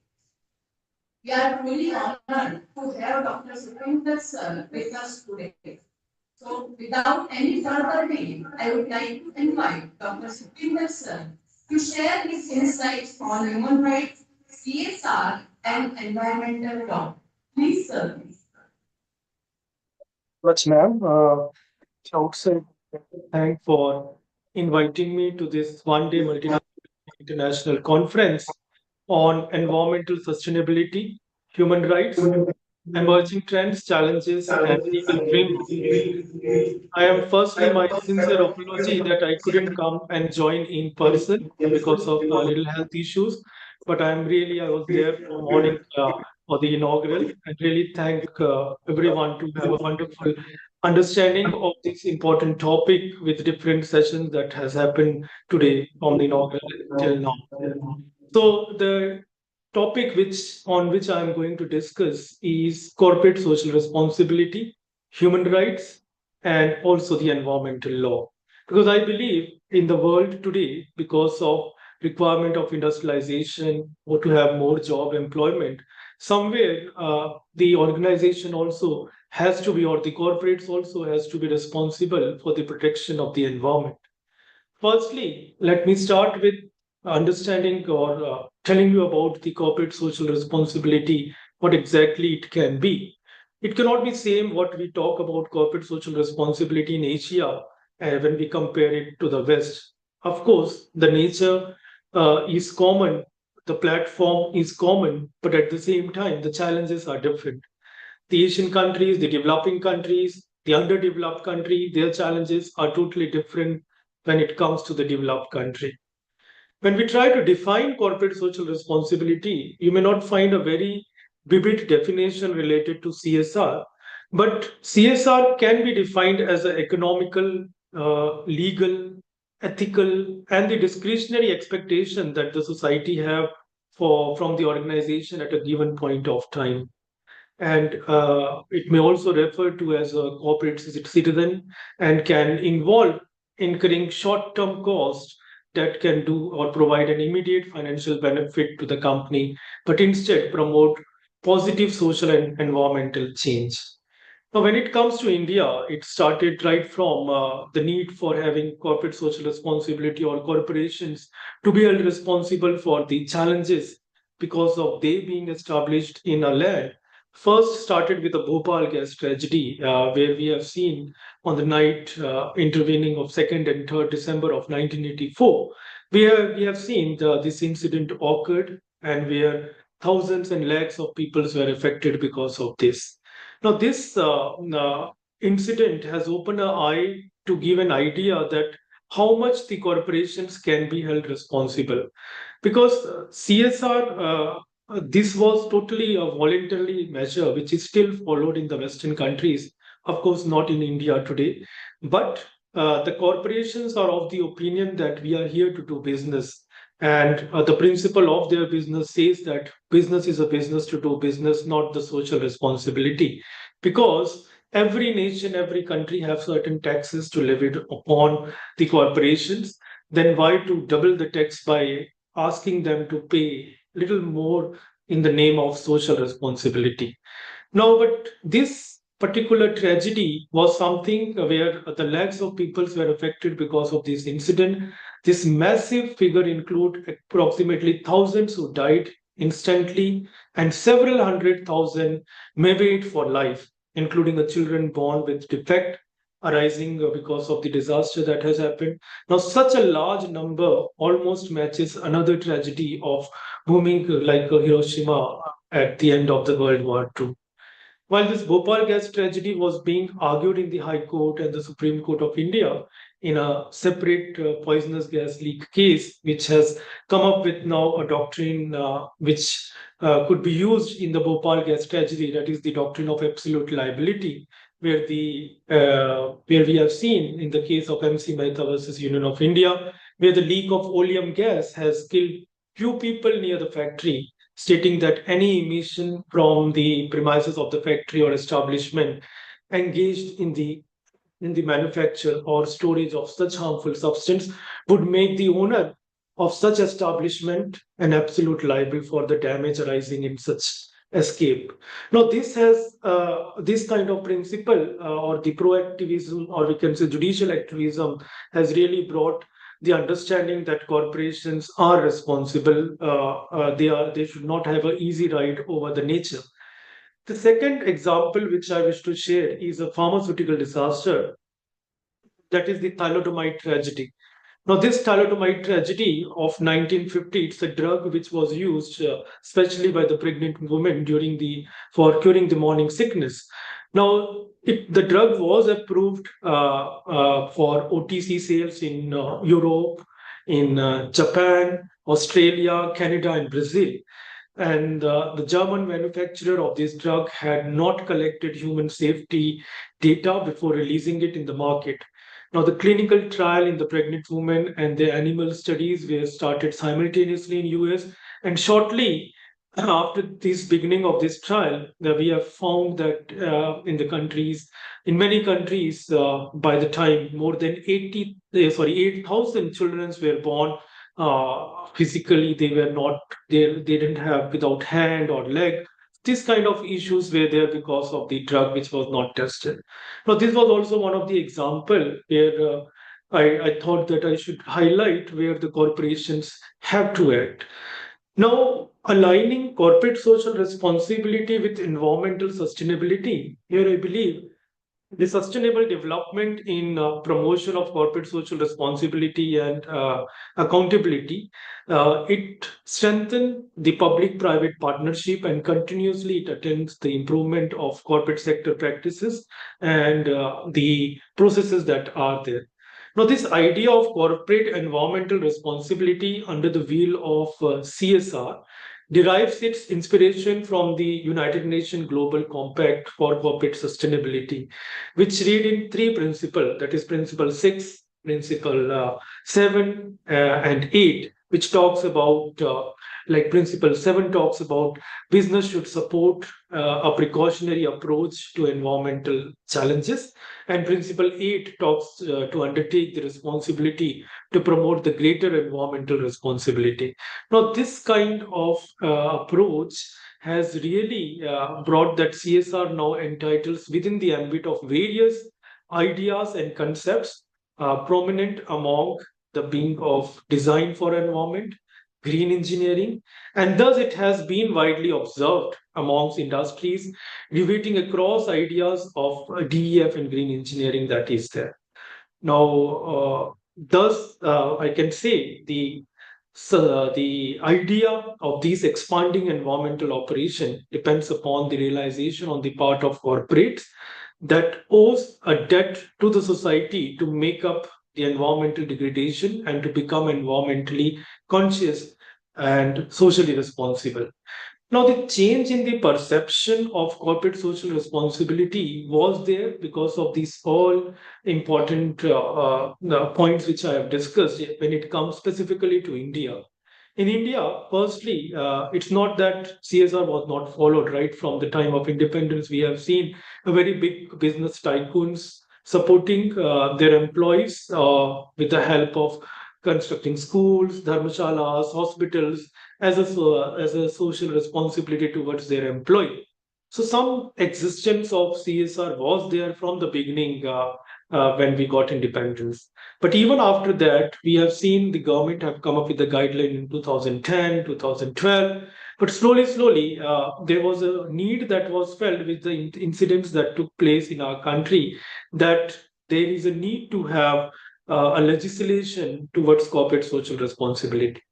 We are truly honored to have Dr. Sukhwinder sir with us today. So, without any further delay, I would like to invite Dr. Sukhwinder sir to share his insights on human rights, CSR, and environmental law. Please, sir. Much, ma'am. Outside, thank for inviting me to this one-day multinational international conference on environmental sustainability, human rights, emerging trends, challenges, and legal framework. I am firstly my sincere apology that I couldn't come and join in person because of little health issues, but I was there from morning for the inaugural, and really thank everyone to have a wonderful understanding of this important topic with different sessions that has happened today from the inaugural till now. So the topic on which I am going to discuss is corporate social responsibility, human rights, and also the environmental law. Because I believe in the world today, because of requirement of industrialization or to have more job employment, somewhere the organization also has to be, or the corporates also has to be responsible for the protection of the environment. Firstly, let me start with understanding or telling you about the corporate social responsibility, what exactly it can be. It cannot be same what we talk about corporate social responsibility in Asia when we compare it to the West. Of course, the nature is common, the platform is common, but at the same time, the challenges are different. The Asian countries, the developing countries, the underdeveloped country, their challenges are totally different when it comes to the developed country. When we try to define corporate social responsibility, you may not find a very vivid definition related to CSR, but CSR can be defined as an economical, legal, ethical, and the discretionary expectation that the society have from the organization at a given point of time. And it may also refer to as a corporate citizen and can involve incurring short-term costs that can do or provide an immediate financial benefit to the company, but instead promote positive social and environmental change. Now, when it comes to India, it started right from the need for having corporate social responsibility or corporations to be held responsible for the challenges because of they being established in a land. First started with the Bhopal gas tragedy, where we have seen on the night intervening of 2nd and 3rd December of 1984, we have seen this incident occurred and where thousands and lakhs of people were affected because of this. Now, this incident has opened our eye to give an idea that how much the corporations can be held responsible. Because CSR, this was totally a voluntary measure, which is still followed in the Western countries, of course, not in India today. But the corporations are of the opinion that we are here to do business. And the principle of their business says that business is a business to do business, not the social responsibility. Because every nation, every country have certain taxes to levy upon the corporations. Then why to double the tax by asking them to pay little more in the name of social responsibility? No, but this particular tragedy was something where the lakhs of people were affected because of this incident. This massive figure include approximately thousands who died instantly and several hundred thousand may wait for life, including the children born with defect arising because of the disaster that has happened. Now, such a large number almost matches another tragedy of booming like Hiroshima at the end of the World War II. While this Bhopal gas tragedy was being argued in the High Court and the Supreme Court of India in a separate poisonous gas leak case, which has come up with now a doctrine which could be used in the Bhopal gas tragedy, that is the doctrine of absolute liability, where we have seen in the case of MC Mehta versus Union of India, where the leak of oleum gas has killed few people near the factory, stating that any emission from the premises of the factory or establishment engaged in the manufacture or storage of such harmful substance would make the owner of such establishment an absolute liable for the damage arising in such escape. Now, this has this kind of principle or the proactivism, or we can say judicial activism, has really brought the understanding that corporations are responsible. They should not have an easy ride over the nature. The second example which I wish to share is a pharmaceutical disaster, that is the thalidomide tragedy. Now, this thalidomide tragedy of 1950, it's a drug which was used especially by the pregnant women for curing the morning sickness. Now, the drug was approved for OTC sales in Europe, in Japan, Australia, Canada, and Brazil. And the German manufacturer of this drug had not collected human safety data before releasing it in the market. Now, the clinical trial in the pregnant woman and the animal studies were started simultaneously in US, and shortly after this beginning of this trial, we have found that in many countries, by the time more than 8,000 children were born, physically they didn't have without hand or leg. This kind of issues were there because of the drug which was not tested. Now, this was also one of the example where I thought that I should highlight where the corporations have to act. Now, aligning corporate social responsibility with environmental sustainability, here I believe the sustainable development in promotion of corporate social responsibility and accountability, it strengthens the public-private partnership and continuously it attends the improvement of corporate sector practices and the processes that are there. Now, this idea of corporate environmental responsibility under the wheel of CSR derives its inspiration from the United Nations Global Compact for Corporate Sustainability, which read in three principles, that is principle 6, principle 7 and 8, which talks about like principle 7 talks about business should support a precautionary approach to environmental challenges, and principle 8 talks to undertake the responsibility to promote the greater environmental responsibility. Now, this kind of approach has really brought that CSR now entitles within the ambit of various ideas and concepts prominent among the being of design for environment, green engineering, and thus it has been widely observed amongst industries, debating across ideas of DEF and green engineering that is there. Now, I can say the idea of these expanding environmental operation depends upon the realization on the part of corporates that owes a debt to the society to make up the environmental degradation and to become environmentally conscious and socially responsible. Now, the change in the perception of corporate social responsibility was there because of these all important points which I have discussed when it comes specifically to India. In India, firstly, it's not that CSR was not followed right from the time of independence. We have seen a very big business tycoons supporting their employees with the help of constructing schools, dharmashalas, hospitals, as a social responsibility towards their employee. So some existence of CSR was there from the beginning when we got independence. But even after that, we have seen the government have come up with the guideline in 2010, 2012. But slowly, there was a need that was felt with the incidents that took place in our country that there is a need to have a legislation towards corporate social responsibility,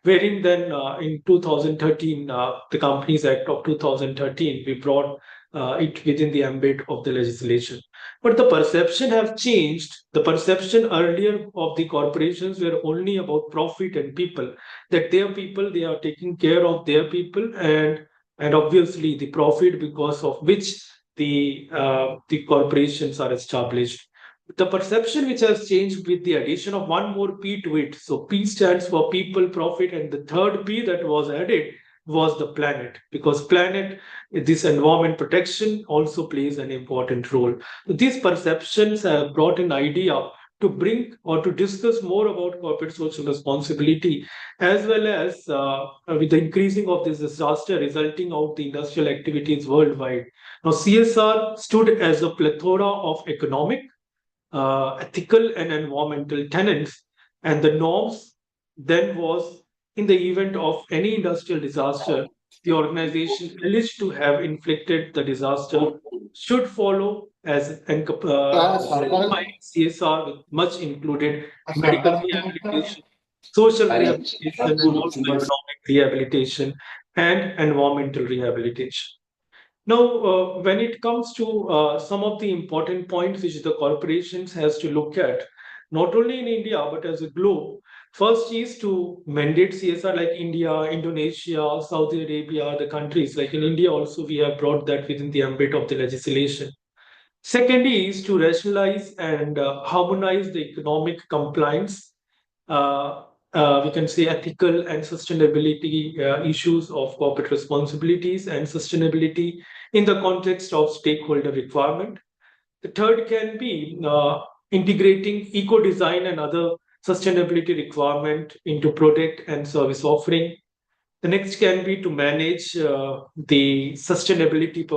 wherein then in 2013, the Companies Act of 2013, we brought it within the ambit of the legislation. But the perception have changed. The perception earlier of the corporations were only about profit and people, that their people, they are taking care of their people and obviously the profit because of which the corporations are established. The perception which has changed with the addition of one more P to it. So P stands for people, profit, and the third P that was added was the planet, because planet, this environment protection also plays an important role. These perceptions have brought an idea to bring or to discuss more about corporate social responsibility, as well as with the increasing of this disaster resulting out the industrial activities worldwide. Now, CSR stood as a plethora of economic, ethical and environmental tenets, and the norms then was in the event of any industrial disaster, the organization alleged to have inflicted the disaster should follow as CSR with much included medical rehabilitation, social rehabilitation, and also economic rehabilitation and environmental rehabilitation. Now, when it comes to some of the important points which the corporations has to look at, not only in India but as a globe, first is to mandate CSR like India, Indonesia, Saudi Arabia, the countries like in India also we have brought that within the ambit of the legislation. Second is to rationalize and harmonize the economic compliance we can say ethical and sustainability issues of corporate responsibilities and sustainability in the context of stakeholder requirement. The third can be integrating eco-design and other sustainability requirement into product and service offering. The next can be to manage the sustainability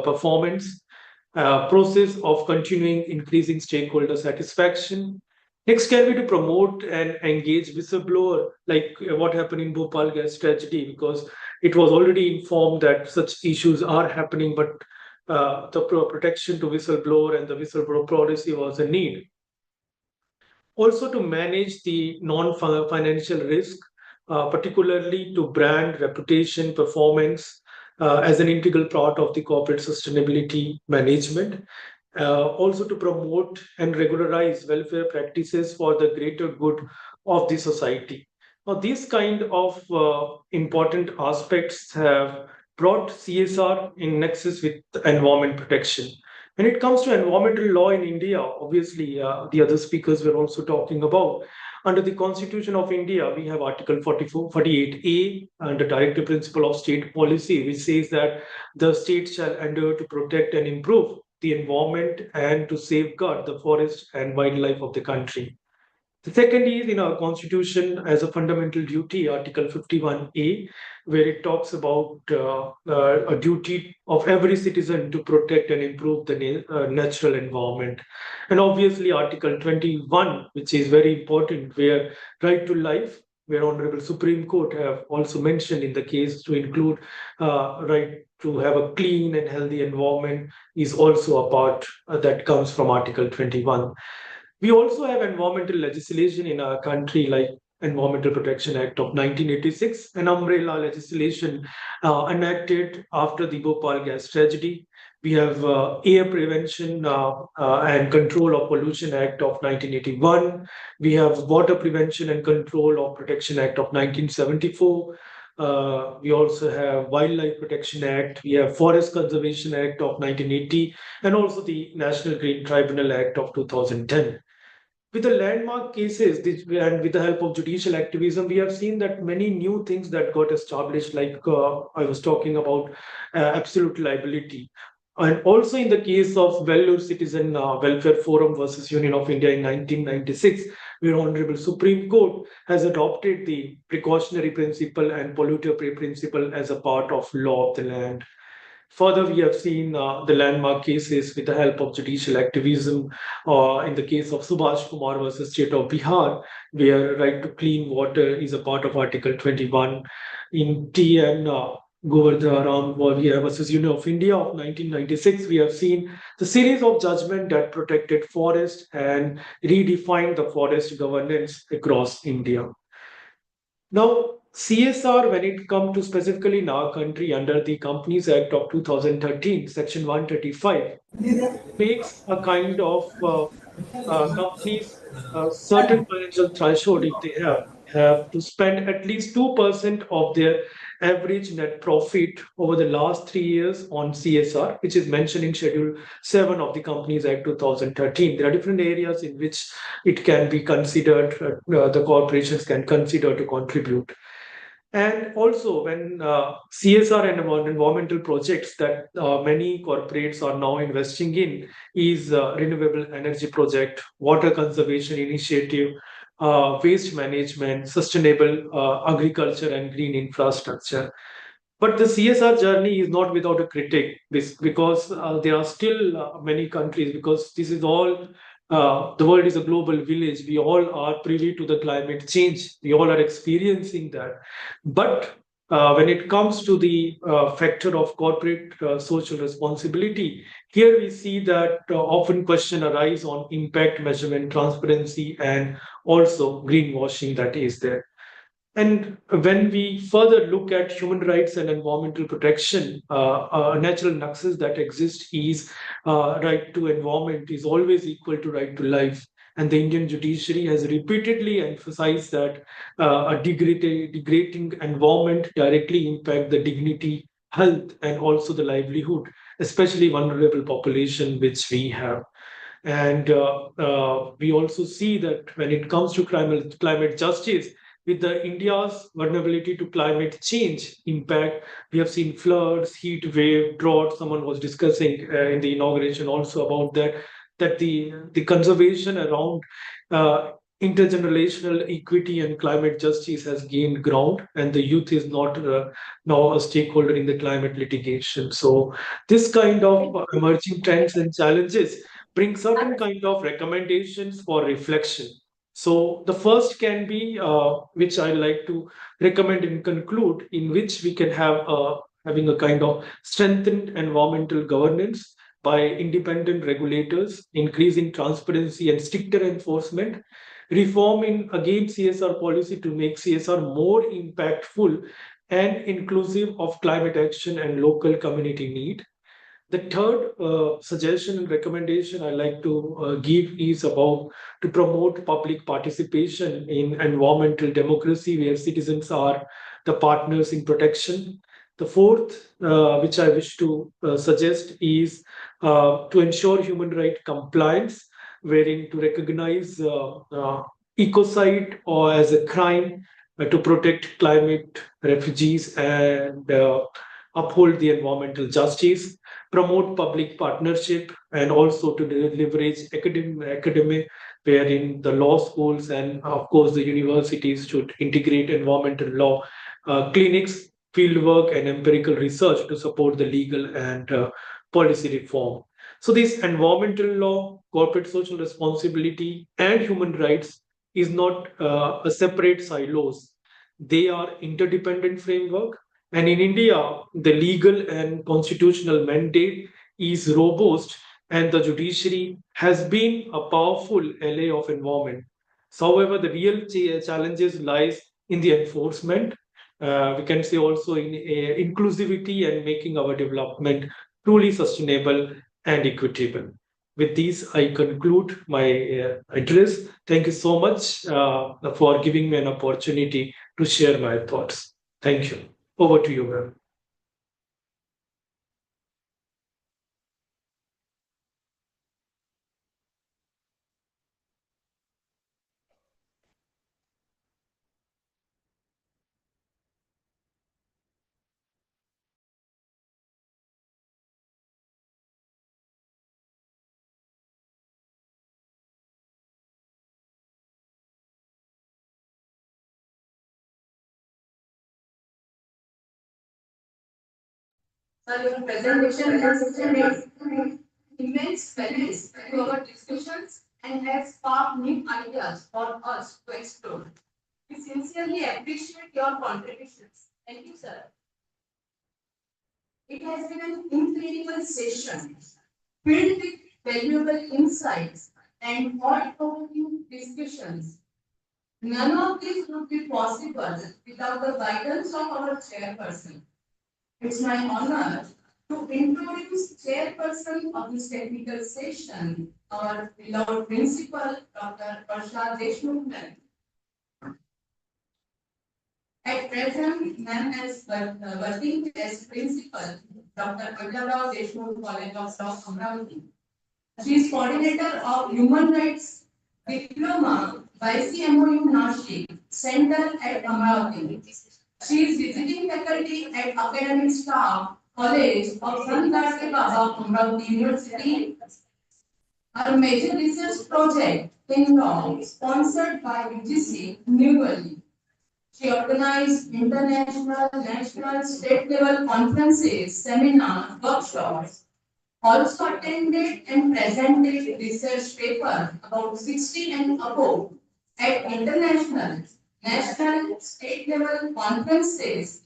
performance process of continuing increasing stakeholder satisfaction. Next can be to promote and engage whistleblower, like what happened in Bhopal gas tragedy, because it was already informed that such issues are happening, but the protection to whistleblower and the whistleblower policy was a need. Also to manage the non-financial risk, particularly to brand, reputation, performance as an integral part of the corporate sustainability management. Also to promote and regularize welfare practices for the greater good of the society. Now, these kind of important aspects have brought CSR in nexus with environment protection. When it comes to environmental law in India, obviously, the other speakers were also talking about. Under the Constitution of India, we have Article 48A and the Directive Principle of State Policy, which says that the state shall endeavor to protect and improve the environment and to safeguard the forest and wildlife of the country. The second is in our constitution as a fundamental duty, Article 51A, where it talks about a duty of every citizen to protect and improve the natural environment. And obviously Article 21, which is very important, where right to life, where Honorable Supreme Court have also mentioned in the case to include right to have a clean and healthy environment is also a part that comes from Article 21. We also have environmental legislation in our country, like Environmental Protection Act of 1986, an umbrella legislation enacted after the Bhopal gas tragedy. We have Air Prevention and Control of Pollution Act of 1981. We have Water Prevention and Control of Protection Act of 1974. We also have Wildlife Protection Act. We have Forest Conservation Act of 1980, and also the National Green Tribunal Act of 2010. With the landmark cases and with the help of judicial activism, we have seen that many new things that got established, like I was talking about absolute liability. And also in the case of Vellore Citizen Welfare Forum versus Union of India in 1996, where Honorable Supreme Court has adopted the precautionary principle and polluter pay principle as a part of law of the land. Further, we have seen the landmark cases with the help of judicial activism in the case of Subhash Kumar versus State of Bihar, where right to clean water is a part of Article 21. In T.N. Govardhan Ram versus Union of India of 1996, we have seen the series of judgment that protected forest and redefined the forest governance across India. Now, CSR, when it comes to specifically in our country under the Companies Act of 2013, Section 135, makes a kind of companies certain financial threshold if they have to spend at least 2% of their average net profit over the last 3 years on CSR, which is mentioned in Schedule 7 of the Companies Act 2013. There are different areas in which it can be considered, the corporations can consider to contribute. And also when CSR and environmental projects that many corporates are now investing in is renewable energy project, water conservation initiative, waste management, sustainable agriculture and green infrastructure. But the CSR journey is not without a critic because there are still many countries, because this is all the world is a global village. We all are privy to the climate change. We all are experiencing that. But when it comes to the factor of corporate social responsibility, here we see that often question arise on impact measurement, transparency, and also greenwashing that is there. And when we further look at human rights and environmental protection, a natural nexus that exists is right to environment is always equal to right to life. And the Indian judiciary has repeatedly emphasized that a degrading environment directly impacts the dignity, health, and also the livelihood, especially vulnerable population which we have. And we also see that when it comes to climate justice, with the India's vulnerability to climate change impact. We have seen floods, heat wave, drought. Someone was discussing in the inauguration also about that the conservation around intergenerational equity and climate justice has gained ground, and the youth is not now a stakeholder in the climate litigation. So this kind of emerging trends and challenges bring certain kind of recommendations for reflection. So the first can be, which I like to recommend and conclude, in which we can have having a kind of strengthened environmental governance by independent regulators, increasing transparency and stricter enforcement, reforming again CSR policy to make CSR more impactful and inclusive of climate action and local community need. The third suggestion and recommendation I like to give is about to promote public participation in environmental democracy, where citizens are the partners in protection. The fourth, which I wish to suggest, is to ensure human right compliance, wherein to recognize ecocide or as a crime, to protect climate refugees and uphold the environmental justice, promote public partnership, and also to leverage academic, wherein the law schools and of course the universities should integrate environmental law clinics, fieldwork, and empirical research to support the legal and policy reform. So this environmental law, corporate social responsibility, and human rights is not a separate silos. They are interdependent framework. And in India, the legal and constitutional mandate is robust, and the judiciary has been a powerful ally of environment. So, however, the real challenges lies in the enforcement. We can say also in inclusivity and making our development truly sustainable and equitable. With these, I conclude my address. Thank you so much for giving me an opportunity to share my thoughts. Thank you. Over to you, ma'am. Sir, your presentation has made immense value to our discussions and has sparked new ideas for us to explore. We sincerely appreciate your contributions. Thank you, sir. It has been an incredible session filled with valuable insights and thought-provoking discussions. None of this would be possible without the guidance of our chairperson. It's my honor to introduce chairperson of this technical session, our beloved principal, Dr. Varsha Deshmukh. At present, ma'am is working as principal, Dr. Varsha Deshmukh College of Law, Amravati. She is coordinator of Human Rights Diploma by CMOU Nashik Center at Amravati. She is visiting faculty at academic staff College of Sant Gadge Baba, Amravati University. Her major research project in law sponsored by UGC New Delhi. She organized international, national, state level conferences, seminars, workshops. Also attended and presented research paper about 60 and above at international, national, state level conferences,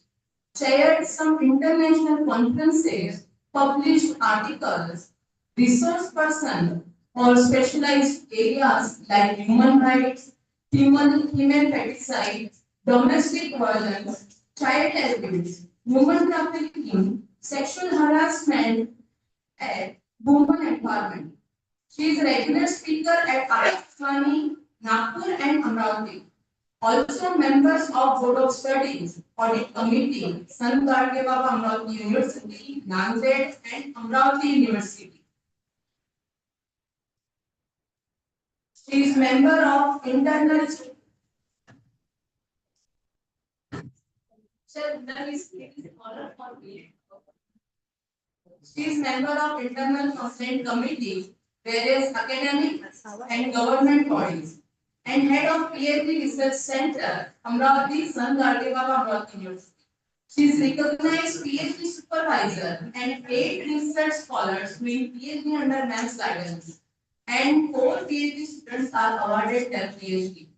chaired some international conferences, published articles, resource person for specialized areas like human rights, female feticide, domestic violence, child abuse, women trafficking, sexual harassment, and women empowerment. She is a regular speaker at Akashvani, Nagpur and Amravati. Also members of Board of Studies, Audit Committee, Sant Gadge Baba Amravati University, Nanded and Amravati University. She is member of internal She is member of Internal Consent Committee, various academic and government bodies, and head of PhD Research Center, Amravati Sant Gardewala Amravati University. She is recognized PhD supervisor and 8 research scholars doing PhD under MAM's guidance, and 4 PhD students are awarded their PhD.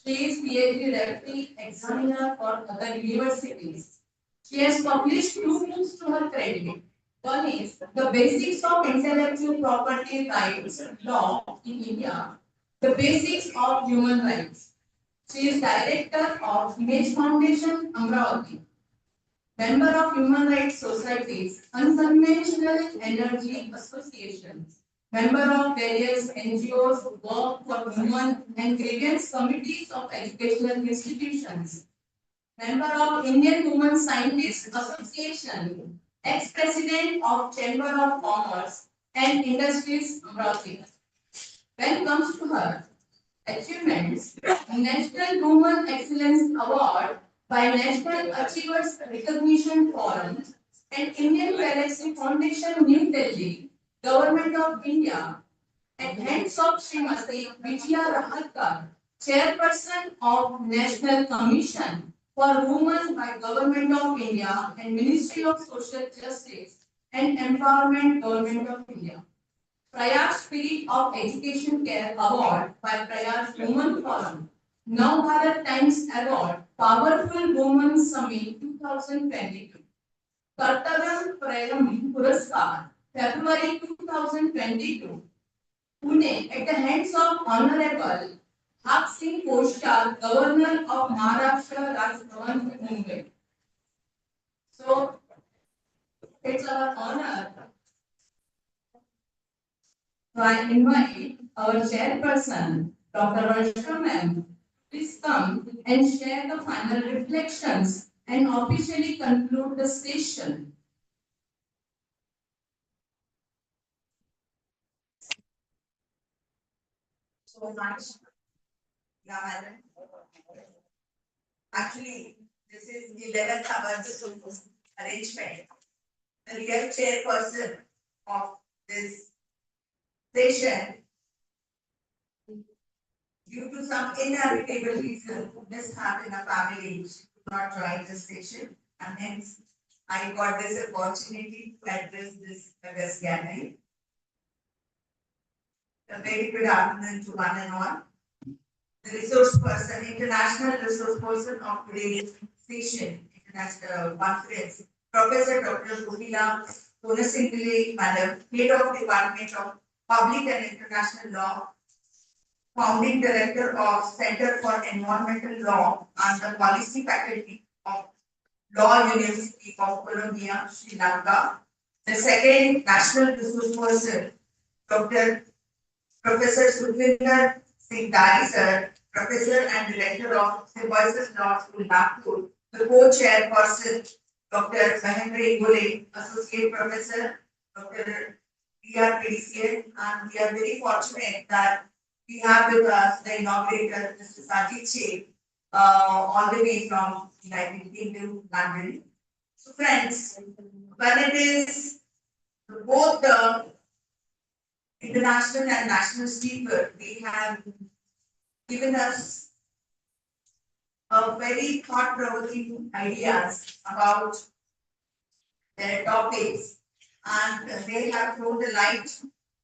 She is PhD deputy examiner for other universities. She has published 2 books to her credit. One is The Basics of Intellectual Property Rights Law in India, The Basics of Human Rights. She is director of Image Foundation, Amravati. Member of Human Rights Societies, Unconventional Energy Association. Member of various NGOs, work for women and grievance committees of educational institutions. Member of Indian Women Scientists Association, ex-president of Chamber of Commerce and Industries, Amravati. When it comes to her achievements, National Women Excellence Award by National Achievers Recognition Forum and Indian Galaxy Foundation, New Delhi, Government of India, and hands of Srimati Vijaya Rahatkar, Chairperson of National Commission for Women by Government of India and Ministry of Social Justice and Empowerment, Government of India. Prayag Spirit of Education Care Award by Prayag Women Forum. Now Bharat Times Award, Powerful Women Summit 2022. Kartavyam Prayam Puraskar, February 2022. Pune, at the hands of Honorable Haq Singh Koshar, Governor of Maharashtra Raj Bhavan, Mumbai. So, it's our honor. So I invite our chairperson, Dr. Varsha ma'am, please come and share the final reflections and officially conclude the session. So much. Yeah, madam. Actually, this is 11th hour arrangement. The real chairperson of this session, due to some inevitable reason, mishap in a family, she could not join the session, and hence I got this opportunity to address this august gathering. A very good afternoon to one and all. The resource person, international resource person of today's session, international conference, Professor Dr. P.D.C.L. Madam, Head of Department of Public and International Law, Founding Director of Center for Environmental Law and the Policy Faculty of Law University of Columbia, Sri Lanka. The second national resource person, Professor Sukhvinder Singh Dari, sir, Professor and Director of Symbiosis Law School, Nagpur. The co-chairperson, Dr. Mahendra Gole, Associate Professor, Dr. P.D.C.L. And we are very fortunate that we have with us the inaugurator, Mr. Sajid, all the way from United Kingdom, London. So friends, when it is both the international and national speaker, they have given us a very thought-provoking ideas about their topics, and they have thrown the light,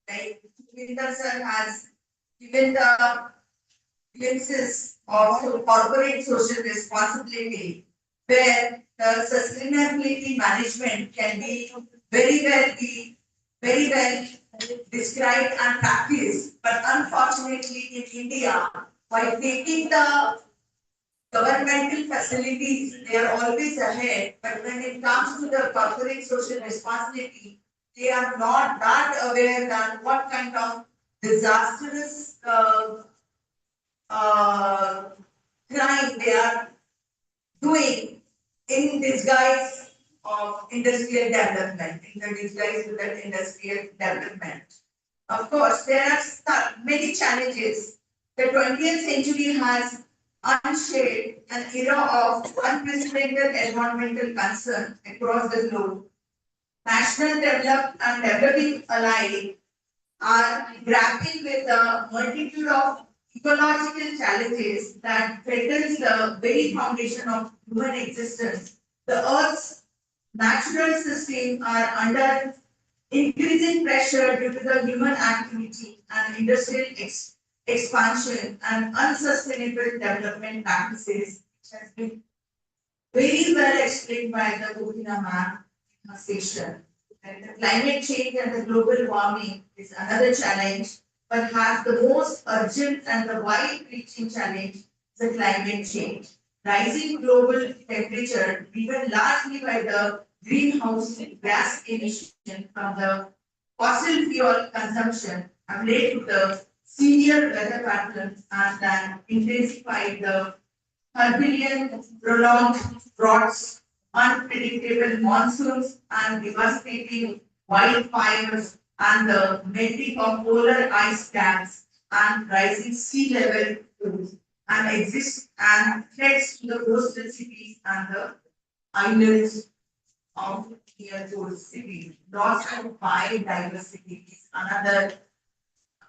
like Vinder sir has given the glimpses of corporate social responsibility, where the sustainability management can be very well described and practiced, but unfortunately in India, by taking the governmental facilities, they are always ahead, but when it comes to the corporate social responsibility, they are not that aware that what kind of disastrous crime they are doing in disguise of industrial development, in the disguise of that industrial development. Of course, there are many challenges. The 20th century has unshared, an era of unprecedented environmental concern across the globe. National developing alike are grappling with the multitude of ecological challenges that threatens the very foundation of human existence. The Earth's natural systems are under increasing pressure due to the human activity and industrial expansion and unsustainable development practices, which has been very well explained by the Burkina map session. And the climate change and the global warming is another challenge, but has the most urgent and the wide-reaching challenge the climate change. Rising global temperature driven largely by the greenhouse gas emission from the fossil fuel consumption have led to the severe weather patterns and then intensified the turbulent, prolonged droughts, unpredictable monsoons, and devastating wildfires, and the melting of polar ice caps and rising sea level and exist and threats to the coastal cities and the islands of near those cities. Loss of biodiversity is another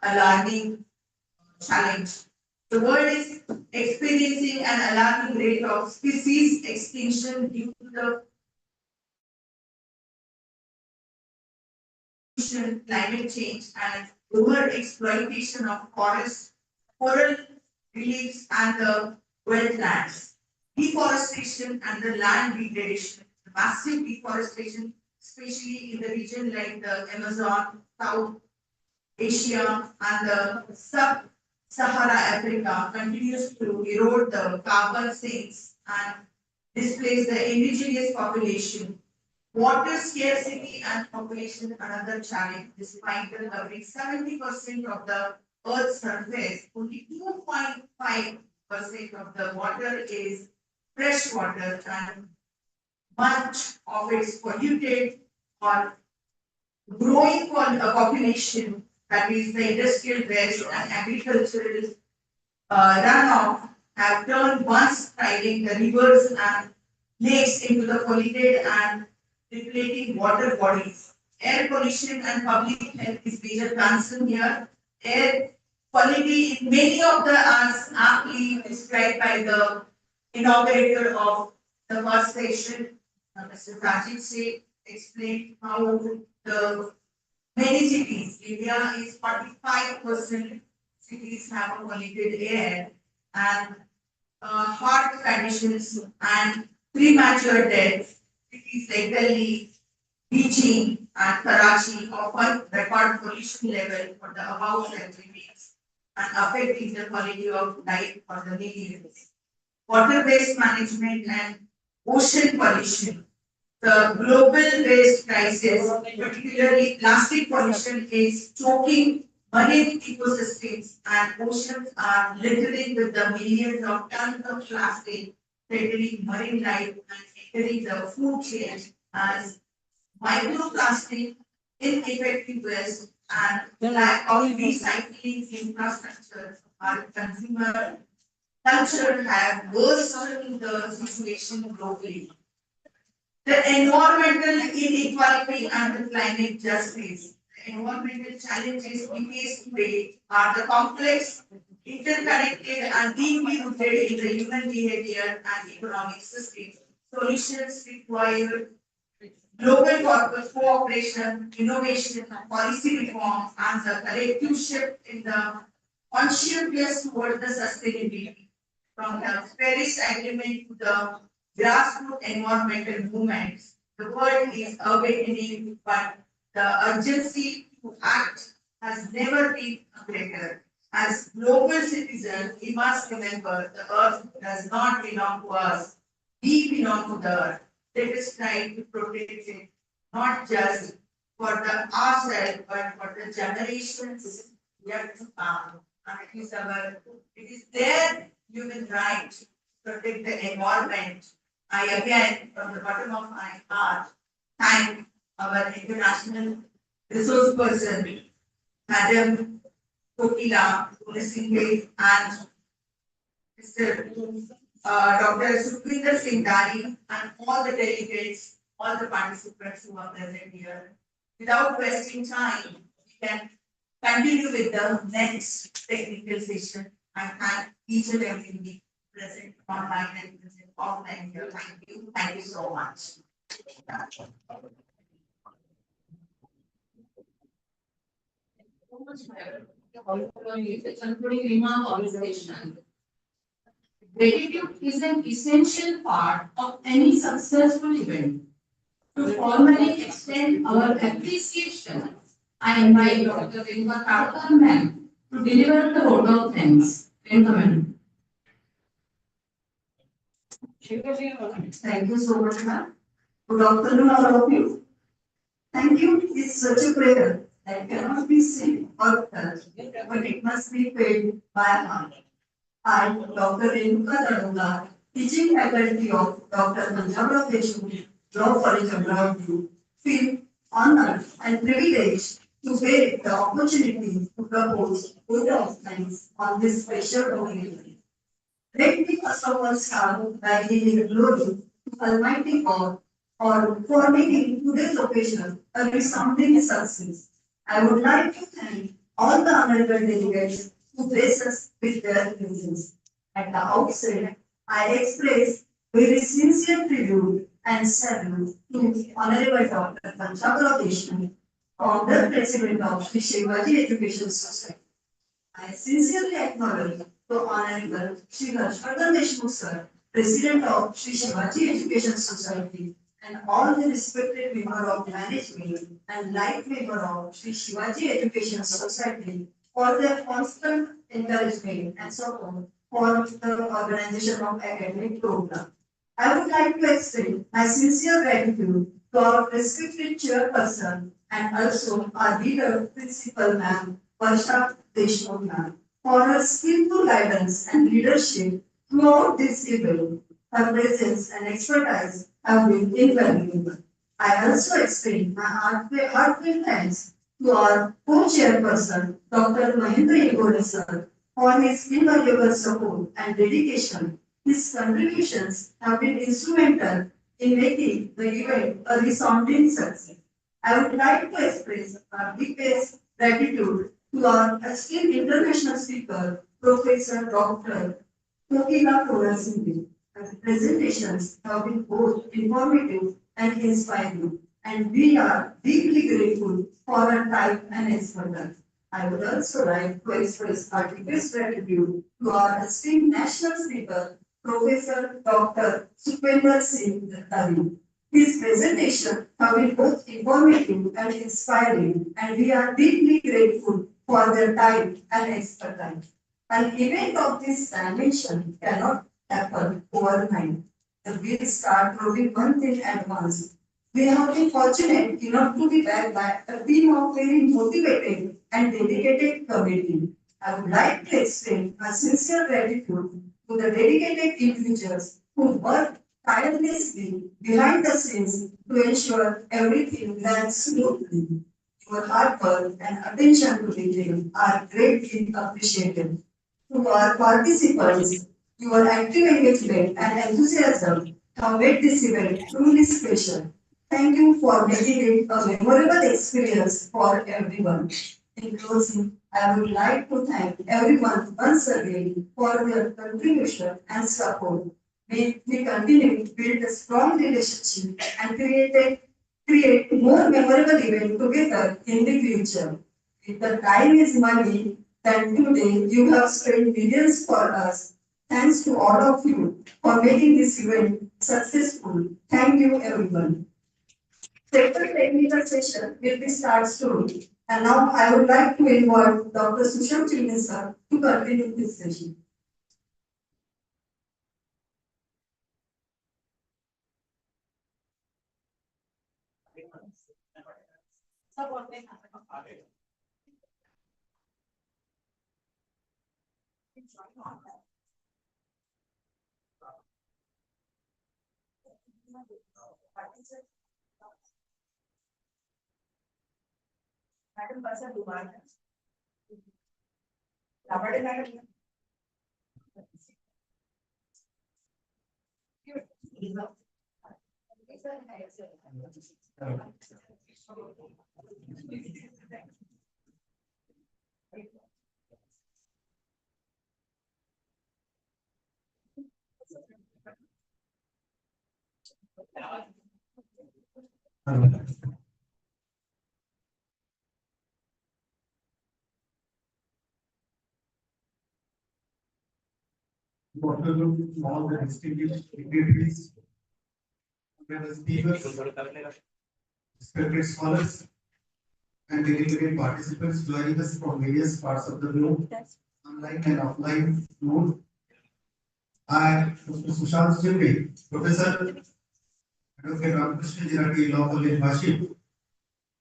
alarming challenge. The world is experiencing an alarming rate of species extinction due to the climate change and over exploitation of forests, coral reefs, and the wetlands. Deforestation and the land degradation, massive deforestation, especially in the region like the Amazon, South Asia, and the Sahara Africa, continues to erode the carbon sinks and displace the indigenous population. Water scarcity and population another challenge. Despite the covering 70% of the Earth's surface, only 2.5% of the water is fresh water, and much of its polluted or growing population, that is the industrial waste and agricultural runoff, have turned once thriving the rivers and lakes into the polluted and depleting water bodies. Air pollution and public health is major concern here. Air quality in many of the as aptly described by the inaugurator of the first session, Mr. Rajit Singh, explained how the many cities, India is 45% cities have a polluted air, and heart conditions and premature death. Cities like Delhi, Beijing, and Karachi often record pollution level for the above centuries and affecting the quality of life for the millions. Water waste management and ocean pollution. The global waste crisis, particularly plastic pollution, is choking marine ecosystems, and oceans are littering with the millions of tons of plastic, threatening marine life and entering the food chain as microplastic, ineffective waste, and lack of recycling infrastructure are consumer culture have worsened the situation globally. The environmental inequality and the climate justice. The environmental challenges we face today are the complex, interconnected, and deeply rooted in the human behavior and economic systems. Solutions require global cooperation, innovation, policy reform, and the collective shift in the consciousness toward the sustainability. From the Paris Agreement to the grassroots environmental movements, the world is awakening, but the urgency to act has never been greater. As global citizens, we must remember the earth does not belong to us. We belong to the earth. Let us try to protect it, not just for ourselves, but for the generations yet to come. And it is their human right to protect the environment. I again, from the bottom of my heart, thank our international resource person, Madam Kokila Singh, and Mr. Dr. Sukhvinder Singh Dari, and all the delegates, all the participants who are present here. Without wasting time, we can continue with the next technical session. I thank each and every present online and present offline here. Thank you. Thank you so much. Concluding remark on this session. Gratitude is an essential part of any successful event. To formally extend our appreciation, I invite Dr. Renuka Thakur ma'am to deliver the vote of thanks. Renuka ma'am. Thank you so much, ma'am. Good afternoon, all of you. Thank you is such a prayer that cannot be seen or felt, but it must be felt by heart. I, Dr. Renuka Thakur, teaching faculty of Dr. Punjabra Deshmukh Law College of Raju, feel honored and privileged to bear the opportunity to propose vote of thanks on this special occasion. Let me first of all start by giving glory to Almighty God for making today's occasion a resounding success. I would like to thank all the honorable delegates who grace us with their presence. At the outset, I express very sincere tribute and salute to Honorable Dr. Panchabra Deshmukh, founder president of Sri Shivaji Education Society. I sincerely acknowledge the Honorable Sri Harshvardhan Deshmukh sir, President of Sri Shivaji Education Society, and all the respected member of management and life member of Sri Shivaji Education Society for their constant encouragement and support for the organization of academic program. I would like to extend my sincere gratitude to our respected chairperson and also our leader, Principal Ma'am, Varsha Deshmukh ma'am, for her skillful guidance and leadership throughout this event. Her presence and expertise have been invaluable. I also extend my heartfelt thanks to our co-chairperson, Dr. Mahendra Igore sir, for his invaluable support and dedication. His contributions have been instrumental in making the event a resounding success. I would like to express our deepest gratitude to our esteemed international speaker, Professor Dr. Kokila Torasindi. Her presentations have been both informative and inspiring, and we are deeply grateful for her time and expertise. I would also like to express our deepest gratitude to our esteemed national speaker, Professor Dr. Sukhvinder Singh Dari. His presentation have been both informative and inspiring, and we are deeply grateful for their time and expertise. An event of this dimension cannot happen overnight. The wheels start rolling months in advance. We have been fortunate enough to be backed by a team of very motivated and dedicated committee. I would like to extend my sincere gratitude to the dedicated individuals who work tirelessly behind the scenes to ensure everything runs smoothly. Your hard work and attention to detail are greatly appreciated. To our participants, your active engagement and enthusiasm have made this event truly special. Thank you for making it a memorable experience for everyone. In closing, I would like to thank everyone once again for their contribution and support. May we continue to build a strong relationship and create more memorable events together in the future. If the time is money, then today you have spent millions for us. Thanks to all of you for making this event successful. Thank you, everyone. Second technical session will be start soon. And now I would like to invite Dr. Sushant Chinde sir to continue this session. Madam, basa Madam. All the distinguished dignitaries, the speakers, respected scholars, and dedicated participants joining us from various parts of the globe, online and offline mode. I, Mr. Sushant Chimbe, Professor, Advocate Ramakrishna Jirati, Law College, Washington,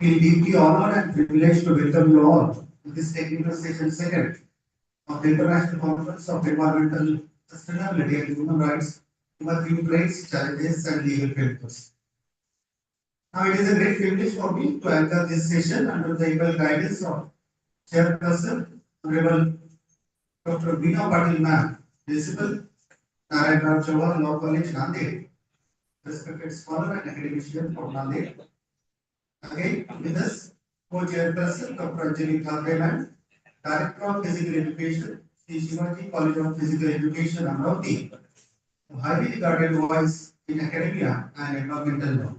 feel deeply honored and privileged to welcome you all to this technical session second of the International Conference of Environmental Sustainability and Human Rights, Emerging Trends, Challenges, and Legal Frameworks. Now, it is a great privilege for me to anchor this session under the able guidance of Chairperson, Honorable Dr. Veena Patil Ma'am, Principal, Narayan Chauhan, Law College, Nanded, respected scholar and academician from Nanded. Again, with us, Co-Chairperson, Dr. Anjali Thakre Ma'am, Director of Physical Education, Sri Shivaji College of Physical Education, Amravati, a highly regarded voice in academia and environmental law.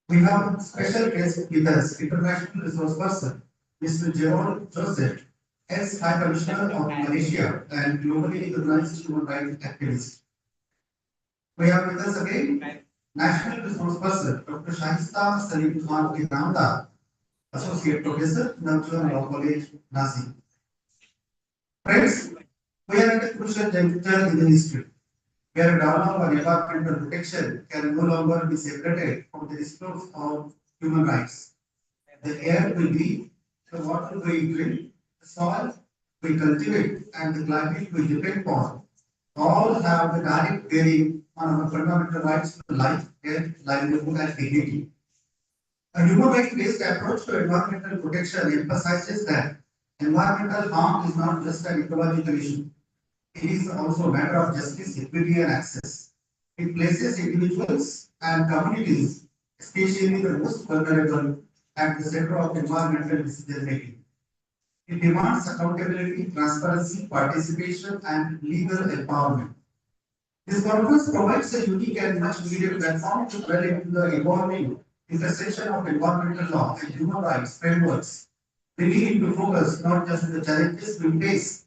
We have special guest with us, international resource person, Mr. Jerome Joseph, ex-High Commissioner of Malaysia and globally recognized human rights activist. We have with us again, national resource person, Dr. Shahista Salim Khan Kinamda, Associate Professor, National Law College, Nasi. Friends, we are at a crucial juncture in the history, where dialogue on environmental protection can no longer be separated from the discourse of human rights. The air we breathe, the water we drink, the soil we cultivate, and the climate we depend on all have the direct bearing on our fundamental rights to life, health, livelihood, and dignity. A human rights-based approach to environmental protection emphasizes that environmental harm is not just an ecological issue. It is also a matter of justice, equity, and access. It places individuals and communities, especially the most vulnerable, at the center of environmental decision making. It demands accountability, transparency, participation, and legal empowerment. This conference provides a unique and much needed platform to dwell into the evolving intersection of environmental law and human rights frameworks, bringing into focus not just the challenges we face,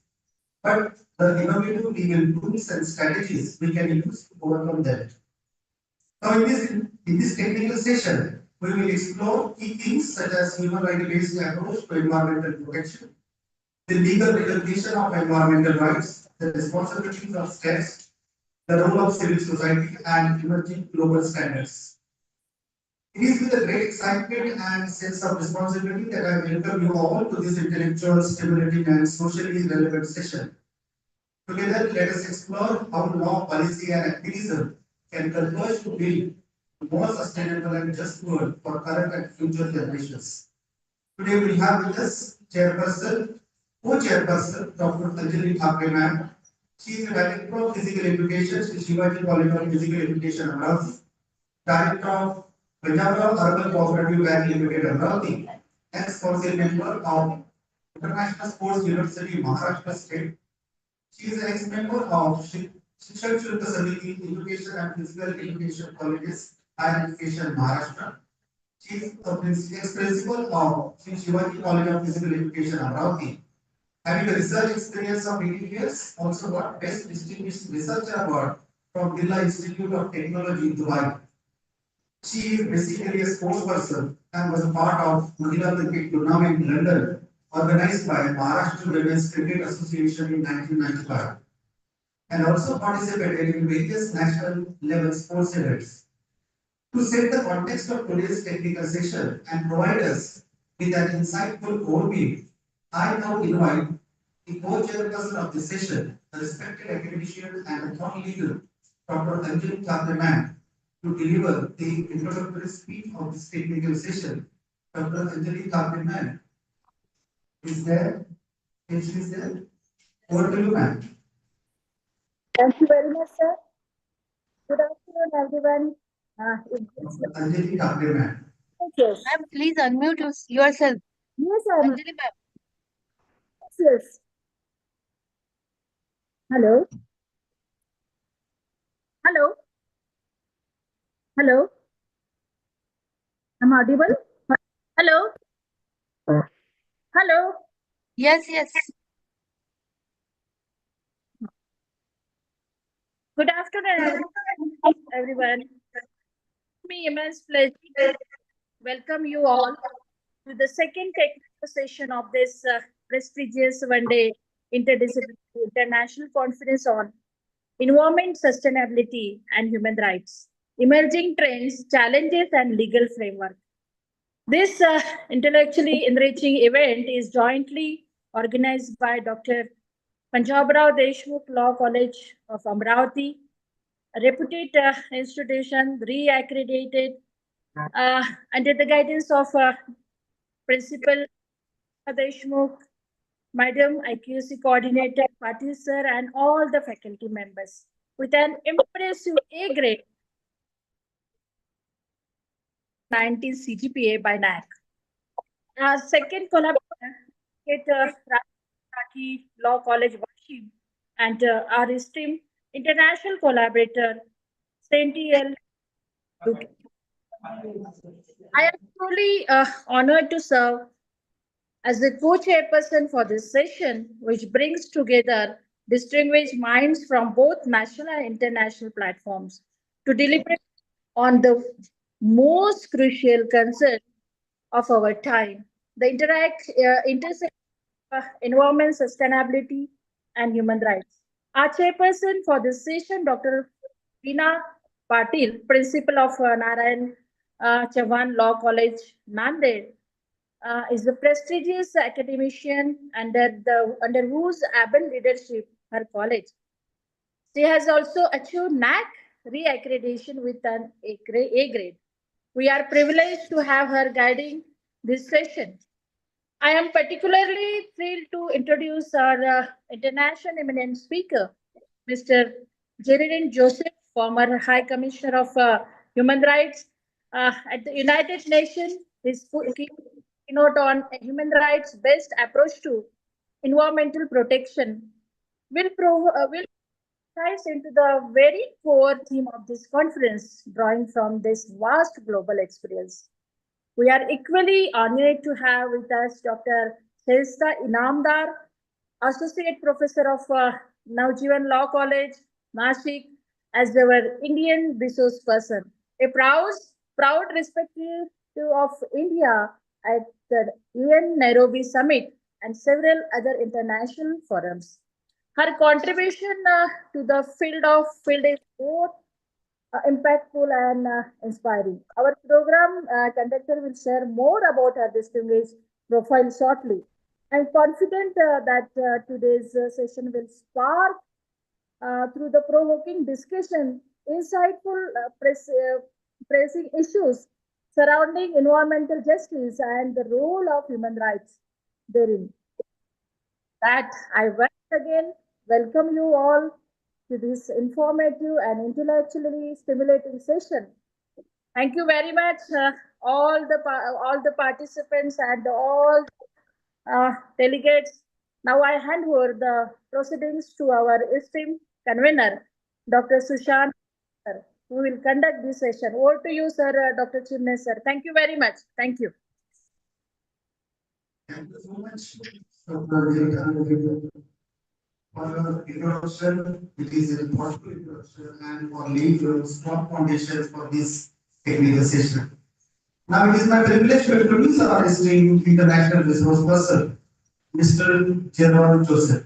but the innovative legal tools and strategies we can use to overcome them. Now, in this technical session, we will explore key themes such as human rights-based approach to environmental protection, the legal recognition of environmental rights, the responsibilities of states, the role of civil society, and emerging global standards. It is with a great excitement and sense of responsibility that I welcome you all to this intellectual, stimulating, and socially relevant session. Together, let us explore how law, policy, and activism can converge to build a more sustainable and just world for current and future generations. Today, we have with us Co-Chairperson, Dr. Anjali Thakre Ma'am. She is the Director of Physical Education, Sri Shivaji College of Physical Education, Amravati, Director of Punjab Urban Cooperative Bank Limited, Amravati, ex-council member of International Sports University, Maharashtra State. She is an ex-member of Shiksha Shulka Samiti, Education and Physical Education Colleges, Higher Education, Maharashtra. She is ex-principal of Sri Shivaji College of Physical Education, Amravati. Having a research experience of 18 years, also got Best Distinguished Researcher Award from Birla Institute of Technology, Dubai. She is basically a sports person and was a part of Mahila Cricket Tournament in London, organized by Maharashtra Women's Cricket Association in 1995, and also participated in various national level sports events. To set the context of today's technical session and provide us with an insightful overview, I now invite the co-chairperson of the session, the respected academician and a thought leader, Dr. Anjali Thakre Ma'am, to deliver the introductory speech of this technical session. Dr. Anjali Thakre Ma'am is there. If she is there, over to you, ma'am. Thank you very much, sir. afternoon, everyone. Anjali Thapre, ma'am. Yes, Ma'am, please unmute yourself. yes, I'm. Anjali ma'am. Yes. Hello. Hello. Hello. I'm audible. Hello. Hello. Yes, yes. Good afternoon, everyone. It's me immense pleasure to welcome you all to the second technical session of this prestigious one-day interdisciplinary international conference on environment, sustainability, and human rights, emerging trends, challenges, and legal framework. This intellectually enriching event is jointly organized by Dr. Panjabrao Deshmukh Law College of Amravati, a reputed institution, re-accredited under the guidance of Principal Deshmukh, Madam IQC Coordinator, Patil Sir, and all the faculty members with an impressive A grade 19 CGPA by NAC. Our second collaborator at Raki Law College, Washington, and our esteemed international collaborator, P.D.C.L. I am truly honored to serve as the co-chairperson for this session, which brings together distinguished minds from both national and international platforms to deliberate on the most crucial concern of our time, the intersection of environment, sustainability, and human rights. Our chairperson for this session, Dr. Veena Patil, principal of Narayan Chavan Law College, Nanded, is a prestigious academician under whose able leadership her college. She has also achieved NAC re-accreditation with an A grade. We are privileged to have her guiding this session. I am particularly thrilled to introduce our international eminent speaker, Mr. Jerrin Joseph, former High Commissioner of Human Rights at the United Nations. His keynote on human rights based approach to environmental protection will ties into the very core theme of this conference, drawing from this vast global experience. We are equally honored to have with us Dr. Shelsta Inamdar, Associate Professor of Naujivan Law College, Nashik, as our Indian resource person. A proud representative of India at the UN Nairobi Summit and several other international forums. Her contribution to the field is both impactful and inspiring. Our program conductor will share more about her distinguished profile shortly. I'm confident that today's session will spark through the provoking discussion, insightful pressing issues surrounding environmental justice and the role of human rights therein. That I once again welcome you all to this informative and intellectually stimulating session. Thank you very much, all the participants and all delegates. Now I hand over the proceedings to our esteemed convener, Dr. Sushant, sir, who will conduct this session. Over to you, sir, Dr. Chimne, sir. Thank you very much. Thank you. Thank you so much, Dr. for your introduction. It is an important introduction and for laying your strong foundations for this technical session. Now it is my privilege to introduce our esteemed international resource person, Mr. Jerrin Joseph.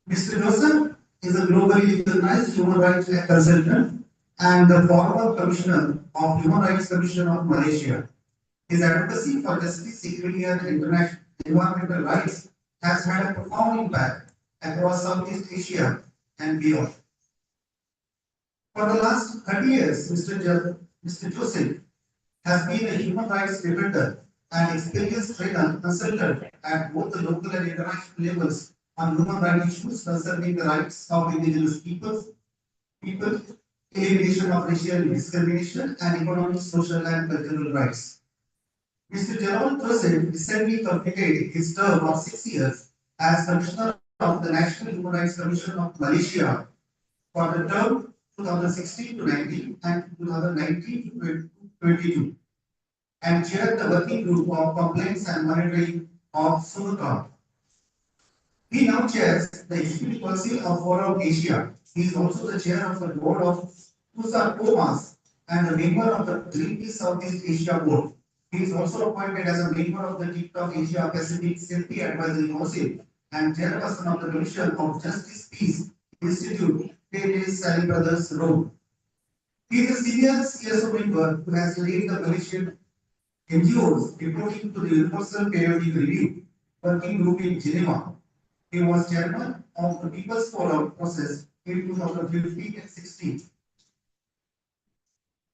Mr. Joseph is a globally recognized human rights consultant and the former Commissioner of Human Rights Commission of Malaysia. His advocacy for justice, equity, and international environmental rights has had a profound impact across Southeast Asia and beyond. For the last 30 years, Mr. Joseph has been a human rights defender and experienced trainer consultant at both the local and international levels on human rights issues concerning the rights of indigenous people, elimination of racial discrimination, and economic, social, and cultural rights. Mr. Gerald Joseph recently completed his term of 6 years as Commissioner of the National Human Rights Commission of Malaysia for the term 2016 to 19 and 2019 to 22, and chaired the working group of complaints and monitoring of SUNACOM. He now chairs the Executive Council of Forum Asia. He is also the chair of the board of Pusa Comas and a member of the Greenpeace Southeast Asia board. He is also appointed as a member of the TikTok Asia Pacific Safety Advisory Council and chairperson of the Commission of Justice Peace Institute, P.D.C.L Brothers Rome. He is a senior CSO member who has led the Malaysian NGOs reporting to the Universal Periodic Review Working Group in Geneva. He was chairman of the People's Forum process in 2015 and 16.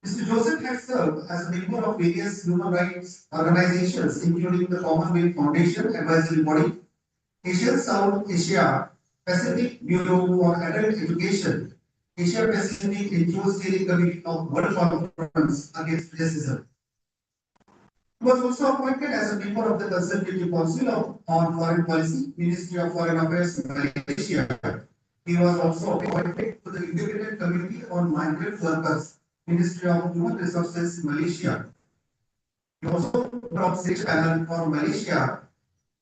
Mr. Joseph has served as a member of various human rights organizations, including the Commonwealth Foundation Advisory Body, Asian South Asia Pacific Bureau for Adult Education, Asia Pacific NGO Steering Committee of World Conference Against Racism. He was also appointed as a member of the Consultative Council on Foreign Policy, Ministry of Foreign Affairs, Malaysia. He was also appointed to the Independent Committee on Migrant Workers, Ministry of Human Resources, Malaysia. He also brought six panel for Malaysia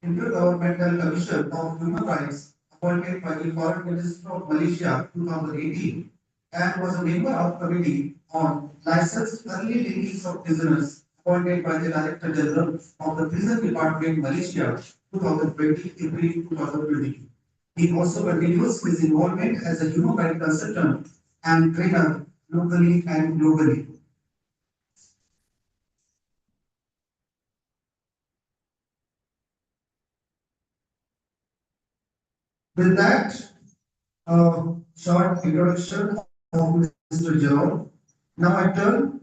Intergovernmental Commission of Human Rights, appointed by the Foreign Minister of Malaysia 2018, and was a member of Committee on Licensed Early Release of Prisoners, appointed by the Director General of the Prison Department, Malaysia, 2020, April 2022. He also continues his involvement as a human rights consultant and trainer locally and globally. With that short introduction of Mr. Gerald, now I turn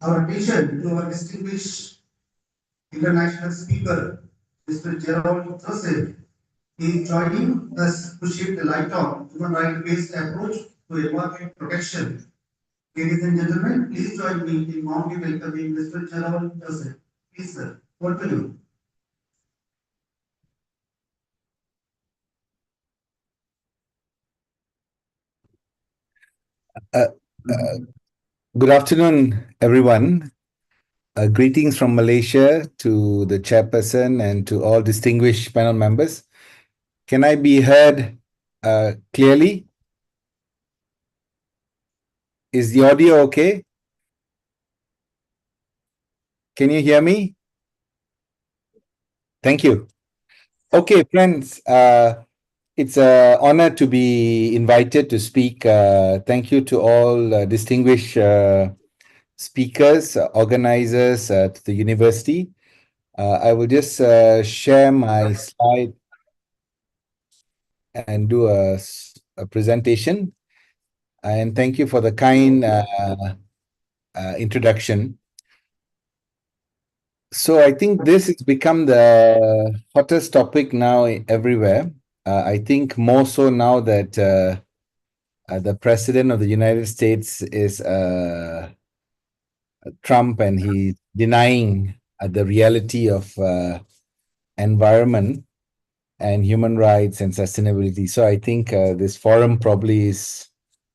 our attention to our distinguished international speaker, Mr. Gerald Joseph. He is joining us to shed the light on human rights-based approach to environment protection. Ladies and gentlemen, please join me in warmly welcoming Mr. Gerald Joseph. Please, sir, over to you. Good afternoon, everyone. Greetings from Malaysia to the chairperson and to all distinguished panel members. Can I be heard clearly? Is the audio okay? Can you hear me? Thank you. Okay, friends, it's an honor to be invited to speak. Thank you to all distinguished speakers, organizers to the university. I will just share my slide and do a presentation. And thank you for the kind introduction. So I think this has become the hottest topic now everywhere. I think more so now that the President of the United States is Trump, and he's denying the reality of environment and human rights and sustainability. So I think this forum probably is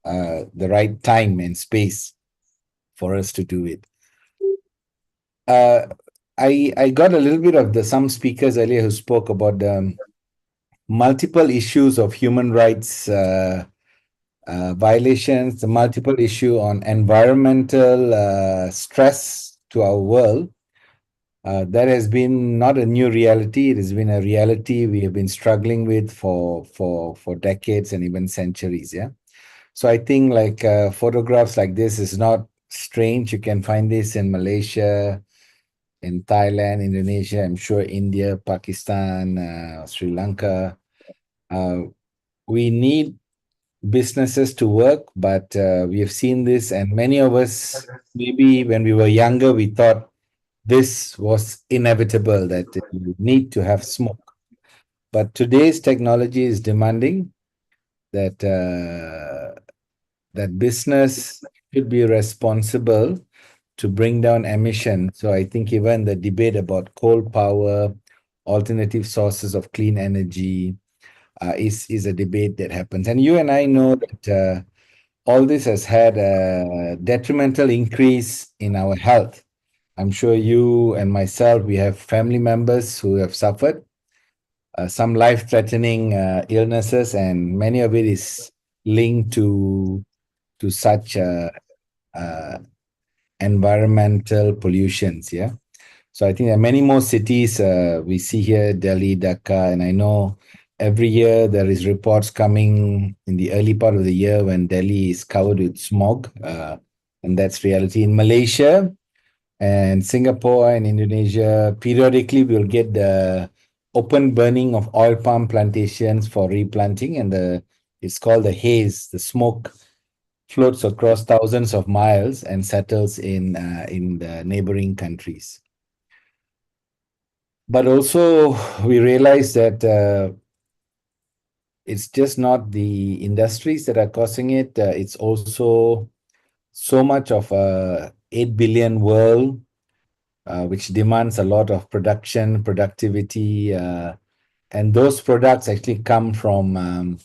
the right time and space for us to do it. I got a little bit of some speakers earlier who spoke about the multiple issues of human rights violations, the multiple issue on environmental stress to our world. That has been not a new reality. It has been a reality we have been struggling with for decades and even centuries. Yeah. So I think like photographs like this is not strange. You can find this in Malaysia, in Thailand, Indonesia, I'm sure India, Pakistan, Sri Lanka. We need businesses to work, but we have seen this, and many of us, maybe when we were younger, we thought this was inevitable, that you need to have smoke. But today's technology is demanding that that business should be responsible to bring down emission. So I think even the debate about coal power, alternative sources of clean energy, is a debate that happens. And you and I know that all this has had a detrimental increase in our health. I'm sure you and myself, we have family members who have suffered some life-threatening illnesses, and many of it is linked to such environmental pollutions. Yeah. So I think there are many more cities we see here, Delhi, Dhaka, and I know every year there is reports coming in the early part of the year when Delhi is covered with smog, and that's reality. In Malaysia and Singapore and Indonesia, periodically we'll get the open burning of oil palm plantations for replanting, and it's called the haze. The smoke floats across thousands of miles and settles in the neighboring countries. But also, we realize that it's just not the industries that are causing it. It's also so much of a 8 billion world, which demands a lot of productivity, and those products actually come from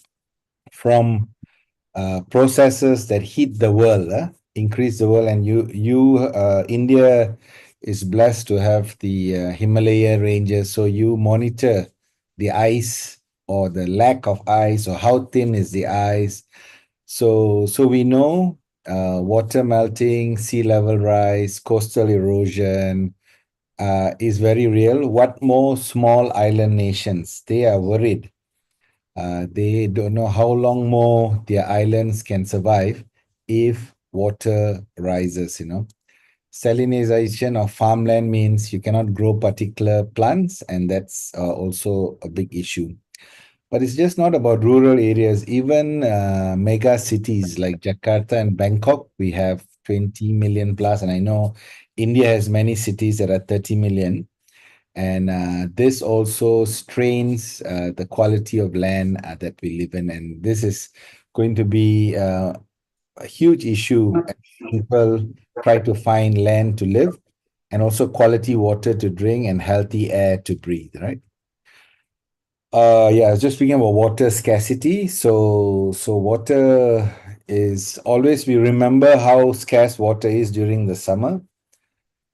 processes that heat the world, increase the world. And India is blessed to have the Himalaya ranges, so you monitor the ice or the lack of ice or how thin is the ice. So we know water melting, sea level rise, coastal erosion is very real. What more small island nations? They are worried. They don't know how long more their islands can survive if water rises, Salinization of farmland means you cannot grow particular plants, and that's also a big issue. But it's just not about rural areas. Even mega cities like Jakarta and Bangkok, we have 20 million plus, and I know India has many cities that are 30 million. And this also strains the quality of land that we live in. And this is going to be a huge issue as people try to find land to live and also quality water to drink and healthy air to breathe, right? Yeah, I was just speaking about water scarcity. So water is always, we remember how scarce water is during the summer.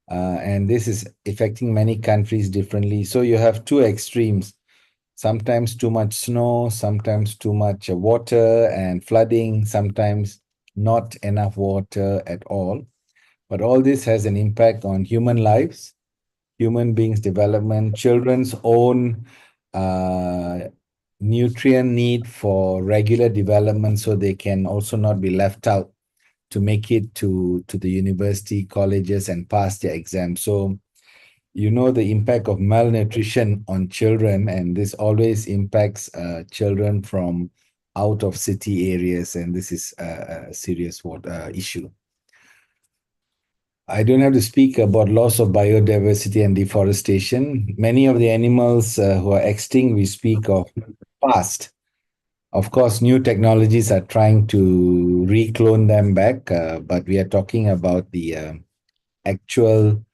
And this is affecting many countries differently. So you have two extremes, sometimes too much snow, sometimes too much water and flooding, sometimes not enough water at all. But all this has an impact on human lives, human beings' development, children's own nutrient need for regular development, so they can also not be left out to make it to the university, colleges, and pass their exams. So the impact of malnutrition on children, and this always impacts children from out of city areas, and this is a serious issue. I don't have to speak about loss of biodiversity and deforestation. Many of the animals who are extinct, we speak of past. Of course, new technologies are trying to reclone them back, but we are talking about the actual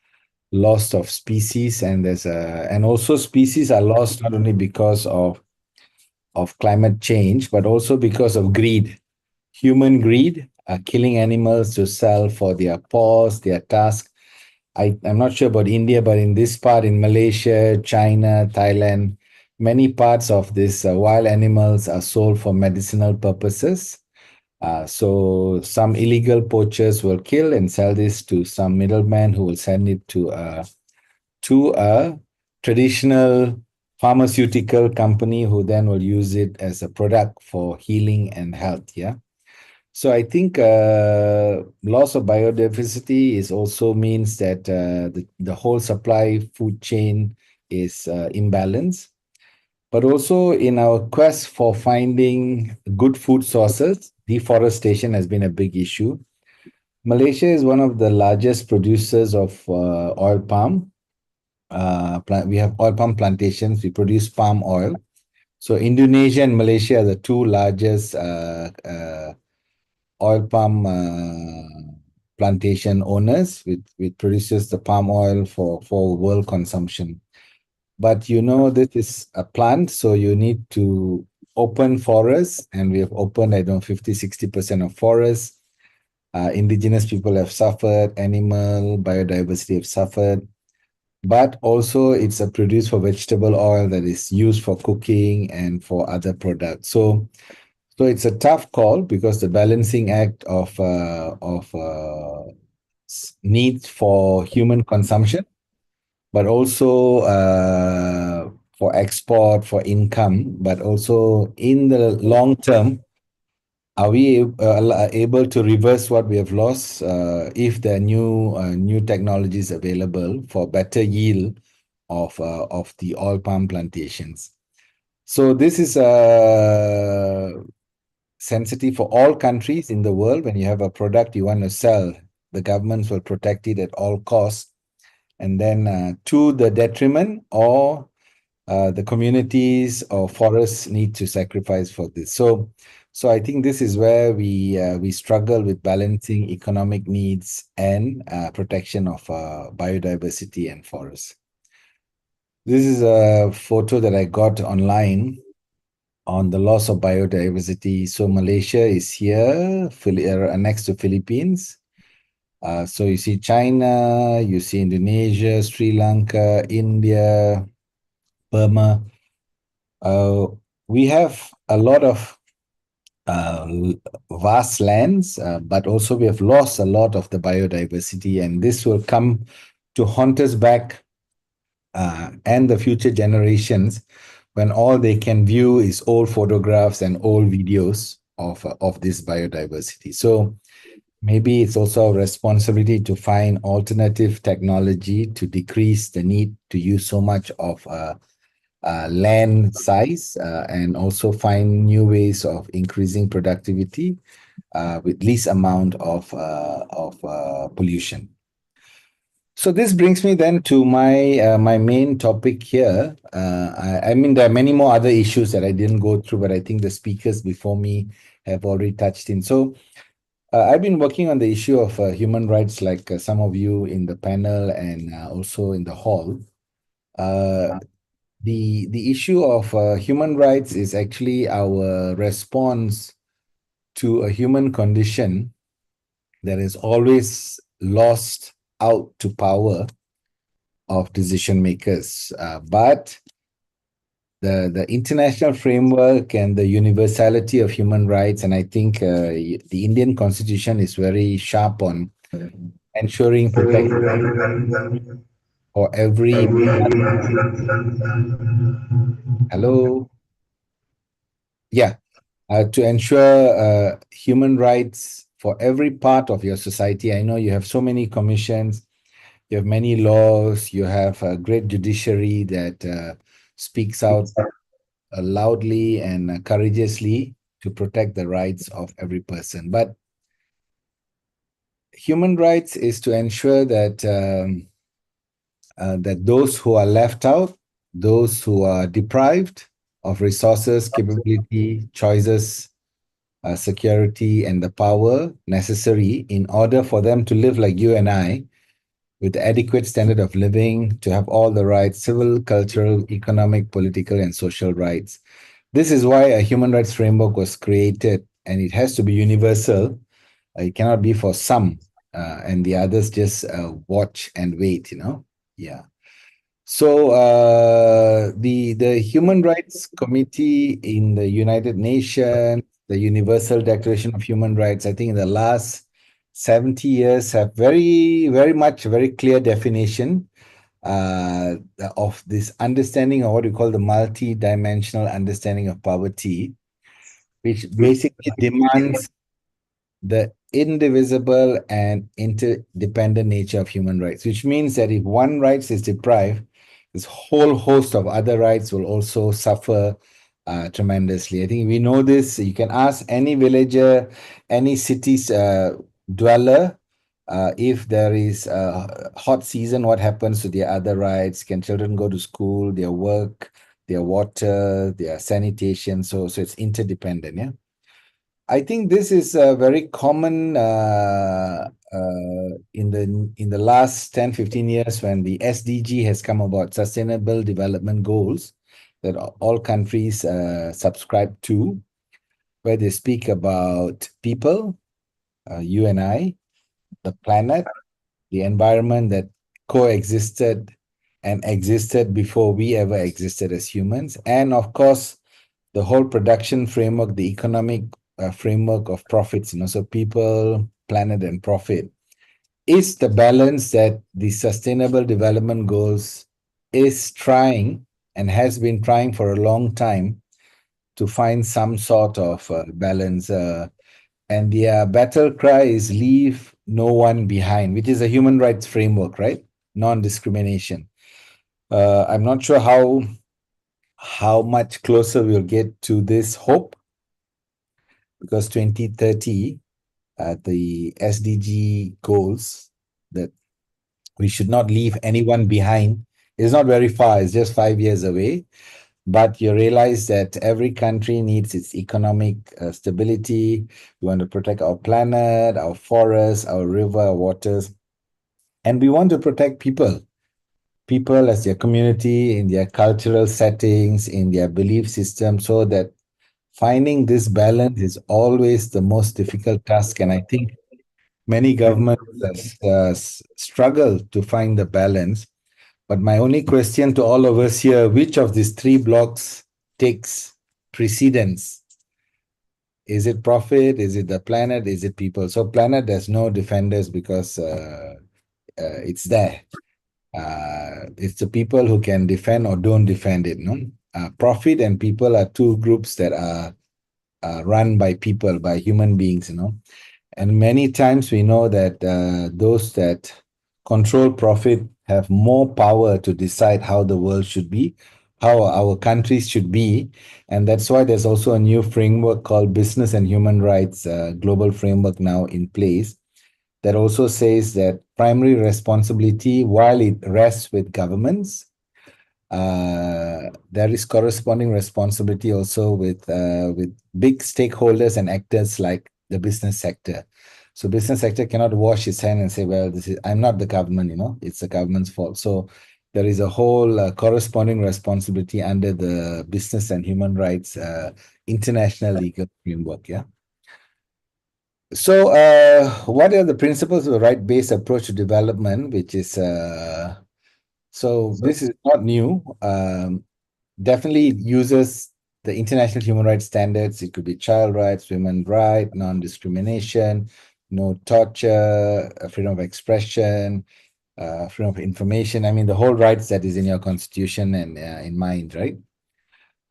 loss of species, and also species are lost not only because of climate change, but also because of greed. Human greed, killing animals to sell for their paws, their tusks. I'm not sure about India, but in this part, in Malaysia, China, Thailand, many parts of this wild animals are sold for medicinal purposes. So some illegal poachers will kill and sell this to some middleman who will send it to a traditional pharmaceutical company who then will use it as a product for healing and health. Yeah. So I think loss of biodiversity also means that the whole supply food chain is imbalanced. But also in our quest for finding good food sources, deforestation has been a big issue. Malaysia is one of the largest producers of oil palm. We have oil palm plantations. We produce palm oil. So Indonesia and Malaysia are the two largest oil palm plantation owners, which produces the palm oil for world consumption. But you know, this is a plant, so you need to open forests, and we have opened, I don't know, 50-60% of forests. Indigenous people have suffered, animal biodiversity have suffered, but also it's a produce for vegetable oil that is used for cooking and for other products. So it's a tough call because the balancing act of needs for human consumption, but also for export, for income, but also in the long term, are we able to reverse what we have lost if there are new technologies available for better yield of the oil palm plantations? So this is sensitive for all countries in the world. When you have a product you want to sell, the governments will protect it at all costs, and then to the detriment or the communities or forests need to sacrifice for this. So I think this is where we struggle with balancing economic needs and protection of biodiversity and forests. This is a photo that I got online on the loss of biodiversity. So Malaysia is here, next to Philippines. So you see China, you see Indonesia, Sri Lanka, India, Burma. We have a lot of vast lands, but also we have lost a lot of the biodiversity, and this will come to haunt us back and the future generations when all they can view is old photographs and old videos of this biodiversity. So maybe it's also a responsibility to find alternative technology to decrease the need to use so much of land size and also find new ways of increasing productivity with least amount of pollution. So this brings me then to my main topic here. I mean, there are many more other issues that I didn't go through, but I think the speakers before me have already touched in. So I've been working on the issue of human rights, like some of you in the panel and also in the hall. The issue of human rights is actually our response to a human condition that is always lost out to power of decision makers. But the international framework and the universality of human rights, and I think the Indian Constitution is very sharp on ensuring protection for every... Hello? Yeah. To ensure human rights for every part of your society. I know you have so many commissions, you have many laws, you have a great judiciary that speaks out loudly and courageously to protect the rights of every person. But human rights is to ensure that that those who are left out, those who are deprived of resources, capability, choices, security, and the power necessary in order for them to live like you and I, with adequate standard of living, to have all the rights, civil, cultural, economic, political, and social rights. This is why a human rights framework was created, and it has to be universal. It cannot be for some, and the others just watch and wait, you know? Yeah. So the Human Rights Committee in the United Nations, the Universal Declaration of Human Rights, I think in the last 70 years have very much very clear definition of this understanding of what we call the multi-dimensional understanding of poverty, which basically demands the indivisible and interdependent nature of human rights, which means that if one right is deprived, this whole host of other rights will also suffer tremendously. I think we know this. You can ask any villager, any city's dweller, if there is a hot season, what happens to their other rights? Can children go to school, their work, their water, their sanitation? So it's interdependent, yeah? I think this is very common in the last 10, 15 years when the SDG has come about, Sustainable Development Goals, that all countries subscribe to, where they speak about people, you and I, the planet, the environment that coexisted and existed before we ever existed as humans, and of course, the whole production framework, the economic framework of profits, so people, planet, and profit is the balance that the Sustainable Development Goals is trying and has been trying for a long time to find some sort of balance. And their battle cry is leave no one behind, which is a human rights framework, right? Non-discrimination. I'm not sure how much closer we'll get to this hope, because 2030, the SDG goals that we should not leave anyone behind is not very far. It's just 5 years away. But you realize that every country needs its economic stability. We want to protect our planet, our forests, our river, our waters. And we want to protect people as their community, in their cultural settings, in their belief system, so that finding this balance is always the most difficult task. And I think many governments struggle to find the balance. But my only question to all of us here, which of these three blocks takes precedence? Is it profit? Is it the planet? Is it people? So planet, there's no defenders because it's there. It's the people who can defend or don't defend it. No, profit and people are two groups that are run by people, by human beings. And many times we know that those that control profit have more power to decide how the world should be, how our countries should be. And that's why there's also a new framework called Business and Human Rights Global Framework now in place, that also says that primary responsibility, while it rests with governments, there is corresponding responsibility also with big stakeholders and actors like the business sector. So business sector cannot wash its hand and say, well, I'm not the government, it's the government's fault. So there is a whole corresponding responsibility under the Business and Human Rights International Legal Framework, yeah. So what are the principles of the right-based approach to development, which is, so this is not new. Definitely it uses the international human rights standards. It could be child rights, women's rights, non-discrimination, no torture, freedom of expression, freedom of information. I mean, the whole rights that is in your constitution and in mind, right?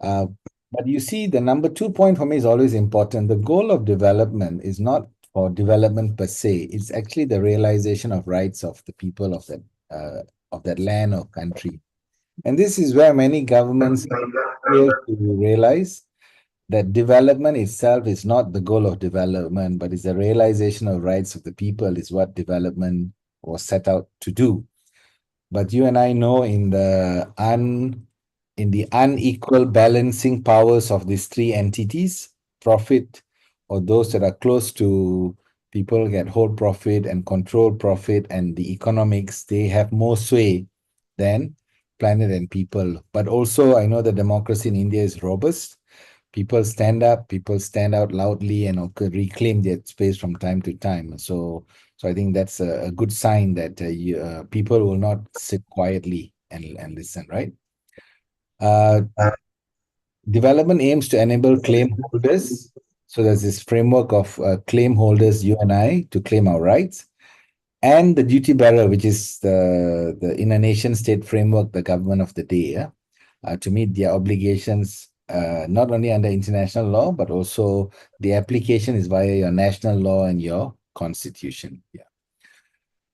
But you see, the number 2 point for me is always important. The goal of development is not for development per se. It's actually the realization of rights of the people of that land or country. And this is where many governments fail to realize that development itself is not the goal of development, but it's the realization of rights of the people is what development was set out to do. But you and I know in the unequal balancing powers of these three entities, profit, or those that are close to people get hold profit and control profit, and the economics, they have more sway than planet and people. But also, I know the democracy in India is robust. People stand up, people stand out loudly and reclaim their space from time to time. So I think that's a good sign that people will not sit quietly and listen, right? Development aims to enable claim holders. So there's this framework of claim holders, you and I, to claim our rights. And the duty bearer, which is the in a nation state framework, the government of the day, to meet their obligations, not only under international law, but also the application is via your national law and your constitution. Yeah.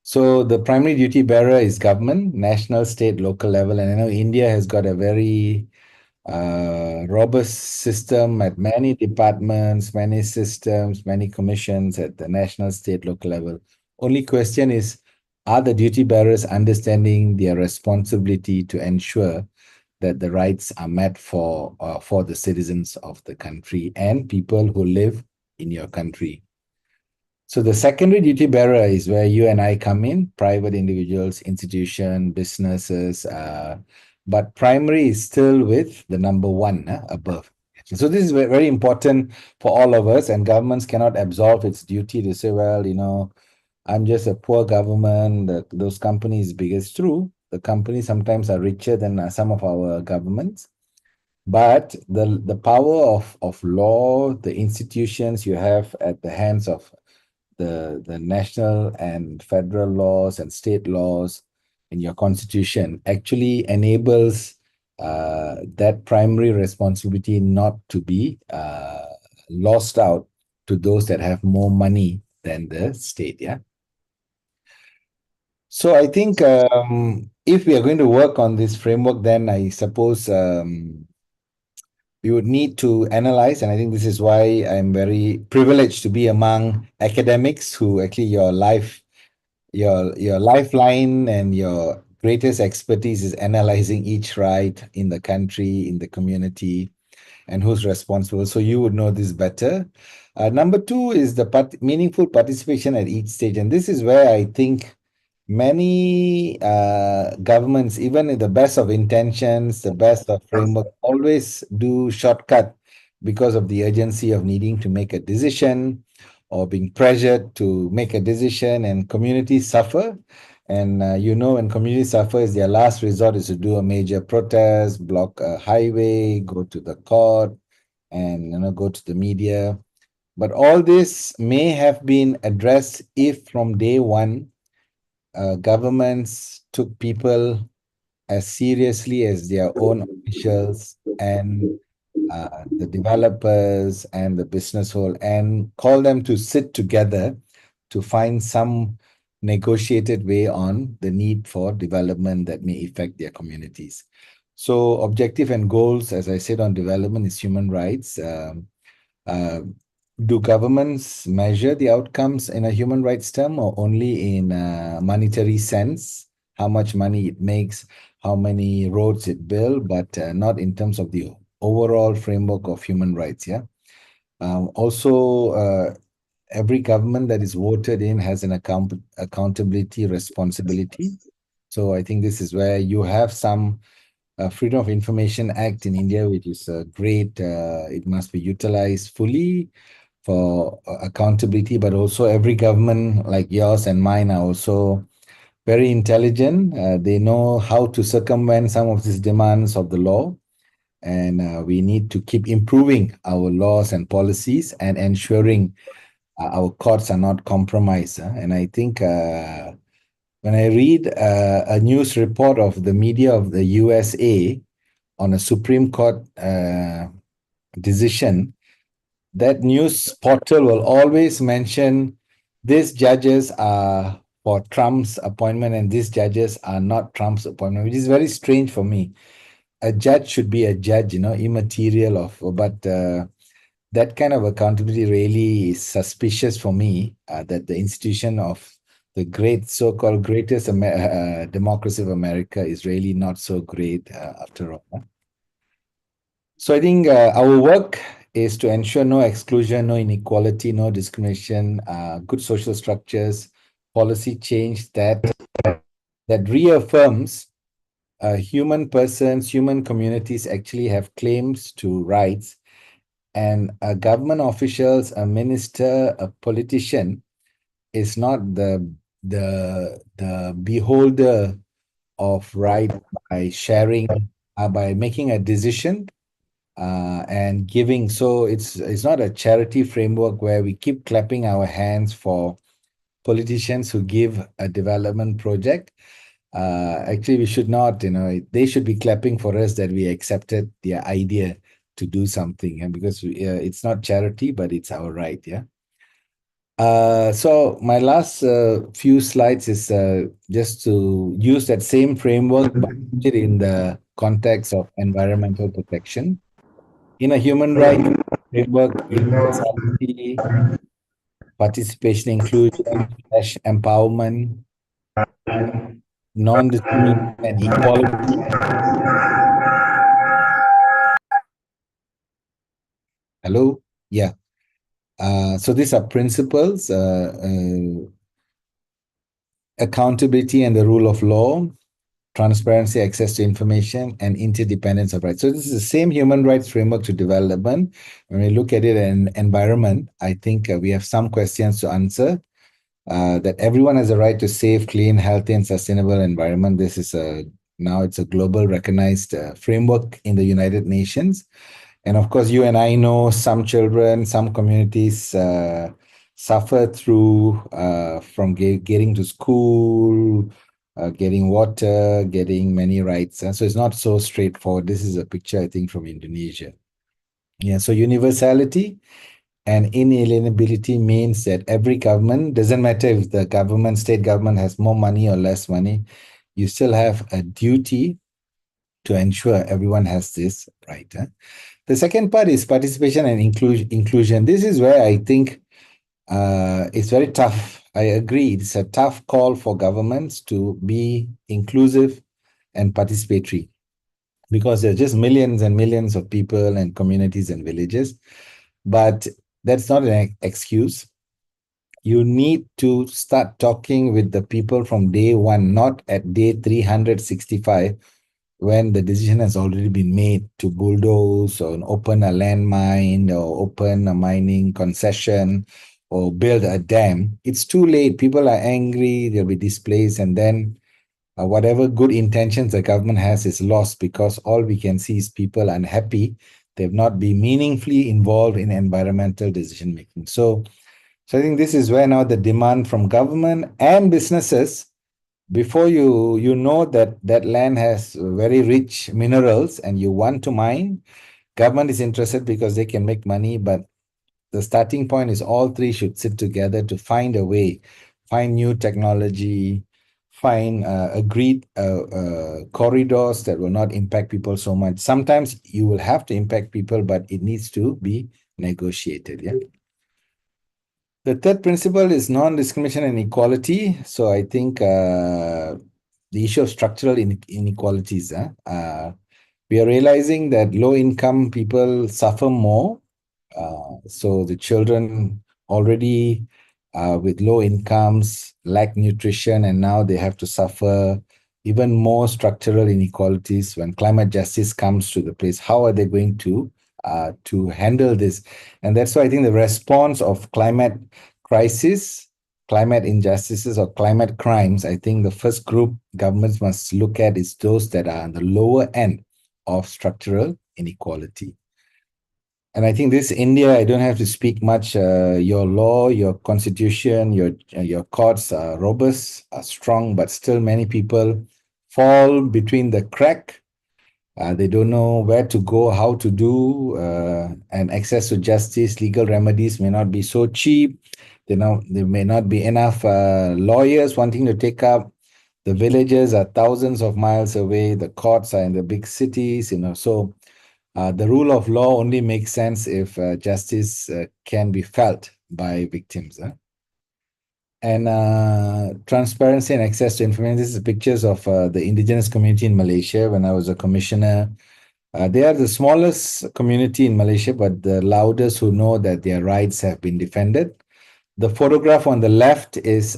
So the primary duty bearer is government, national, state, local level. And I know India has got a very robust system at many departments, many systems, many commissions at the national, state, local level. Only question is, are the duty bearers understanding their responsibility to ensure that the rights are met for the citizens of the country and people who live in your country. So the secondary duty bearer is where you and I come in, private individuals, institution, businesses, but primary is still with the number one above. So this is very important for all of us, and governments cannot absolve its duty to say, well, I'm just a poor government, those companies big. It's true. The companies sometimes are richer than some of our governments. But the power of law, the institutions you have at the hands of the national and federal laws and state laws in your constitution actually enables that primary responsibility not to be lost out to those that have more money than the state. Yeah. So I think if we are going to work on this framework, then I suppose we would need to analyze, and I think this is why I'm very privileged to be among academics who actually your lifeline and your greatest expertise is analyzing each right in the country, in the community, and who's responsible. So you would know this better. Number two is the meaningful participation at each stage, and this is where I think many governments, even in the best of intentions, the best of framework, always do shortcut because of the urgency of needing to make a decision or being pressured to make a decision, and communities suffer. And when communities suffer, their last resort is to do a major protest, block a highway, go to the court, and go to the media. But all this may have been addressed if from day one governments took people as seriously as their own officials and the developers and the business whole, and call them to sit together to find some negotiated way on the need for development that may affect their communities. So objective and goals, as I said, on development is human rights. Do governments measure the outcomes in a human rights term or only in a monetary sense? How much money it makes, how many roads it builds, but not in terms of the overall framework of human rights. Yeah. Also, every government that is voted in has an accountability responsibility. So I think this is where you have some Freedom of Information Act in India, which is great. It must be utilized fully for accountability, but also every government like yours and mine are also very intelligent. They know how to circumvent some of these demands of the law. And we need to keep improving our laws and policies and ensuring our courts are not compromised. And I think when I read a news report of the media of the USA on a Supreme Court decision, that news portal will always mention these judges are for Trump's appointment and these judges are not Trump's appointment, which is very strange for me. A judge should be a judge, immaterial but that kind of accountability really is suspicious for me, that the institution of the great so-called greatest democracy of America is really not so great after all. So I think our work is to ensure no exclusion, no inequality, no discrimination, good social structures, policy change that reaffirms human persons, human communities actually have claims to rights, and a government officials, a minister, a politician is not the beholder of right by sharing, by making a decision and giving. So it's not a charity framework where we keep clapping our hands for politicians who give a development project. Actually, we should not, they should be clapping for us that we accepted their idea to do something, and because it's not charity, but it's our right. Yeah. So my last few slides is just to use that same framework, but put it in the context of environmental protection. In a human rights framework, universality, participation, inclusion, empowerment, non-discrimination, and equality. Hello? Yeah. So these are principles, accountability and the rule of law, transparency, access to information, and interdependence of rights. So this is the same human rights framework to development. When we look at it in environment, I think we have some questions to answer. That everyone has a right to safe, clean, healthy, and sustainable environment. This is now it's a global recognized framework in the United Nations. And of course, you and I know some children, some communities suffer through from getting to school, getting water, getting many rights. So it's not so straightforward. This is a picture, I think, from Indonesia. Yeah, so universality and inalienability means that every government, doesn't matter if the government, state government has more money or less money, you still have a duty to ensure everyone has this right. The second part is participation and inclusion. This is where I think it's very tough. I agree. It's a tough call for governments to be inclusive and participatory because there are just millions and millions of people and communities and villages. But that's not an excuse. You need to start talking with the people from day one, not at day 365, when the decision has already been made to bulldoze or open a landmine or open a mining concession or build a dam. It's too late. People are angry, they'll be displaced, and then whatever good intentions the government has is lost because all we can see is people unhappy. They've not been meaningfully involved in environmental decision making. So I think this is where now the demand from government and businesses, before you know that that land has very rich minerals and you want to mine, government is interested because they can make money, but the starting point is all three should sit together to find a way, find new technology, find agreed corridors that will not impact people so much. Sometimes you will have to impact people, but it needs to be negotiated. Yeah. The third principle is non-discrimination and equality. So I think the issue of structural inequalities. We are realizing that low-income people suffer more. So the children already with low incomes lack nutrition, and now they have to suffer even more structural inequalities when climate justice comes to the place. How are they going to handle this? And that's why I think the response of climate crisis, climate injustices, or climate crimes, I think the first group governments must look at is those that are on the lower end of structural inequality. And I think this India, I don't have to speak much. Your law, your constitution, your courts are robust, are strong, but still many people fall between the crack. They don't know where to go, how to do, and access to justice, legal remedies may not be so cheap. There may not be enough lawyers wanting to take up. The villages are thousands of miles away. The courts are in the big cities, so the rule of law only makes sense if justice can be felt by victims. And transparency and access to information. This is pictures of the indigenous community in Malaysia when I was a commissioner. They are the smallest community in Malaysia, but the loudest who know that their rights have been defended. The photograph on the left is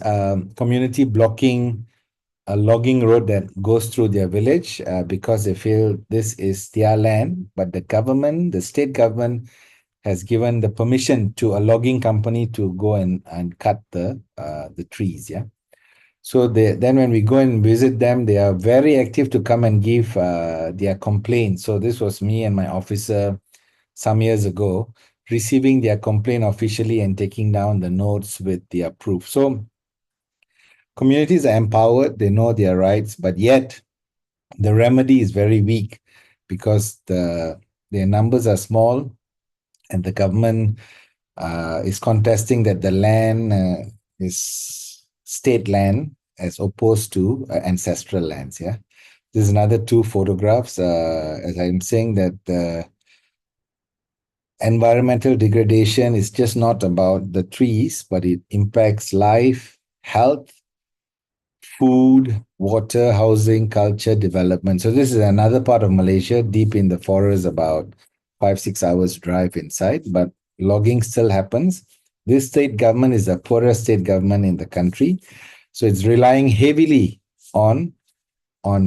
community blocking a logging road that goes through their village because they feel this is their land, but the government, the state government, has given the permission to a logging company to go and cut the trees. Yeah. So then when we go and visit them, they are very active to come and give their complaints. So this was me and my officer some years ago, receiving their complaint officially and taking down the notes with their proof. So communities are empowered, they know their rights, but yet the remedy is very weak because their numbers are small and the government is contesting that the land is state land as opposed to ancestral lands. Yeah, there's another two photographs. As I'm saying that the environmental degradation is just not about the trees, but it impacts life, health, food, water, housing, culture, development. So this is another part of Malaysia, deep in the forest, about 5-6 hours drive inside. But logging still happens. This state government is the poorest state government in the country. So it's relying heavily on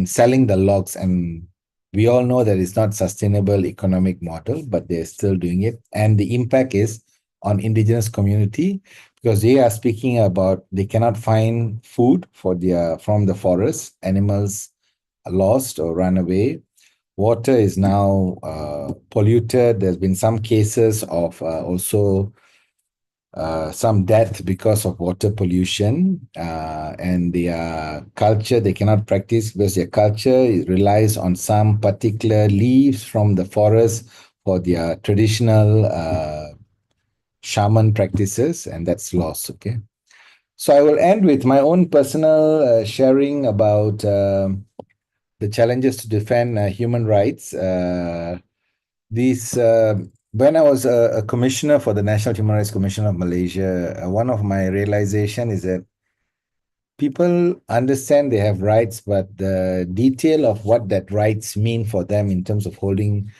selling the logs, and we all know that it's not sustainable economic model, but they're still doing it. And the impact is on indigenous community, because they are speaking about they cannot find food for from the forest. Animals are lost or run away. Water is now polluted. There's been some cases of also some death because of water pollution, and their culture they cannot practice because their culture relies on some particular leaves from the forest for their traditional shaman practices, and that's lost. Okay, so I will end with my own personal sharing about the challenges to defend human rights. These When I was a commissioner for the National Human Rights Commission of Malaysia, one of my realization is that people understand they have rights, but the detail of what that rights mean for them in terms of holding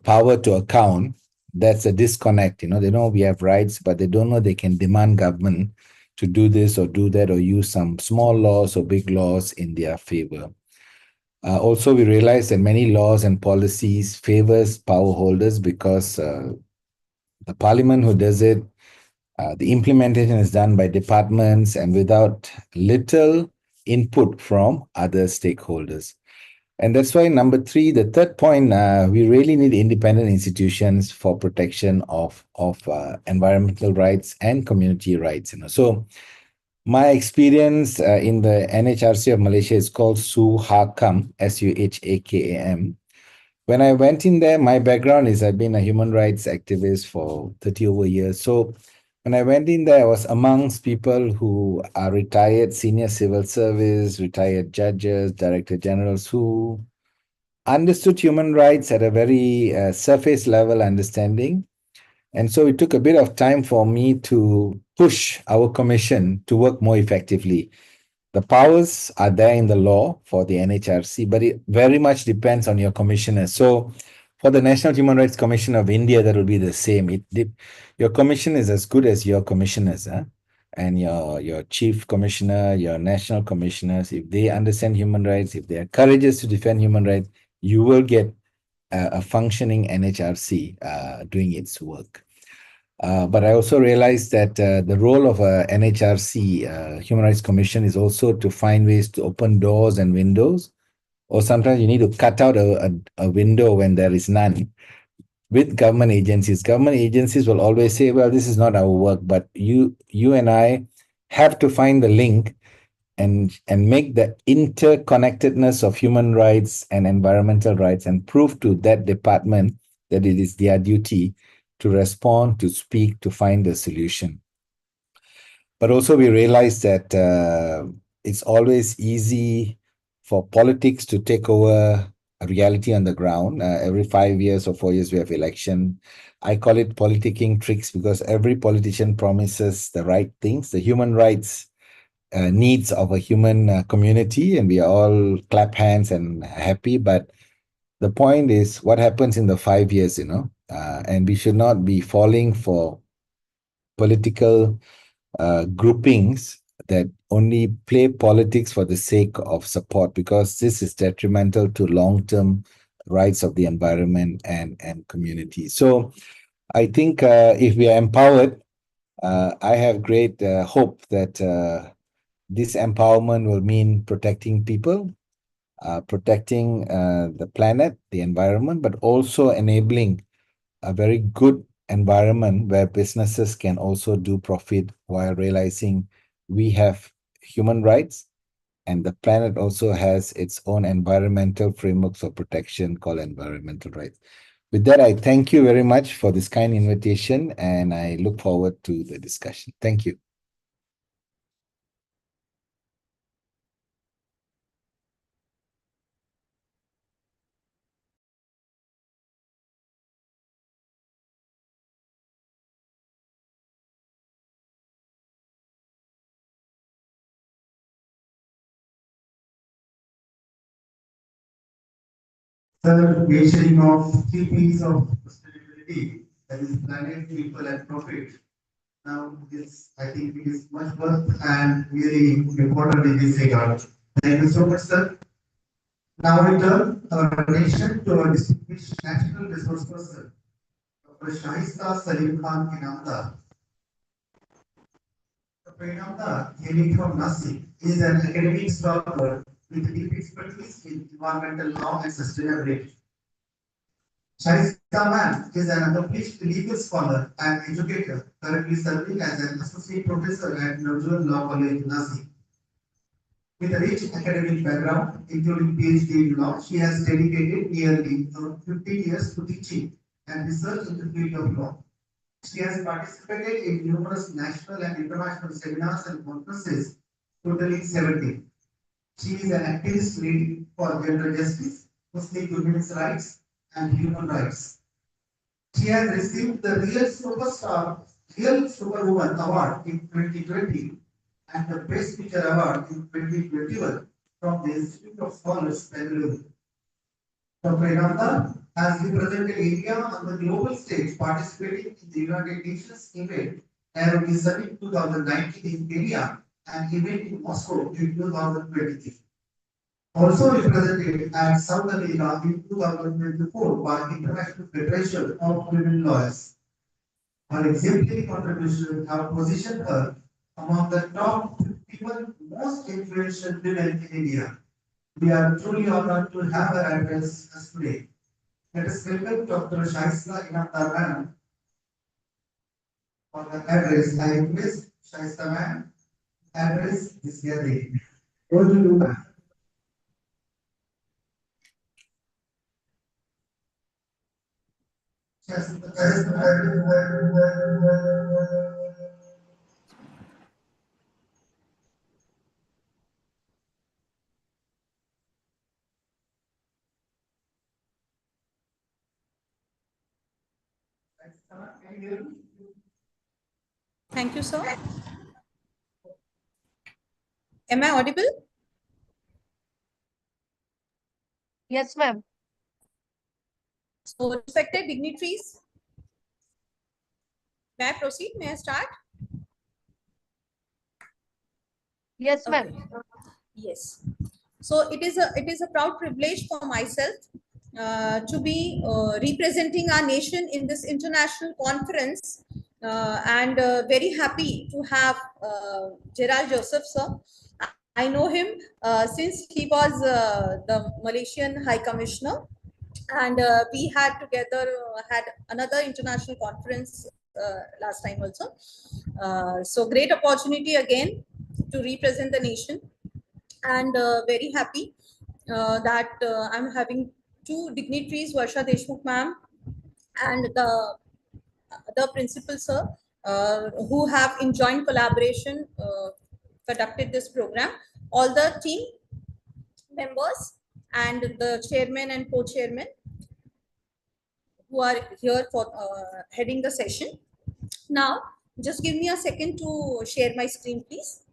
power to account, that's a disconnect. They know we have rights, but they don't know they can demand government to do this or do that or use some small laws or big laws in their favor. Also, we realize that many laws and policies favors power holders because the parliament who does it, the implementation is done by departments and without little input from other stakeholders. And that's why number three, the third point, we really need independent institutions for protection of environmental rights and community rights. So my experience in the NHRC of Malaysia is called SUHAKAM, SUHAKAM. When I went in there, my background is I've been a human rights activist for 30 over years. So when I went in there, I was amongst people who are retired senior civil service, retired judges, director generals who understood human rights at a very surface level understanding. And so it took a bit of time for me to push our commission to work more effectively. The powers are there in the law for the NHRC, but it very much depends on your commissioner. So for the National Human Rights Commission of India, that will be the same. Your commission is as good as your commissioners, huh? And your chief commissioner, your national commissioners, if they understand human rights, if they are courageous to defend human rights, you will get a functioning NHRC doing its work. But I also realized that the role of a NHRC, Human Rights Commission, is also to find ways to open doors and windows, or sometimes you need to cut out a window when there is none with government agencies. Government agencies will always say, well, this is not our work, but you and I have to find the link and make the interconnectedness of human rights and environmental rights and prove to that department that it is their duty to respond, to speak, to find a solution. But also we realize that it's always easy for politics to take over a reality on the ground. Every 5 years or 4 years we have election. I call it politicking tricks because every politician promises the right things, the human rights needs of a human community, and we are all clap hands and happy. But the point is what happens in the 5 years, and we should not be falling for political groupings that only play politics for the sake of support, because this is detrimental to long-term rights of the environment and community. So I think if we are empowered, I have great hope that this empowerment will mean protecting people, protecting the planet, the environment, but also enabling a very good environment where businesses can also do profit while realizing we have human rights and the planet also has its own environmental frameworks of protection called environmental rights. With that, I thank you very much for this kind invitation and I look forward to the discussion. Thank you. Sir, mentioning of 3 P's of sustainability, that is planet, people, and profit. Now, this I think it is much worth and really important in this regard. Thank you so much, sir. Now we turn our attention to our distinguished national resource person, Dr. Shahista Salim Khan Inamdar. Dr. Inamdar, hailing from Nasik, is an academic scholar with deep expertise in environmental law and sustainability. Shahista Ma'am is an accomplished legal scholar and educator, currently serving as an associate professor at Inaugural Law College, Nasik. With a rich academic background, including PhD in law, she has dedicated nearly 15 years to teaching and research in the field of law. She has participated in numerous national and international seminars and conferences, totaling 70. She is an activist leading for gender justice, Muslim women's rights, and human rights. She has received the Real Superwoman Award in 2020 and the Best Teacher Award in 2021 from the Institute of Scholars, Bengaluru. Dr. Inamdar has represented India on the global stage, participating in the United Nations event Nairobi Summit 2019 in Kenya and event in Moscow in 2023. Also represented at South America in 2024 by International Federation of Women Lawyers. Her exemplary contributions have positioned her among the top 51 most influential women in India. We are truly honored to have her address us today. Let us welcome Dr. Shahista Inamdar Ma'am for the address. I request Shahista Ma'am address this gathering. Over to you, ma'am. Thank you, sir. Am I audible? Yes, ma'am. So, respected dignitaries, may I proceed? May I start? Yes, ma'am. Yes. So it is a proud privilege for myself to be representing our nation in this international conference, and very happy to have Gerald Joseph, sir. I know him since he was the Malaysian High Commissioner, and we had together had another international conference last time also. So great opportunity again to represent the nation, and very happy that I'm having two dignitaries, Varsha Deshmukh ma'am and the principal sir, who have in joint collaboration conducted this program. All the team members and the chairman and co-chairman who are here for heading the session. Now, just give me a second to share my screen, please.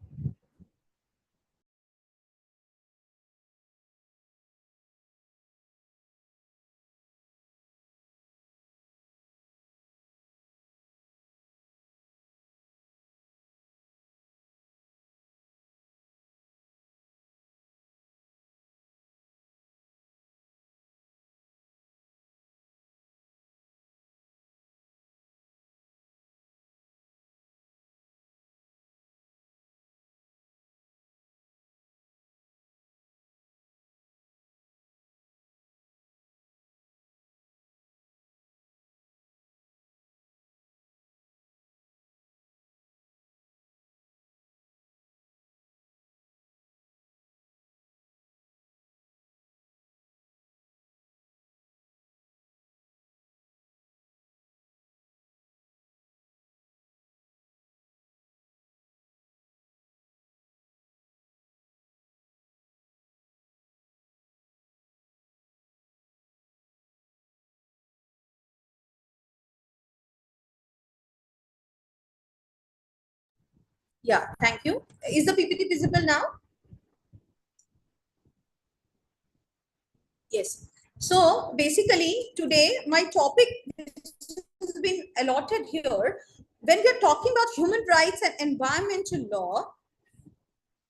Yeah, thank you. Is the PPT visible now? Yes. So basically today my topic is been allotted here, when we are talking about human rights and environmental law,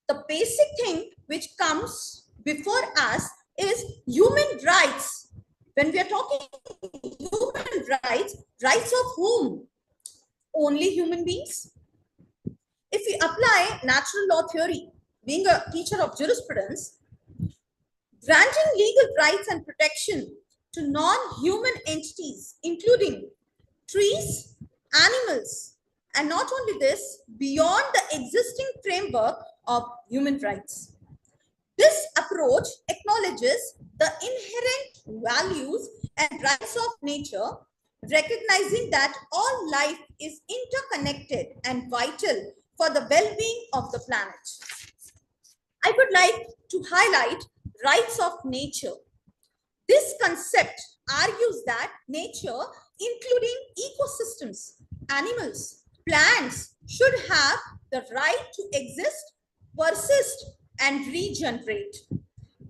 the basic thing which comes before us is human rights. When we are talking human rights, rights of whom? Only human beings. If we apply natural law theory, being a teacher of jurisprudence, granting legal rights and protection to non-human entities, including trees, animals, and not only this, beyond the existing framework of human rights. This approach acknowledges the inherent values and rights of nature, recognizing that all life is interconnected and vital for the well-being of the planet. I would like to highlight rights of nature. This concept argues that nature, including ecosystems, animals, plants, should have the right to exist, persist, and regenerate.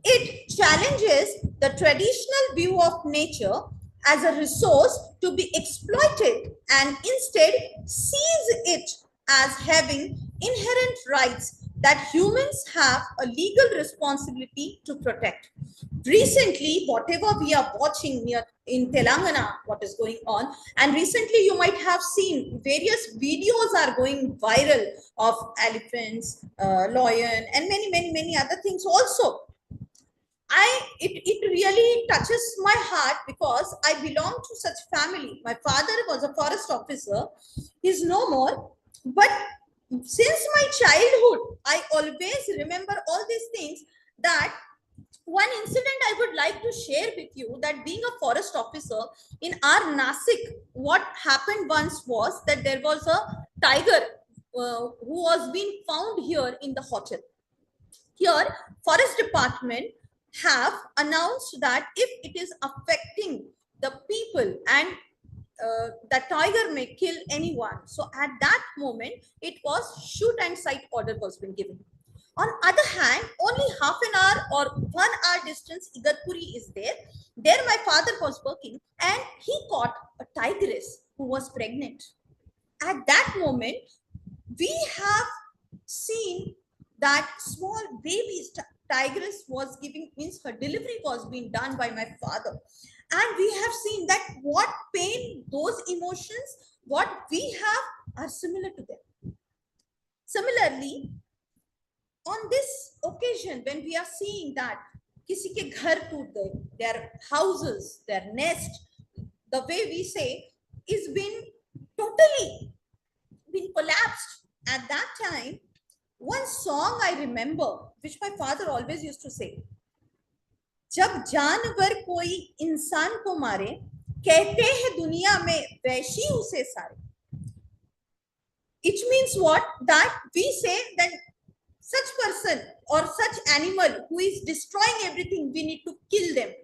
It challenges the traditional view of nature as a resource to be exploited and instead sees it as having inherent rights that humans have a legal responsibility to protect. Recently, whatever we are watching near in Telangana, what is going on, and recently you might have seen various videos are going viral of elephants, lion, and many other things also. It really touches my heart because I belong to such family. My father was a forest officer. He's no more, but since my childhood, I always remember all these things. That one incident I would like to share with you, that being a forest officer in our Nasik, what happened once was that there was a tiger who was being found here in the hotel. Here, forest department have announced that if it is affecting the people and the tiger may kill anyone. So at that moment, it was shoot and sight order was being given. On other hand, only half an hour or 1 hour distance, Igatpuri is there. There my father was working and he caught a tigress who was pregnant. At that moment, we have seen that small baby tigress was giving, means her delivery was being done by my father. And we have seen that what pain, those emotions, what we have are similar to them. Similarly, on this occasion, when we are seeing that kisi ke ghar toot gaye, their houses, their nest, the way we say, is been totally been collapsed. At that time, one song I remember, which my father always used to say, जब जानवर कोई इंसान को मारे, कहते हैं दुनिया में वैशी उसे सारे. It means what? That we say that such person or such animal who is destroying everything, we need to kill them.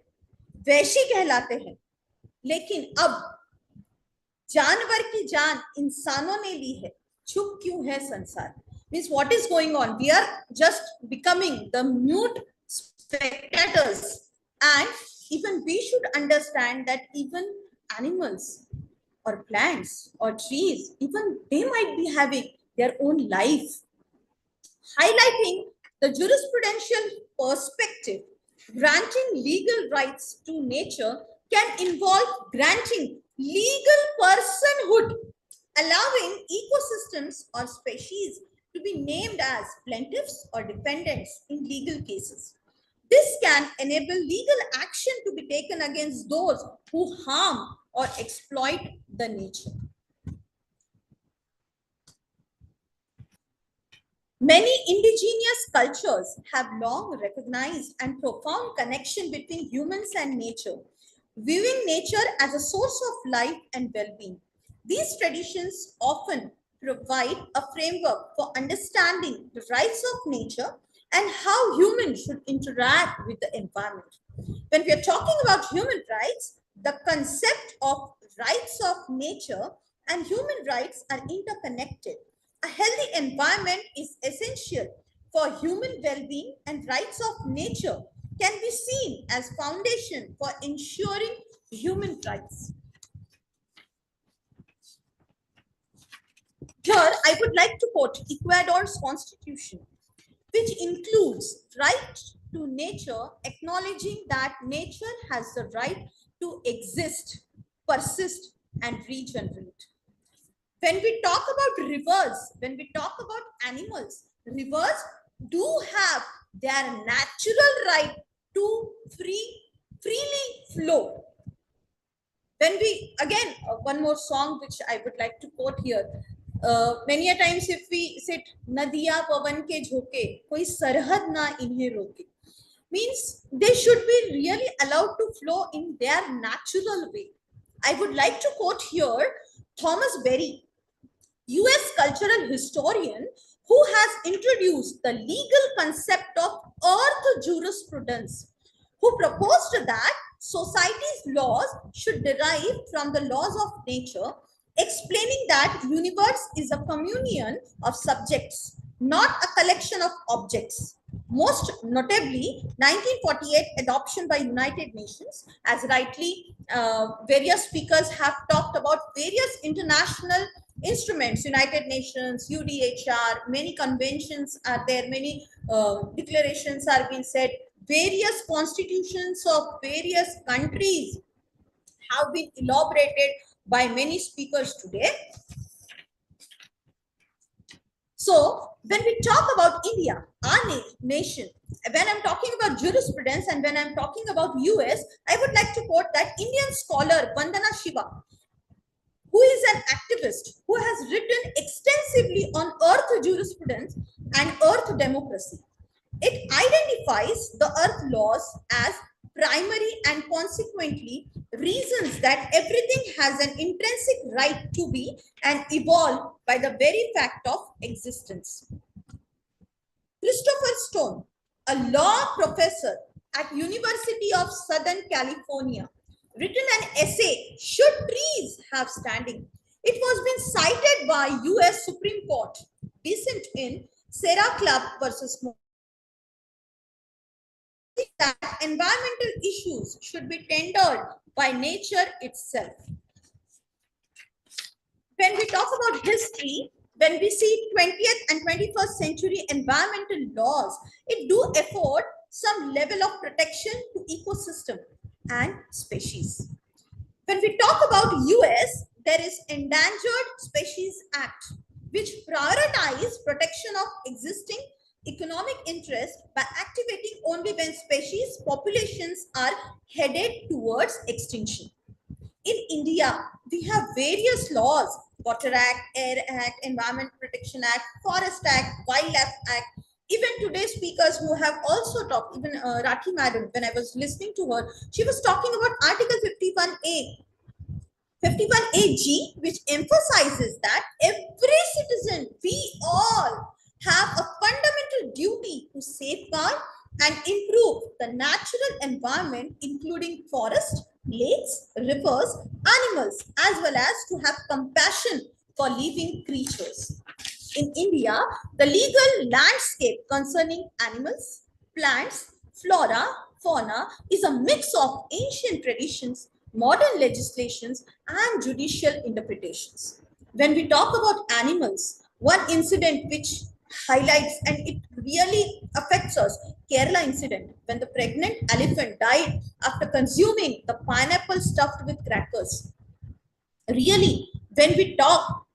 वैशी कहलाते हैं. लेकिन अब जानवर की जान इंसानों ने ली है, चुप क्यों है संसार? Means what is going on? We are just becoming the mute spectators, and even we should understand that even animals or plants or trees, even they might be having their own life. Highlighting the jurisprudential perspective, granting legal rights to nature can involve granting legal personhood, allowing ecosystems or species to be named as plaintiffs or defendants in legal cases. This can enable legal action to be taken against those who harm or exploit the nature. Many indigenous cultures have long recognized and profound connection between humans and nature, viewing nature as a source of life and well-being. These traditions often provide a framework for understanding the rights of nature and how humans should interact with the environment. When we are talking about human rights, the concept of rights of nature and human rights are interconnected. A healthy environment is essential for human well-being, and rights of nature can be seen as foundation for ensuring human rights. Here, I would like to quote Ecuador's constitution, which includes right to nature, acknowledging that nature has the right to exist, persist, and regenerate. When we talk about rivers, when we talk about animals, rivers do have their natural right to freely flow. When we, again, one more song which I would like to quote here. Many a times if we sit, Nadiya pavan ke jhoke, koi sarhad na inhe roke. Means they should be really allowed to flow in their natural way. I would like to quote here Thomas Berry, US cultural historian, who has introduced the legal concept of earth jurisprudence, who proposed that society's laws should derive from the laws of nature, explaining that universe is a communion of subjects, not a collection of objects. Most notably, 1948 adoption by United Nations, as rightly various speakers have talked about various international instruments, United Nations, UDHR, many conventions are there, many declarations are being said, various constitutions of various countries have been elaborated by many speakers today. So when we talk about India, our nation, when I'm talking about jurisprudence and when I'm talking about US, I would like to quote that Indian scholar Vandana Shiva, who is an activist who has written extensively on earth jurisprudence and earth democracy. It identifies the earth laws as primary and consequently reasons that everything has an intrinsic right to be and evolve by the very fact of existence. Christopher Stone, a law professor at University of Southern California, written an essay, Should Trees Have Standing? It was been cited by US Supreme Court, dissent in Serra Club versus that environmental issues should be tendered by nature itself. When we talk about history, when we see 20th and 21st century environmental laws, it do afford some level of protection to ecosystem and species. When we talk about US, there is Endangered Species Act, which prioritize protection of existing economic interest by activating only when species populations are headed towards extinction. In India, we have various laws, Water Act, Air Act, Environment Protection Act, Forest Act, Wildlife Act. Even today's speakers who have also talked, even Rakhi Madam, when I was listening to her, she was talking about Article 51A. 51AG, which emphasizes that every citizen, we all have a fundamental duty to safeguard and improve the natural environment, including forests, lakes, rivers, animals, as well as to have compassion for living creatures. In India, the legal landscape concerning animals, plants, flora, fauna is a mix of ancient traditions, modern legislations, and judicial interpretations. When we talk about animals, one incident which highlights and it really affects us, Kerala incident, when the pregnant elephant died after consuming the pineapple stuffed with crackers. Really, when we talk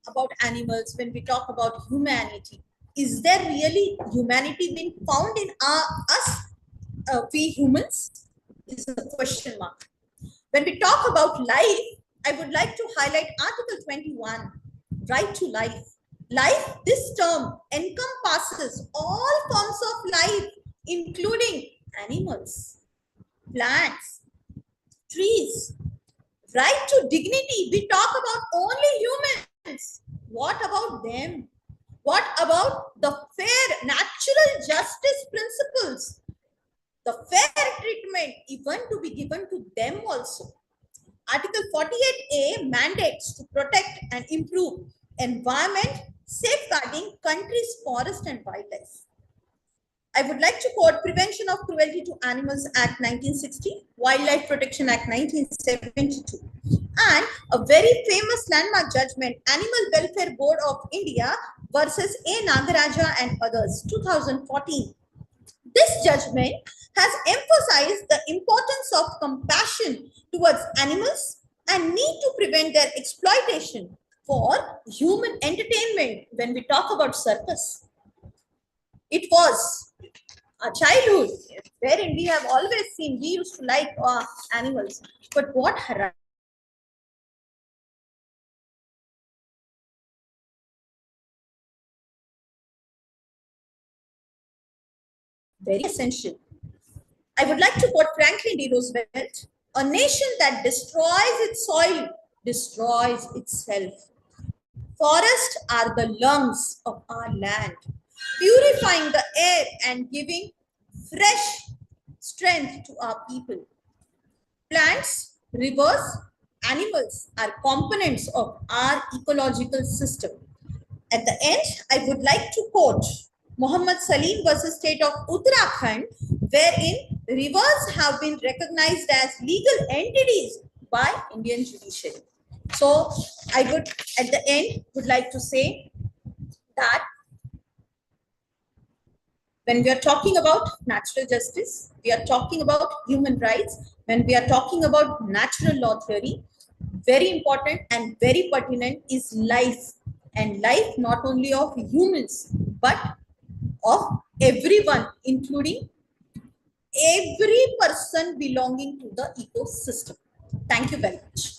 about animals, when we talk about humanity, is there really humanity being found in us, we humans? Is a question mark. When we talk about life, I would like to highlight Article 21, right to life. Life, this term encompasses all forms of life, including animals, plants, trees. Right to dignity, we talk about only humans. What about them? What about the fair natural justice principles? The fair treatment even to be given to them also. Article 48A mandates to protect and improve environment, safeguarding country's forest and wildlife. I would like to quote Prevention of Cruelty to Animals Act 1960, Wildlife Protection Act 1972, and a very famous landmark judgment, Animal Welfare Board of India versus A. Nagaraja and others, 2014. This judgment has emphasized the importance of compassion towards animals and need to prevent their exploitation for human entertainment when we talk about circus. It was our childhood wherein we have always seen, we used to like animals, but what very essential. I would like to quote Franklin D. Roosevelt, a nation that destroys its soil destroys itself. Forests are the lungs of our land, purifying the air and giving fresh strength to our people. Plants, rivers, animals are components of our ecological system. At the end, I would like to quote Muhammad Salim versus State of Uttarakhand, wherein rivers have been recognized as legal entities by Indian judiciary. So I would, at the end, would like to say that when we are talking about natural justice, we are talking about human rights. When we are talking about natural law theory, very important and very pertinent is life, and life not only of humans but of everyone, including every person belonging to the ecosystem. Thank you very much.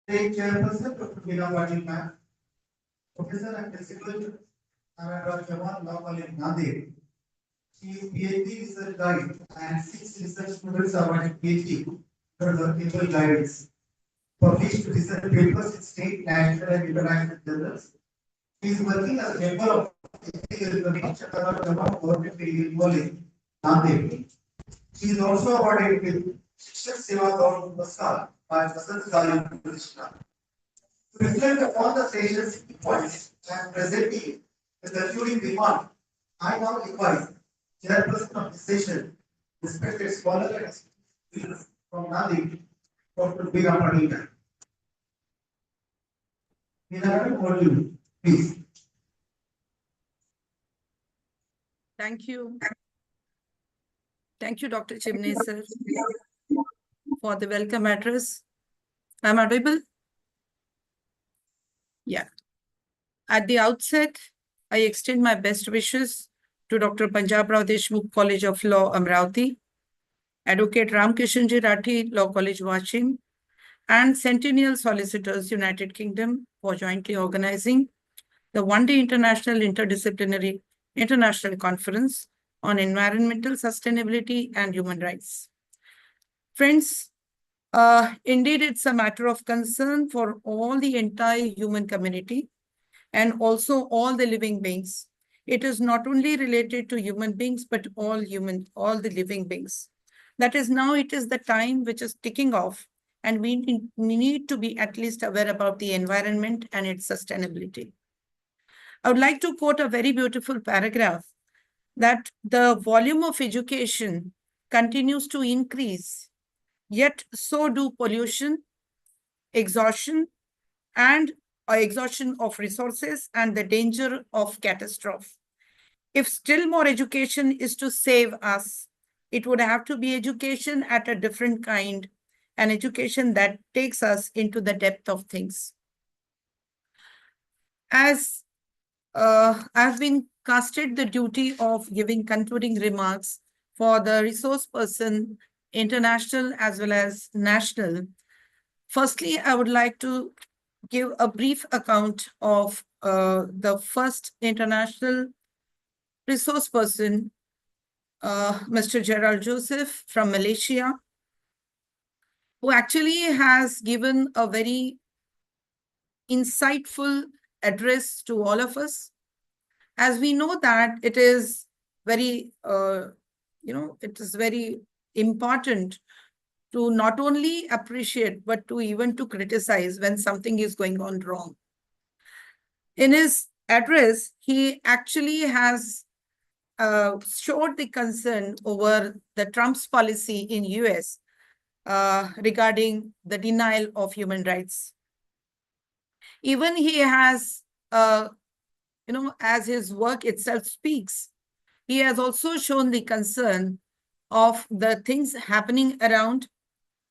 Take Chairperson Dr. P.D.C.L, Professor and Principal Jawan Law College, Nanded. She is PhD research guide and 6 research students are awarded PhD for her able guidance. Published research papers in state, national, and international journals. She is working as a member of Government Medical College, Nanded. She is also awarded with Shikshak Seva Gaurav Puraskar by Vasant Kali Krishna. To reflect upon the session's points and presenting the concluding remark, I now invite Chairperson of the session, respected scholar and speakers from Nadi, Dr. P.D.C.L. Over to you, please. Thank you. Thank you, Dr. Chimney, sir, for the welcome address. Am I audible? Yeah. At the outset, I extend my best wishes to Dr. Punjabrao Deshmukh College of Law, Amravati, Advocate Ramkishanji Rathi, Law College, Washing, and Centennial Solicitors, United Kingdom, for jointly organizing the one-day International Interdisciplinary International Conference on Environmental Sustainability and Human Rights. Friends, indeed, it's a matter of concern for all the entire human community and also all the living beings. It is not only related to human beings, but all the living beings. That is, now it is the time which is ticking off, and we need to be at least aware about the environment and its sustainability. I would like to quote a very beautiful paragraph that the volume of education continues to increase, yet so do pollution, exhaustion, and exhaustion of resources and the danger of catastrophe. If still more education is to save us, it would have to be education at a different kind, an education that takes us into the depth of things. As I've been casted the duty of giving concluding remarks for the resource person, international as well as national. Firstly, I would like to give a brief account of the first international resource person, Mr. Gerald Joseph from Malaysia, who actually has given a very insightful address to all of us. As we know that it is very, it is very important to not only appreciate, but to even to criticize when something is going on wrong. In his address, he actually has showed the concern over the Trump's policy in US regarding the denial of human rights. Even he has, as his work itself speaks, he has also shown the concern of the things happening around.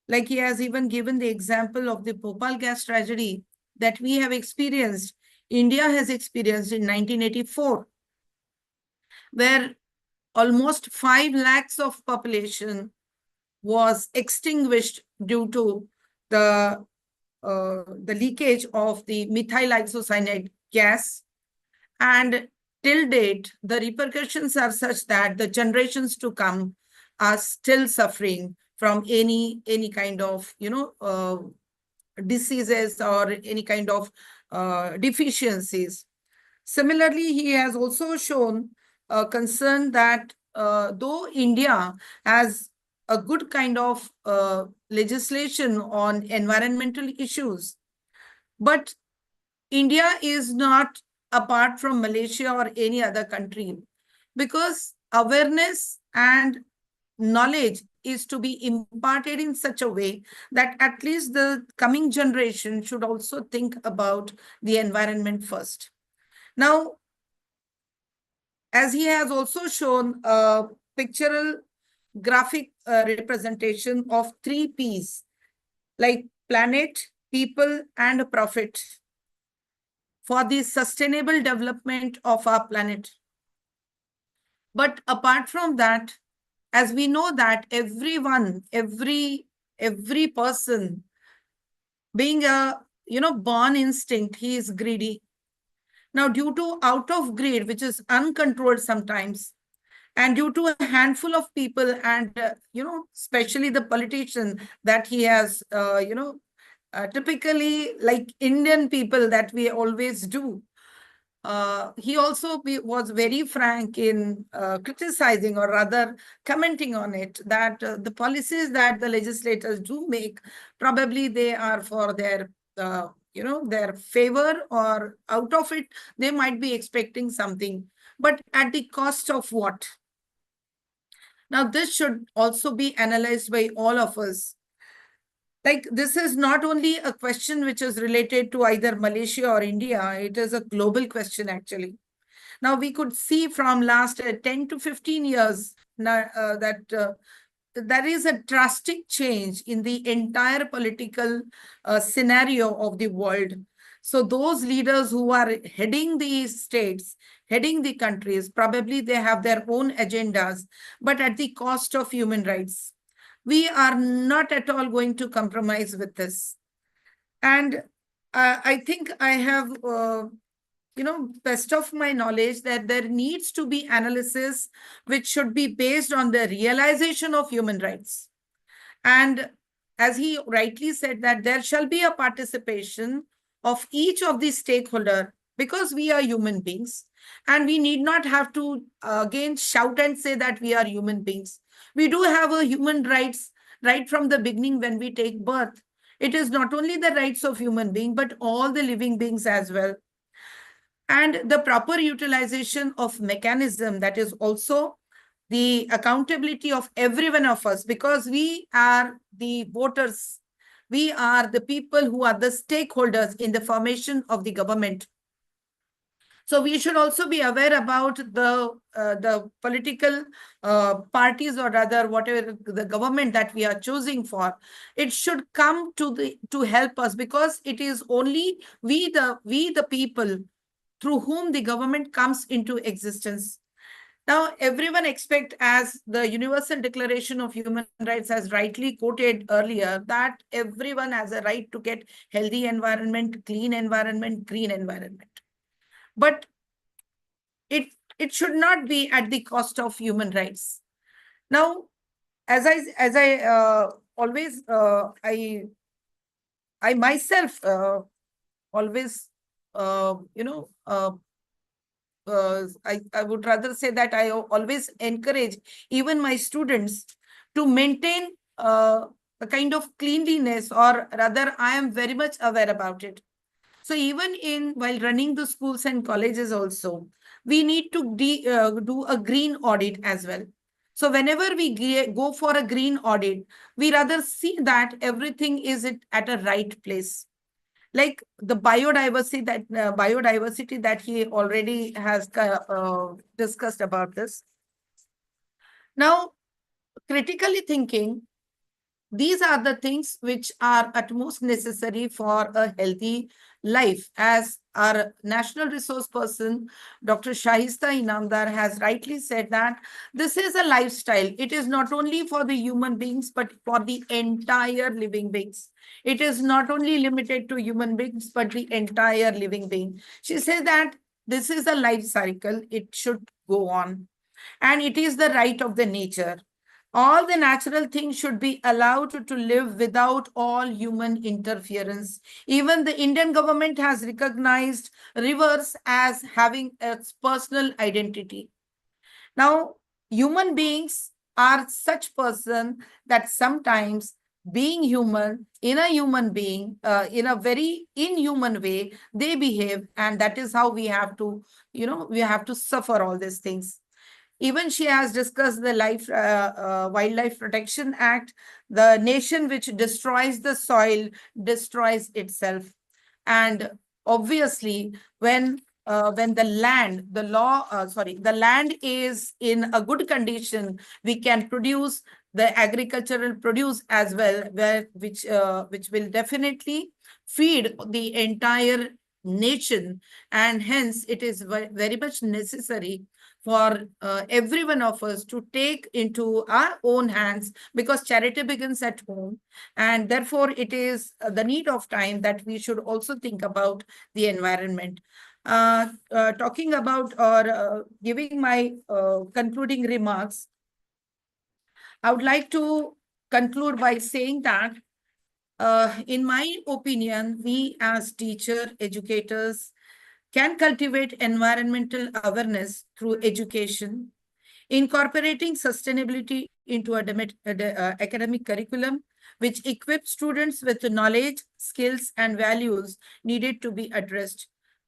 Like he has even given the example of the Bhopal gas tragedy that we have experienced, India has experienced in 1984, where almost 5 lakhs of population was extinguished due to the leakage of the methyl isocyanate gas. And till date, the repercussions are such that the generations to come are still suffering from any kind of, diseases or any kind of deficiencies. Similarly, he has also shown a concern that though India has a good kind of legislation on environmental issues, but India is not apart from Malaysia or any other country, because awareness and knowledge is to be imparted in such a way that at least the coming generation should also think about the environment first. Now, as he has also shown a pictorial graphic representation of 3 Ps, like planet, people, and profit, for the sustainable development of our planet. But apart from that, as we know that everyone, every person being a, born instinct, he is greedy. Now, due to out of greed, which is uncontrolled sometimes, and due to a handful of people and, especially the politician that he has, typically like Indian people that we always do, he also was very frank in criticizing, or rather commenting on it, that the policies that the legislators do make, probably they are for their, their favor, or out of it, they might be expecting something, but at the cost of what? Now, this should also be analyzed by all of us. Like, this is not only a question which is related to either Malaysia or India, it is a global question actually. Now, we could see from last 10 to 15 years that there is a drastic change in the entire political scenario of the world. So those leaders who are heading these states, heading the countries, probably they have their own agendas, but at the cost of human rights. We are not at all going to compromise with this. And I think I have, best of my knowledge, that there needs to be analysis which should be based on the realization of human rights. And as he rightly said, that there shall be a participation of each of the stakeholder, because we are human beings, and we need not have to again shout and say that we are human beings. We do have a human rights right from the beginning when we take birth. It is not only the rights of human being, but all the living beings as well. And the proper utilization of mechanism, that is also the accountability of every one of us, because we are the voters. We are the people who are the stakeholders in the formation of the government. So we should also be aware about the political parties, or rather whatever the government that we are choosing for. It should come to help us, because it is only we the people through whom the government comes into existence. Now, everyone expects, as the Universal Declaration of Human Rights has rightly quoted earlier, that everyone has a right to get healthy environment, clean environment, green environment. But it should not be at the cost of human rights. Now, as I always I myself always I would rather say that I always encourage even my students to maintain a kind of cleanliness, or rather I am very much aware about it. So even while running the schools and colleges also, we need to do a green audit as well. So whenever we go for a green audit, we rather see that everything is at a right place. Like the biodiversity that he already has discussed about this. Now, critically thinking, these are the things which are utmost necessary for a healthy life. As our national resource person, Dr. Shahista Inamdar, has rightly said that this is a lifestyle. It is not only for the human beings, but for the entire living beings. It is not only limited to human beings, but the entire living being. She said that this is a life cycle. It should go on. And it is the right of the nature. All the natural things should be allowed to live without all human interference. Even the Indian government has recognized rivers as having its personal identity. Now, human beings are such person that sometimes being human, in a human being, in a very inhuman way, they behave, and that is how we have to, we have to suffer all these things. Even she has discussed the Wildlife Protection Act. The nation which destroys the soil destroys itself. And obviously, when the land is in a good condition, we can produce the agricultural produce as well, which will definitely feed the entire nation. And hence, it is very much necessary for every one of us to take into our own hands, because charity begins at home. And therefore, it is the need of time that we should also think about the environment. Talking about or giving my concluding remarks, I would like to conclude by saying that in my opinion, we as teachers, educators, can cultivate environmental awareness through education, incorporating sustainability into academic curriculum, which equips students with the knowledge, skills, and values needed to be addressed.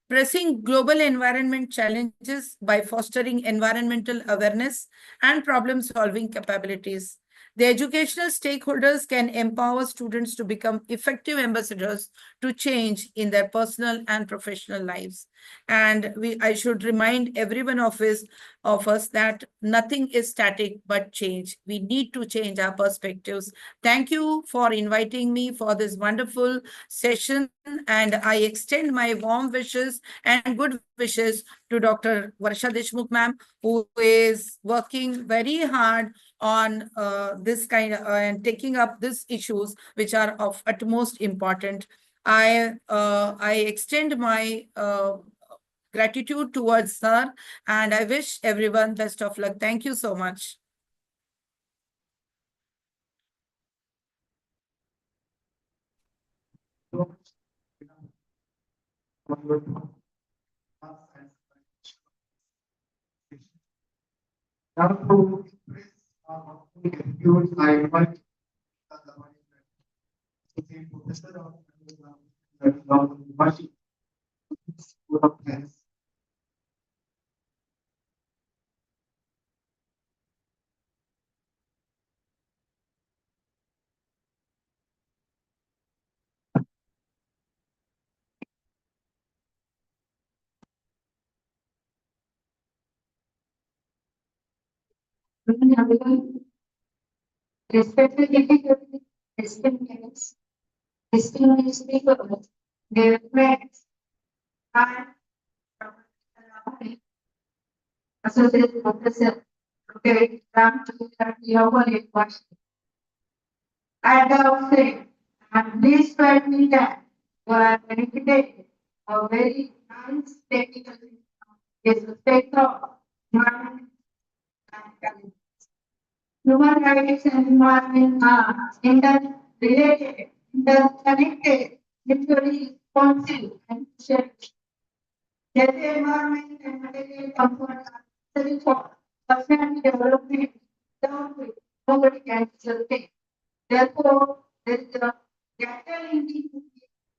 Pressing global environment challenges by fostering environmental awareness and problem-solving capabilities. The educational stakeholders can empower students to become effective ambassadors to change in their personal and professional lives. And I should remind every one of us that nothing is static but change. We need to change our perspectives. Thank you for inviting me for this wonderful session, and I extend my warm wishes and good wishes to Dr. Varsha Deshmukh ma'am, who is working very hard on this kind of and taking up these issues which are of utmost important. I extend my gratitude towards her, and I wish everyone best of luck. Thank you so much. Now to conclude, I invite the professor of University School of Science. Respected distinguished speakers, dear friends, I am Associate Professor Dr. Ram. At the outset, I'm pleased to admit that you are dedicated a very nice technical is the spectrum of environment and challenges. Human rights and environment are interrelated, interconnected, mutually responsive, and shared. Healthy environment and material comfort are necessary for personal development, without which nobody can sustain. Therefore, there is a capital in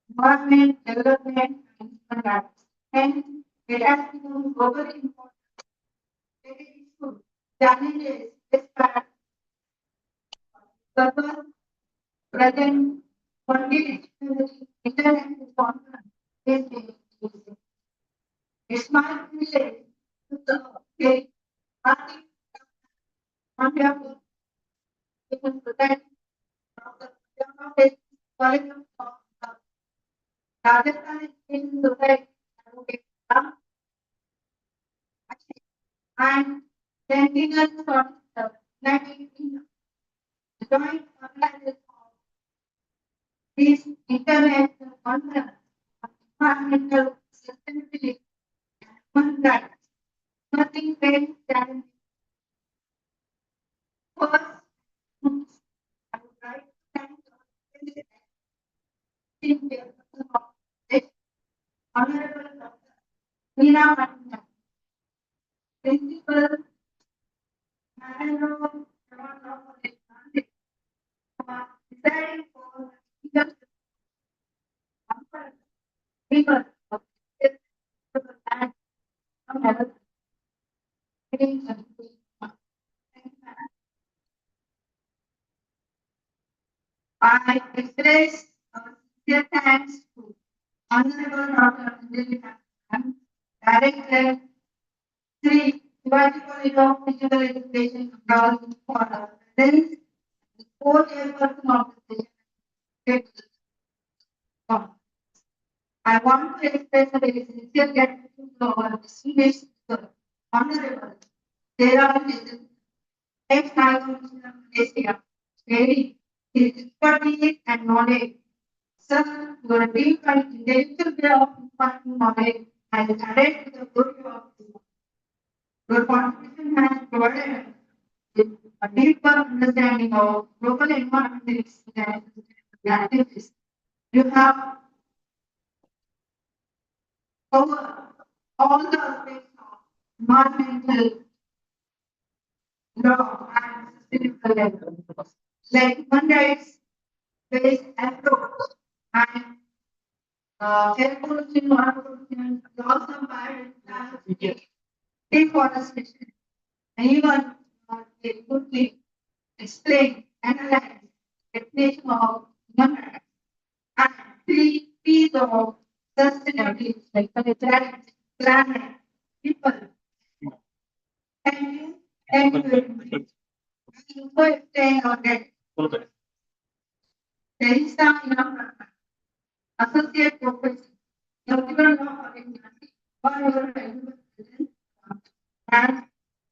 environment, development, and human rights. Hence, it has become globally important. Very useful. Challenges, despite purpose, present, multidisciplinary, international conference is being used. It might be said to the party on behalf of people protect College of Rajasthan is in society and sentinel for the United Kingdom. The joint organization of this international conference on environmental sustainability and human rights. Nothing very challenging. First, I would like to thank the Honorable Dr. Meera Pandya, Principal, National for deciding for legal conference papers of this and health. I express sincere thanks to Honorable Dr. Director Sri Shivaji College of Physical Education for the presence and co-chairperson of the session. I want to express a very sincere gratitude to our distinguished Honorable Jayram ex-Commissioner of Asia, sharing his expertise and knowledge. Sir, your deep and intellectual way of imparting knowledge has added to the glory of the world. Your contribution has provided us with a deeper understanding of global environmental activities. You have covered all the aspects of environmental law and sustainable level, like human rights based approach and air pollution, water pollution, loss of biodiversity, deforestation, and even they could explain, analyze, definition of human rights, and three P's of sustainability, like planet, people. Thank you. Thank you very much. I also explain our gratitude. Teresa Inaugural, Associate Professor, Inaugural Law College, for your valuable presence and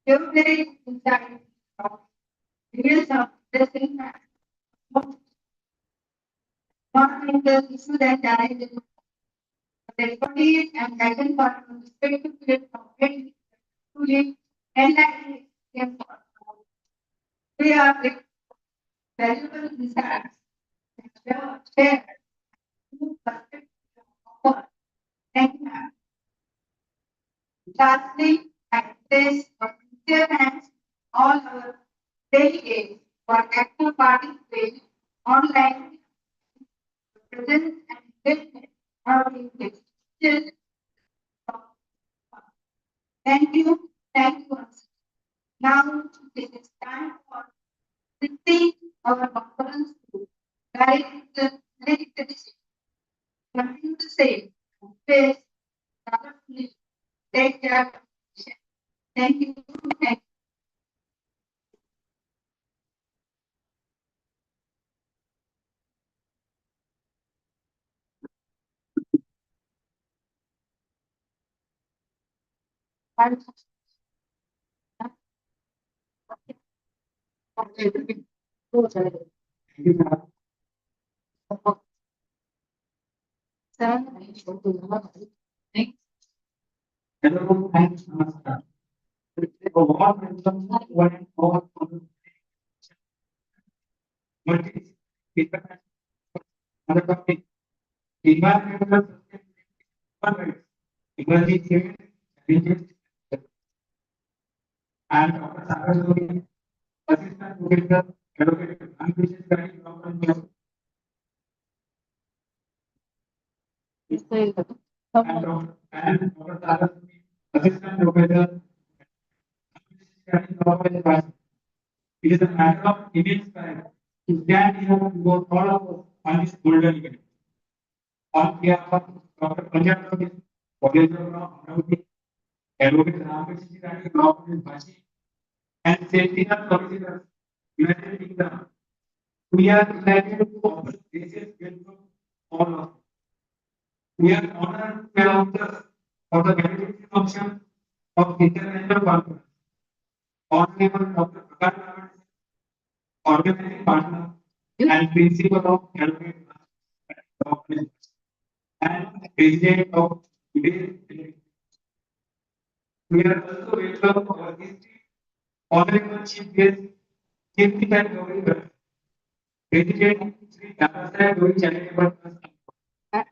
your very insight of reveals of blessing and environmental issues and challenges. The expertise and guidance for respective fields of very truly enlightening experience for all. We are with valuable insights and share new perspectives of our. Thank you. Lastly, I place our sincere thanks to all our delegates for active participation online, presence and engagement are being still. Thank you. Thank you. Now it is time for shifting our conference to direct the decision. Continue to say, face, take care of the patient. Thank you. Thank you. Hello, thanks, Namaskar. multidisciplinary other topic, environmental sustainability, emerging challenges, and Dr. Sagar Assistant Professor, Advocate, Unvisited Guiding Doctor, and Dr. Sagar, Assistant Professor, it is a matter of immense pride to stand here before all of us on this golden event. On behalf of Dr. Panjab, College of Law, Amravati, Advocate Ramkrishna Law College, Vashi, and Sentinel Solicitors, United Kingdom, we are delighted to offer gracious welcome all of us. We are honored to have us for the validity function of International Conference. Honorable Dr. Prakash Davade, organizing partner and principal of Advocate Law College and president of today's meeting. We are also welcome our history, honorable chief guest, Kirtikai Gauri, President Sri Dada Gauri Charitable Trust.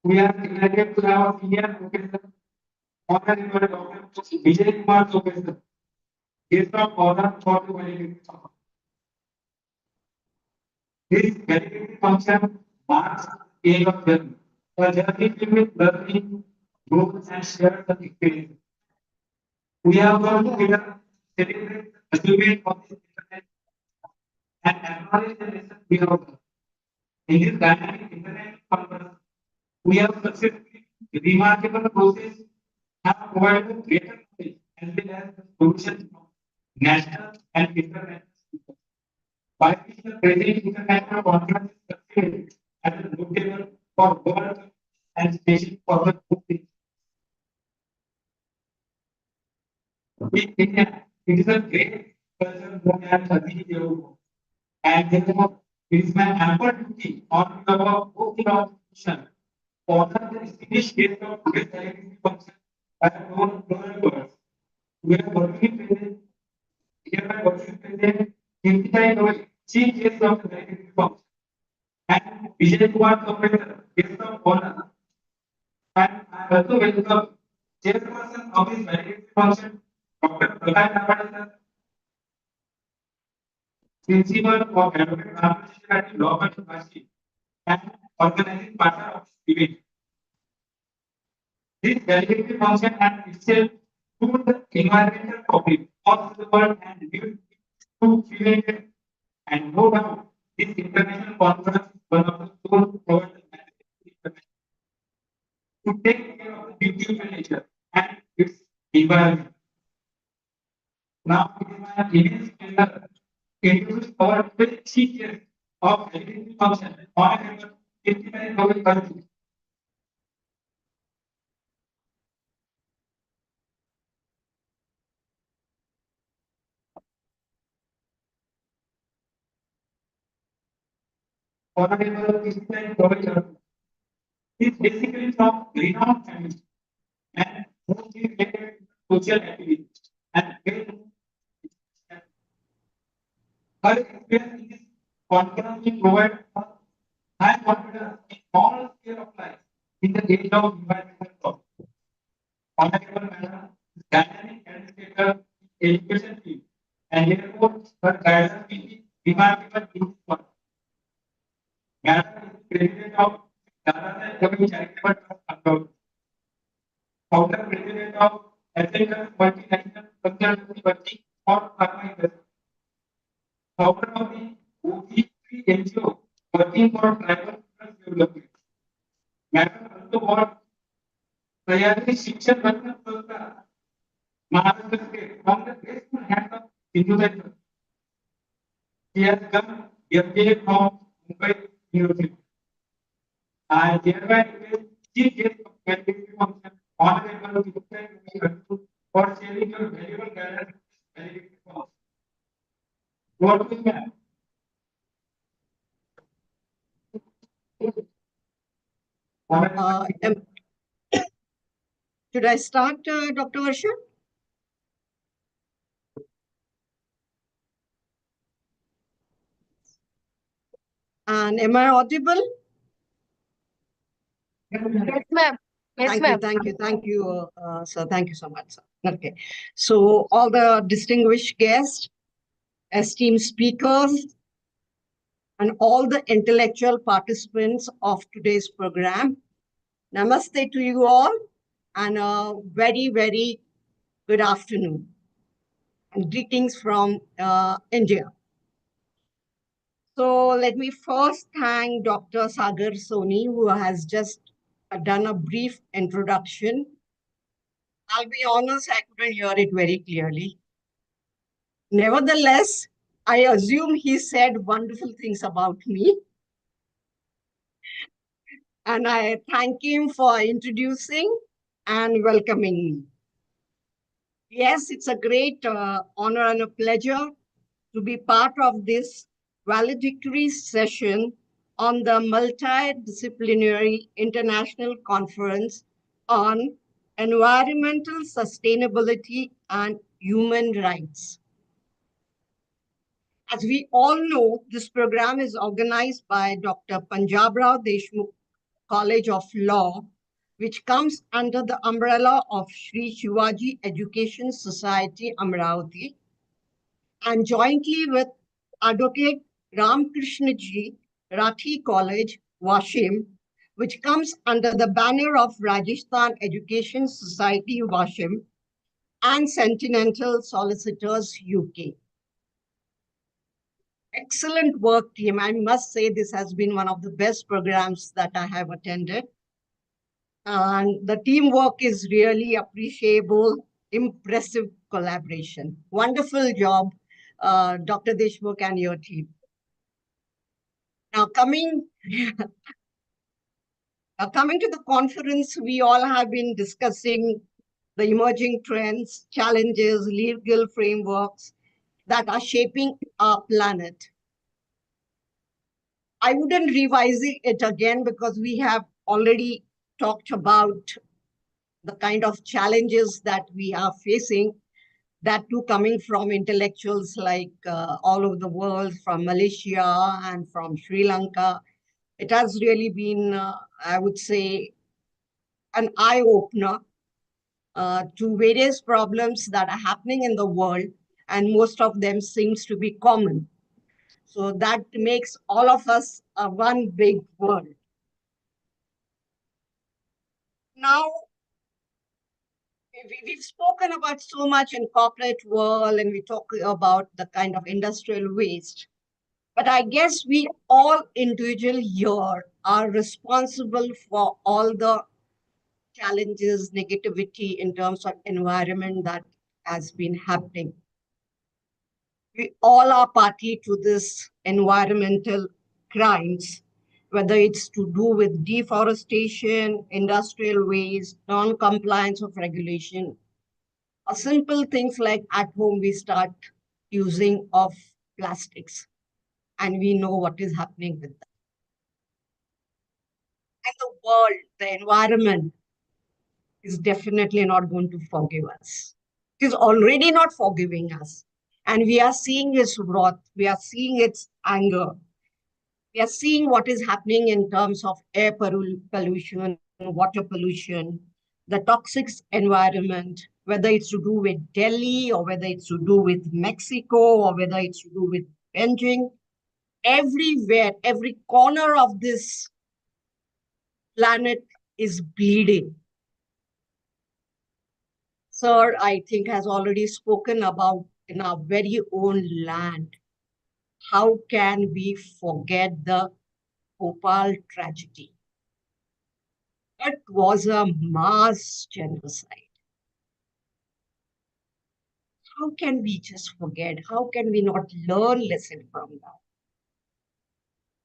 We are delighted to have a senior professor, honorable Dr. Vijay Kumar Professor, guest of honor for the validity. This validity function marks the end of journey, a journey filled with learning, growth, and shared experience. We have come together to celebrate the achievement of this internet and acknowledge the lessons we have learned. In this dynamic internet conference, we have successfully remarkable process have provided greater knowledge as well as the solutions from national and international speakers. By which the present international conference is considered as a notable for world and especially for the country. In India, it is a great culture known as Aditi Devo, and therefore it is my ample duty on behalf of both the organization to honor the distinguished guest of today's validity function by a floral words. We are working present, hereby working present, Kirtikai Gauri, chief guest of the validity function, and Vijay Kumar Professor, guest of honor, and I also welcome chairperson of this validity function, Dr. Prakash Davade sir, principal of Advocate Ramkrishna Law College, Vashi, and organizing partner of this event. This validity function has itself proved the environmental problem of the world and due to prevented, and no doubt this international conference is one of the sole providers to take care of the beauty of nature and its environment. Now it is my immense pleasure to introduce our very chief guest of validity function, Honorable Kirtikai Gauri. Honorable Kirtikai Gauri is basically from renowned family and mostly related to social activities and her experience in this conference will provide high confidence in all sphere of life in the age of environmental problems. Honorable Madam is dynamic administrator in education field, and therefore her guidance will be remarkable in this work. Madam is president of Dada Gauri Charitable Trust, founder president of Ethical Multinational Consultancy working for pharma industry, founder of the OG3 NGO working for tribal development. Madam also got Sayadri Shikshan Ratna Purusकार, Maharashtra State from the graceful hands of Sindhu. She has come MBA from Mumbai University. I hereby request Chief Guest of Validity Function, Honorable Kirtikai Gauri, for sharing your valuable guidance in validity function. What will you Should I start, Dr. Varsha? And am I audible? Yes, ma'am. Yes, ma'am. Thank you, sir. Thank you so much, sir. Okay. So all the distinguished guests, esteemed speakers, and all the intellectual participants of today's program, namaste to you all, and a very, very good afternoon. And greetings from India. So let me first thank Dr. Sagar Soni, who has just done a brief introduction. I'll be honest, I couldn't hear it very clearly. Nevertheless, I assume he said wonderful things about me. And I thank him for introducing and welcoming me. Yes, it's a great honor and a pleasure to be part of this valedictory session on the Multidisciplinary International Conference on Environmental Sustainability and Human Rights. As we all know, this program is organized by Dr. Panjabrao Deshmukh College of Law, which comes under the umbrella of Sri Shivaji Education Society, Amravati, and jointly with Advocate Ramkrishnaji Rathi College, Washim, which comes under the banner of Rajasthan Education Society, Washim, and Sentinel Solicitors, UK. Excellent work, team. I must say this has been one of the best programs that I have attended. And the teamwork is really appreciable, impressive collaboration. Wonderful job, Dr. Deshmukh and your team. Now coming to the conference, we all have been discussing the emerging trends, challenges, legal frameworks that are shaping our planet. I wouldn't revise it again because we have already talked about the kind of challenges that we are facing, that too coming from intellectuals like all over the world, from Malaysia and from Sri Lanka. It has really been, I would say, an eye-opener to various problems that are happening in the world, and most of them seems to be common. So that makes all of us one big world. Now, we've spoken about so much in corporate world, and we talk about the kind of industrial waste. But I guess we all individually here are responsible for all the challenges, negativity in terms of environment that has been happening. We all are party to this environmental crimes, whether it's to do with deforestation, industrial waste, non-compliance of regulation, or simple things like at home we start using of plastics, and we know what is happening with that. And the world, the environment is definitely not going to forgive us. It is already not forgiving us. And we are seeing its wrath, we are seeing its anger. We are seeing what is happening in terms of air pollution, water pollution, the toxic environment, whether it's to do with Delhi or whether it's to do with Mexico or whether it's to do with Beijing. Everywhere, every corner of this planet is bleeding. Sir, I think, has already spoken about in our very own land. How can we forget the Bhopal tragedy? It was a mass genocide. How can we just forget? How can we not learn lesson from that?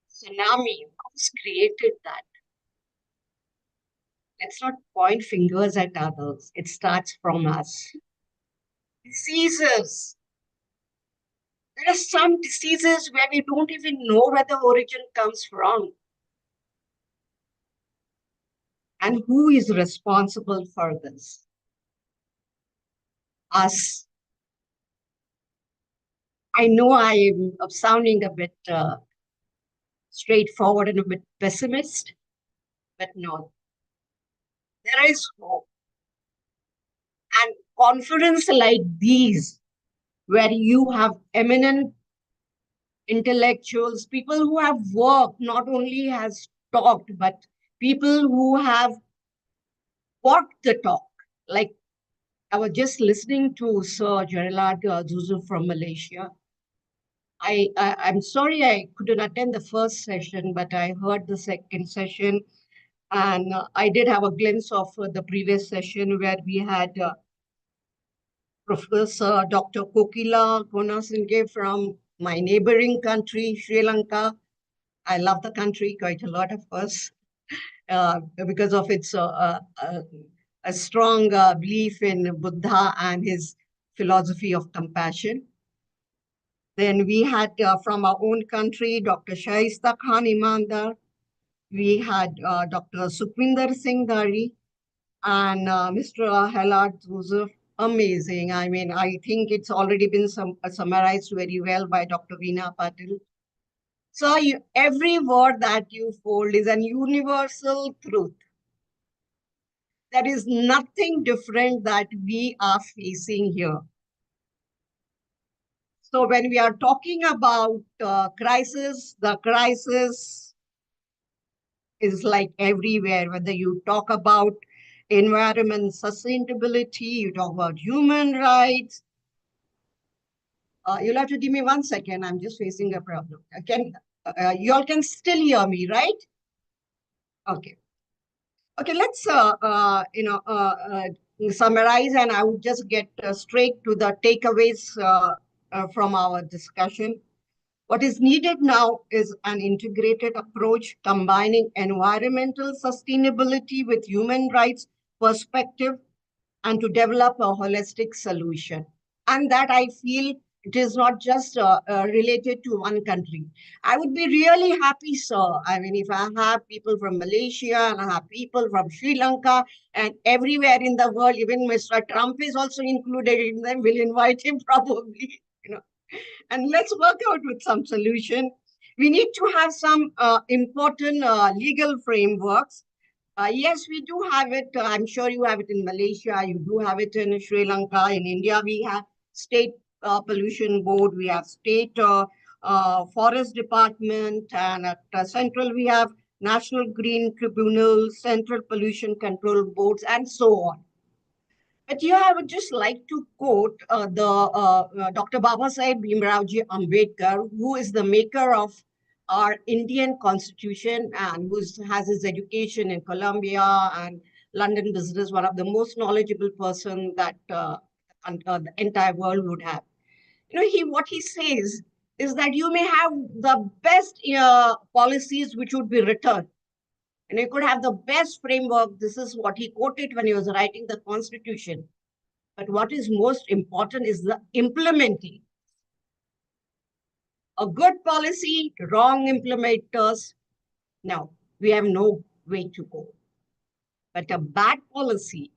Tsunami, who's created that? Let's not point fingers at others. It starts from us. Diseases. There are some diseases where we don't even know where the origin comes from. And who is responsible for this? Us. I know I am sounding a bit straightforward and a bit pessimist, but no, there is hope. And conferences like these, where you have eminent intellectuals, people who have worked, not only has talked, but people who have walked the talk. Like I was just listening to Sir Gerald Zuzu from Malaysia. I'm sorry I couldn't attend the first session, but I heard the second session. And I did have a glimpse of the previous session where we had Professor Dr. Kokila Gunasinghe from my neighboring country, Sri Lanka. I love the country quite a lot, of course, because of its a strong belief in Buddha and his philosophy of compassion. Then we had from our own country, Dr. Shaista Khan Imandar. We had Dr. Sukhwinder Singh Dari and Mr. Helad Joseph. Amazing. I mean, I think it's already been summarized very well by Dr. Veena Patil. So every word that you hold is an universal truth. There is nothing different that we are facing here. So when we are talking about crisis, the crisis is like everywhere, whether you talk about environment sustainability, you talk about human rights. You'll have to give me 1 second. I'm just facing a problem. You all can still hear me, right? Okay. Okay, let's summarize, and I would just get straight to the takeaways from our discussion. What is needed now is an integrated approach combining environmental sustainability with human rights perspective and to develop a holistic solution. And that I feel it is not just related to one country. I would be really happy, sir. I mean, if I have people from Malaysia and I have people from Sri Lanka and everywhere in the world, even Mr. Trump is also included in them, we'll invite him probably, and let's work out with some solution. We need to have some important legal frameworks. Yes, we do have it. I'm sure you have it in Malaysia. You do have it in Sri Lanka. In India, we have state pollution board. We have state forest department. And at central, we have National Green Tribunal, Central Pollution Control Boards, and so on. But here I would just like to quote Dr. Babasaheb Bhimrao Ambedkar, who is the maker of our Indian Constitution and who has his education in Columbia and London business, one of the most knowledgeable person that the entire world would have. What he says is that you may have the best policies which would be written, and you could have the best framework. This is what he quoted when he was writing the Constitution. But what is most important is the implementing. A good policy, wrong implementers. Now, we have no way to go. But a bad policy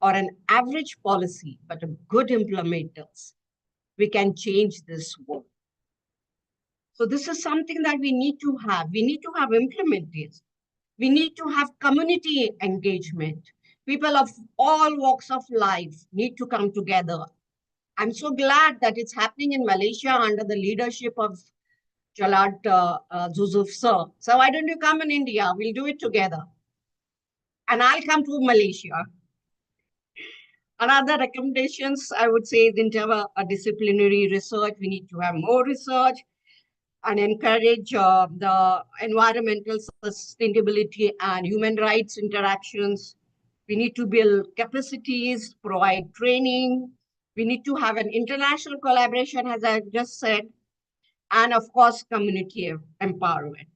or an average policy, but a good implementers, we can change this world. So this is something that we need to have. We need to have implementers. We need to have community engagement. People of all walks of life need to come together. I'm so glad that it's happening in Malaysia under the leadership of Jalad Zuzuf sir. So why don't you come in India? We'll do it together. And I'll come to Malaysia. Another recommendations, I would say, is in terms of a disciplinary research. We need to have more research and encourage the environmental sustainability and human rights interactions. We need to build capacities, provide training. We need to have an international collaboration, as I just said, and of course, community empowerment.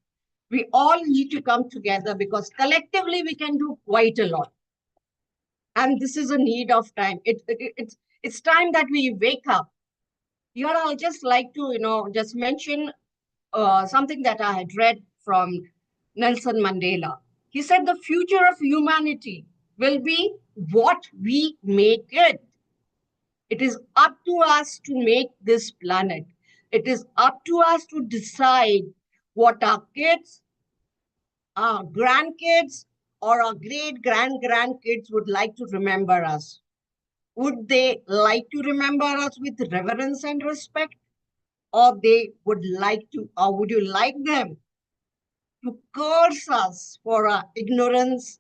We all need to come together because collectively we can do quite a lot. And this is a need of time. It's time that we wake up. Here, I'll just like to, just mention something that I had read from Nelson Mandela. He said the future of humanity will be what we make it. It is up to us to make this planet. It is up to us to decide what our kids, our grandkids, or our great-grandkids would like to remember us? Would they like to remember us with reverence and respect? Or they would like to, or would you like them to curse us for our ignorance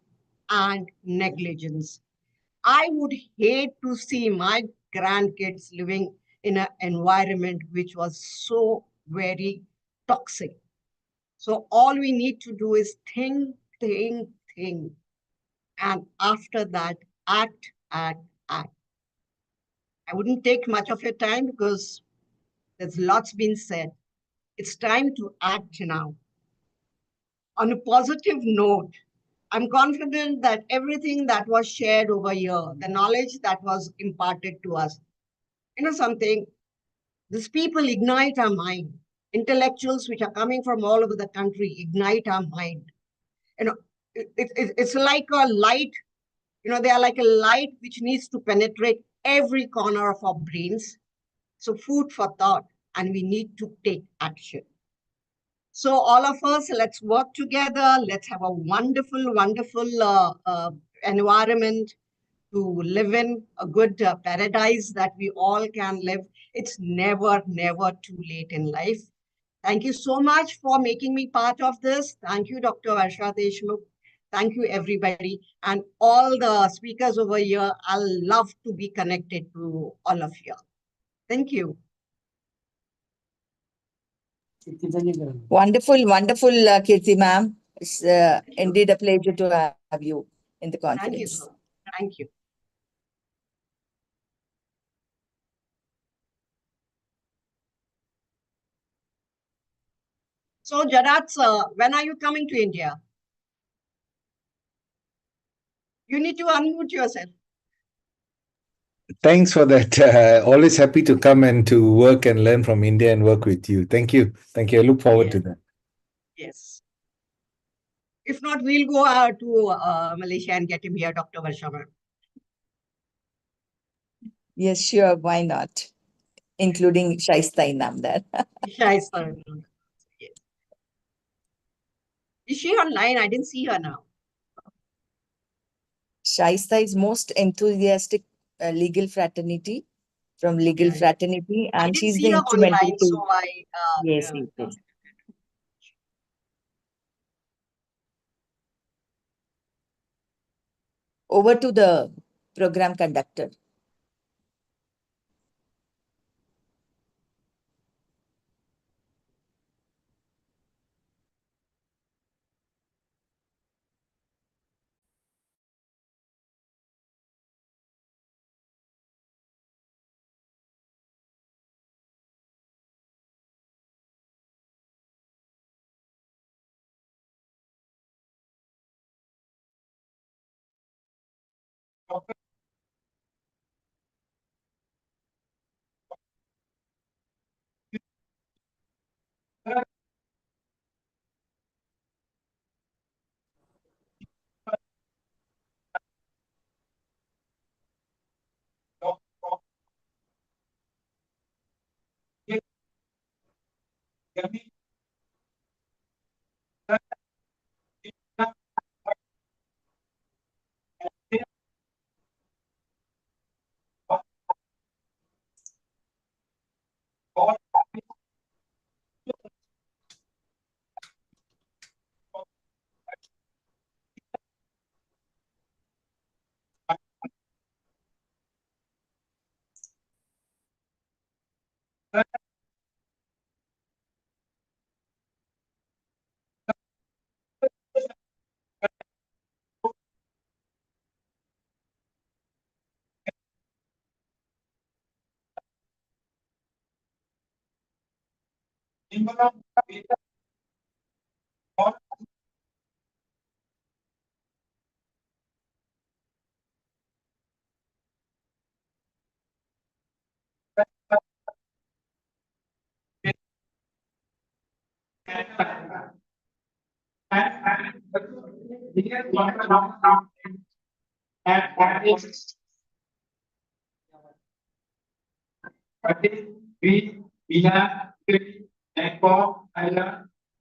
and negligence? I would hate to see my grandkids living in an environment which was so very toxic. So all we need to do is think. And after that, act. I wouldn't take much of your time because there's lots been said. It's time to act now. On a positive note, I'm confident that everything that was shared over here, the knowledge that was imparted to us, something, these people ignite our mind. Intellectuals which are coming from all over the country ignite our mind. It's like a light, they are like a light which needs to penetrate every corner of our brains. So food for thought, and we need to take action. So all of us, let's work together. Let's have a wonderful, wonderful environment to live in, a good paradise that we all can live. It's never, never too late in life. Thank you so much for making me part of this. Thank you, Dr. Varsha Deshmukh. Thank you, everybody. And all the speakers over here, I'll love to be connected to all of you. Thank you. Wonderful, wonderful, Kirti ma'am. It's indeed a pleasure to have you in the conference. Thank you so much. Thank you. So, Jarat sir, when are you coming to India? You need to unmute yourself. Thanks for that. Always happy to come and to work and learn from India and work with you. Thank you. Thank you. I look forward to that. Yes. If not, we'll go to Malaysia and get him here, Dr. Varsha ma'am. Yes, sure. Why not? Including Shaista Inam there. Shaista. Yes. Is she online? I didn't see her now. Shaista is most enthusiastic legal fraternity, from legal fraternity, and she's the instrumental online, so yes, yes. Over to the program conductor.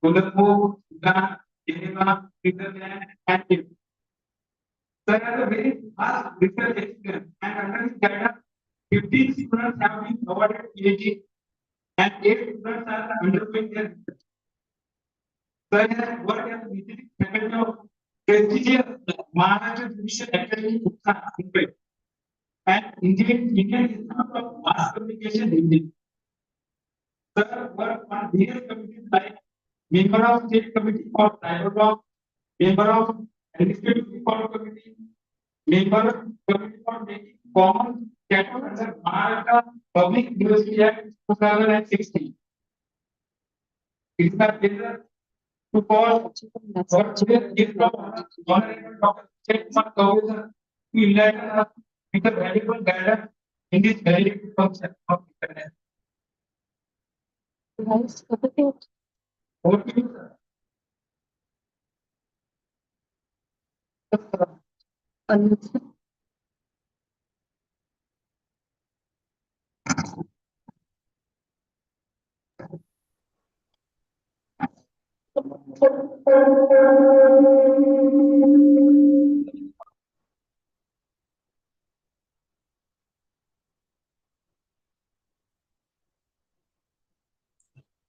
Colombo, Sudan, Geneva, Switzerland, and Italy. Sir has a very vast research experience, and under his guidance, 15 students have been awarded PhD and 8 students are undergoing their research. Sir has worked as visiting faculty of prestigious Maharashtra Judicial Academy, Mumbai, and Indian Institute of Mass Communication, India. Sir worked on various committees like member of State Committee for Cyber Law, member of Administrative Reform Committee, member of Committee for Making Common Statute under Maharashtra Public University Act 2016. It is my pleasure to call our today's guest of honor, Honorable Dr. Chetman Kaur, to enlighten us with a valuable guidance in this very difficult concept of internet. Over to you, sir.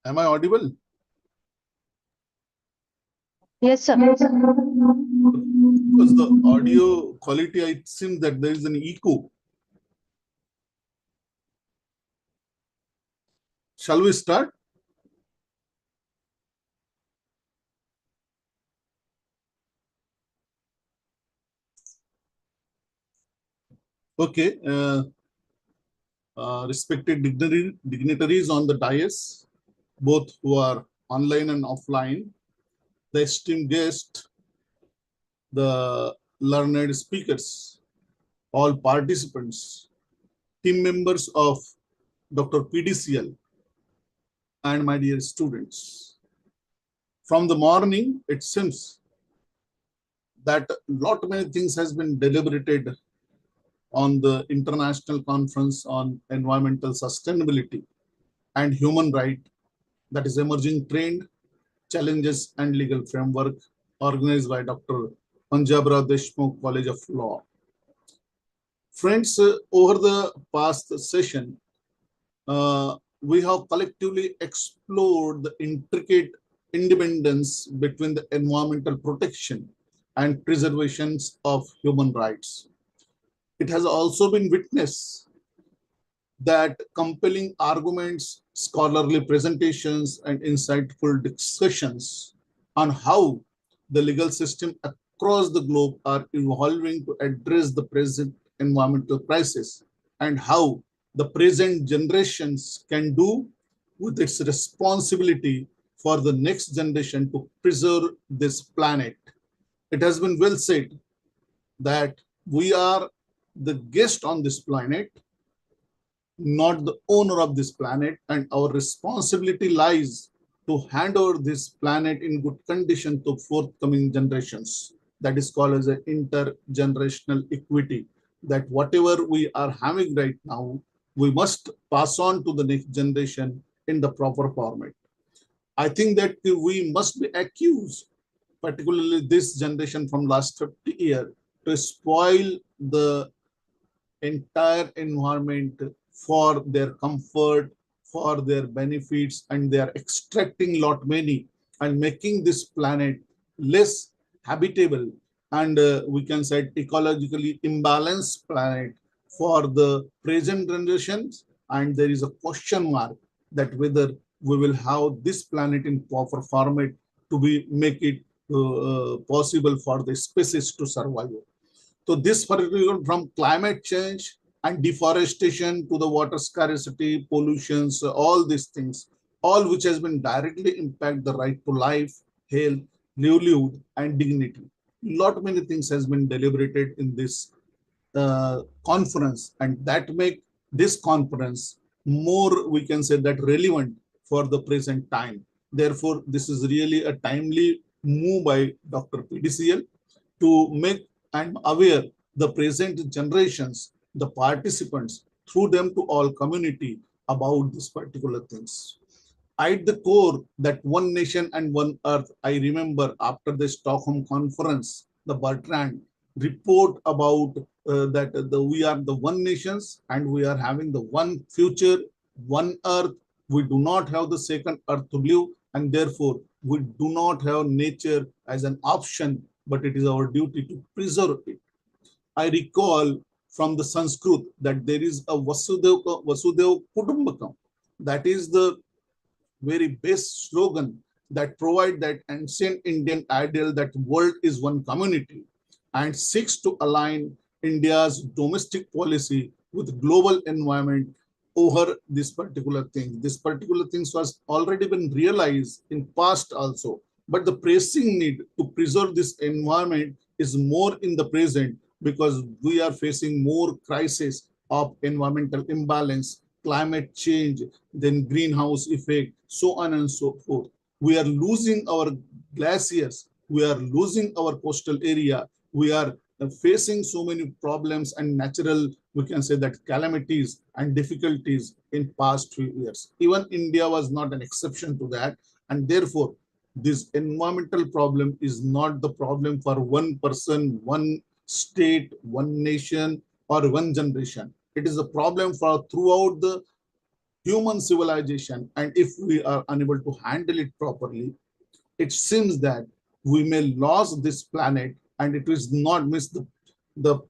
Am I audible? Yes, sir. Because the audio quality, it seems that there is an echo. Shall we start? Okay. Respected dignitaries on the dais, both who are online and offline, the esteemed guest, the learned speakers, all participants, team members of Dr. P.D.C.L, and my dear students. From the morning, it seems that lot many things has been deliberated on the International Conference on Environmental Sustainability and Human Right, that is emerging trend, challenges and legal framework, organized by Dr. Panjabrao Deshmukh College of Law. Friends, over the past session, we have collectively explored the intricate independence between the environmental protection and preservations of human rights. It has also been witnessed that compelling arguments, scholarly presentations, and insightful discussions on how the legal system across the globe are evolving to address the present environmental crisis, and how the present generations can do with its responsibility for the next generation to preserve this planet. It has been well said that we are the guest on this planet, not the owner of this planet, and our responsibility lies to hand over this planet in good condition to forthcoming generations. That is called as an intergenerational equity, that whatever we are having right now, we must pass on to the next generation in the proper format. I think that we must be accused, particularly this generation from last 50 years, to spoil the entire environment for their comfort, for their benefits, and they are extracting lot many and making this planet less habitable, and we can say ecologically imbalanced planet for the present generations. And there is a question mark that whether we will have this planet in proper format to be make it possible for the species to survive. So this particular, from climate change and deforestation to the water scarcity, pollutions, all these things, all which has been directly impact the right to life, health, livelihood, and dignity. Lot many things has been deliberated in this conference, and that make this conference more, we can say, that relevant for the present time. Therefore, this is really a timely move by Dr. P.D.C.L to make and aware the present generations, the participants, through them to all community about these particular things. At the core, that one nation and one earth, I remember after the Stockholm conference, the Bertrand report about that we are the one nations and we are having the one future, one earth. We do not have the second earth to live, and therefore we do not have nature as an option, but it is our duty to preserve it. I recall from the Sanskrit that there is a Vasudev Kutumbakam. That is the very best slogan that provide that ancient Indian ideal that world is one community and seeks to align India's domestic policy with global environment over this particular thing. This particular things was already been realized in past also, but the pressing need to preserve this environment is more in the present because we are facing more crisis of environmental imbalance, climate change, then greenhouse effect, so on and so forth. We are losing our glaciers, we are losing our coastal area, we are facing so many problems and natural, we can say that calamities and difficulties in past few years. Even India was not an exception to that, and therefore this environmental problem is not the problem for one person, one state, one nation, or one generation. It is a problem for throughout the human civilization, and if we are unable to handle it properly, it seems that we may lose this planet, and it is not miss the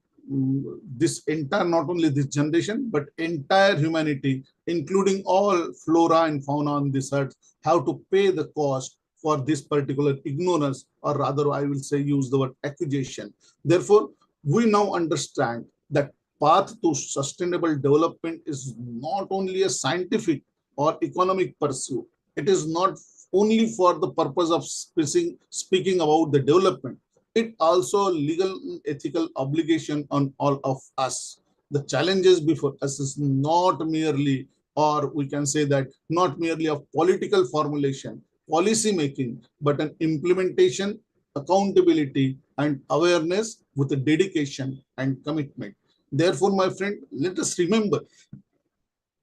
this entire, not only this generation but entire humanity, including all flora and fauna on this earth, have to pay the cost for this particular ignorance, or rather I will say use the word accusation. Therefore, we now understand that path to sustainable development is not only a scientific or economic pursuit. It is not only for the purpose of speaking about the development. It also legal ethical obligation on all of us. The challenges before us is not merely, or we can say that not merely of political formulation, policy making, but an implementation, accountability, and awareness with a dedication and commitment. Therefore, my friend, let us remember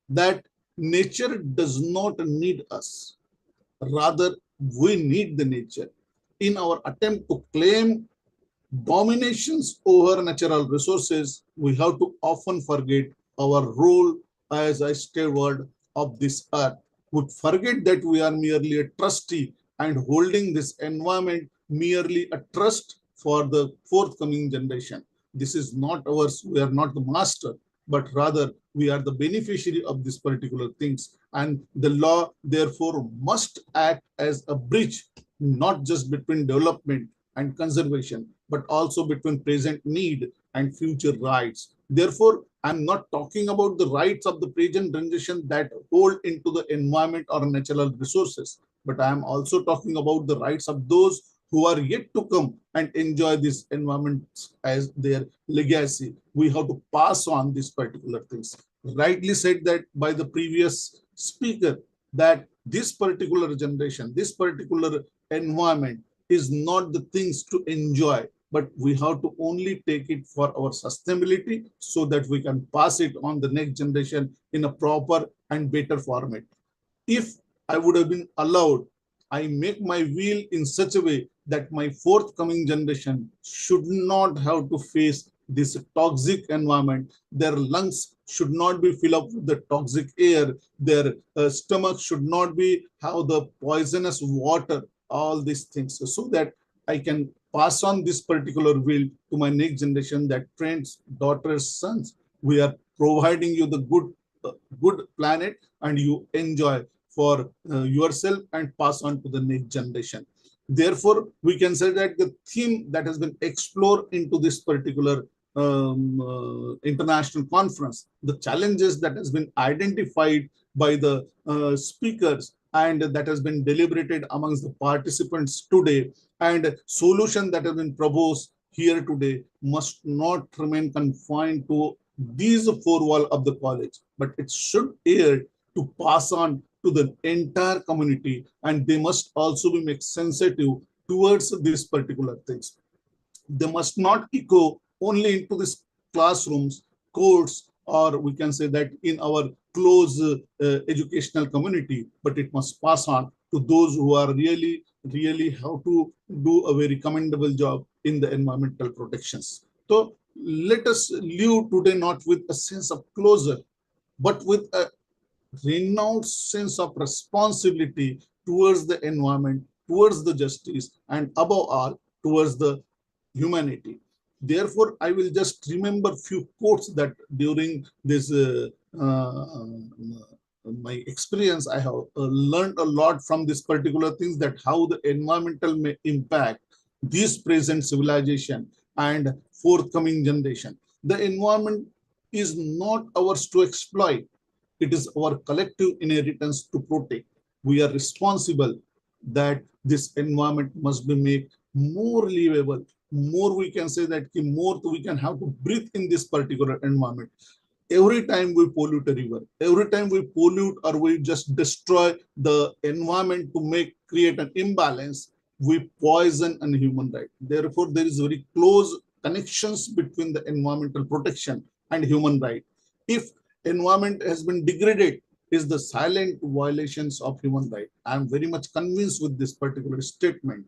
that nature does not need us. Rather, we need the nature. In our attempt to claim dominations over natural resources, we have to often forget our role as a steward of this earth. We forget that we are merely a trustee and holding this environment merely a trust for the forthcoming generation. This is not ours. We are not the master, but rather we are the beneficiary of these particular things. And the law, therefore, must act as a bridge, not just between development and conservation, but also between present need and future rights. Therefore, I'm not talking about the rights of the present generation that hold into the environment or natural resources, but I'm also talking about the rights of those who are yet to come and enjoy this environment as their legacy. We have to pass on these particular things. Rightly said that by the previous speaker, that this particular generation, this particular environment is not the things to enjoy, but we have to only take it for our sustainability so that we can pass it on the next generation in a proper and better format. If I would have been allowed, I make my will in such a way that my forthcoming generation should not have to face this toxic environment. Their lungs should not be filled up with the toxic air. Their stomach should not be have the poisonous water, all these things, so that I can pass on this particular will to my next generation, that friends, daughters, sons, we are providing you the good planet, and you enjoy for yourself and pass on to the next generation. Therefore, we can say that the theme that has been explored into this particular international conference, the challenges that has been identified by the speakers and that has been deliberated amongst the participants today, and solution that has been proposed here today must not remain confined to these four walls of the college, but it should air to pass on to the entire community, and they must also be made sensitive towards these particular things. They must not echo only into these classrooms, courts, or we can say that in our close educational community, but it must pass on to those who are really how to do a very commendable job in the environmental protections. So let us live today not with a sense of closure, but with a renounced sense of responsibility towards the environment, towards the justice, and above all, towards the humanity. Therefore, I will just remember few quotes that during this my experience, I have learned a lot from this particular things, that how the environmental may impact this present civilization and forthcoming generation. The environment is not ours to exploit. It is our collective inheritance to protect. We are responsible that this environment must be made more livable, more we can say that more we can have to breathe in this particular environment. Every time we pollute a river, every time we pollute or we just destroy the environment to create an imbalance, we poison a human right. Therefore, there is very close connections between the environmental protection and human right. If environment has been degraded, is the silent violations of human right. I am very much convinced with this particular statement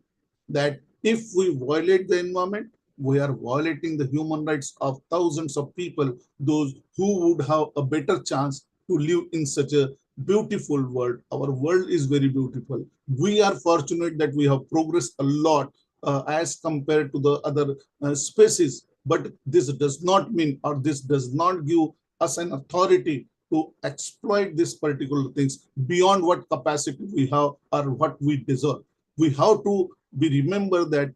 that if we violate the environment, we are violating the human rights of thousands of people, those who would have a better chance to live in such a beautiful world. Our world is very beautiful. We are fortunate that we have progressed a lot as compared to the other species. But this does not mean, or this does not give us an authority to exploit these particular things beyond what capacity we have or what we deserve. We have to remember that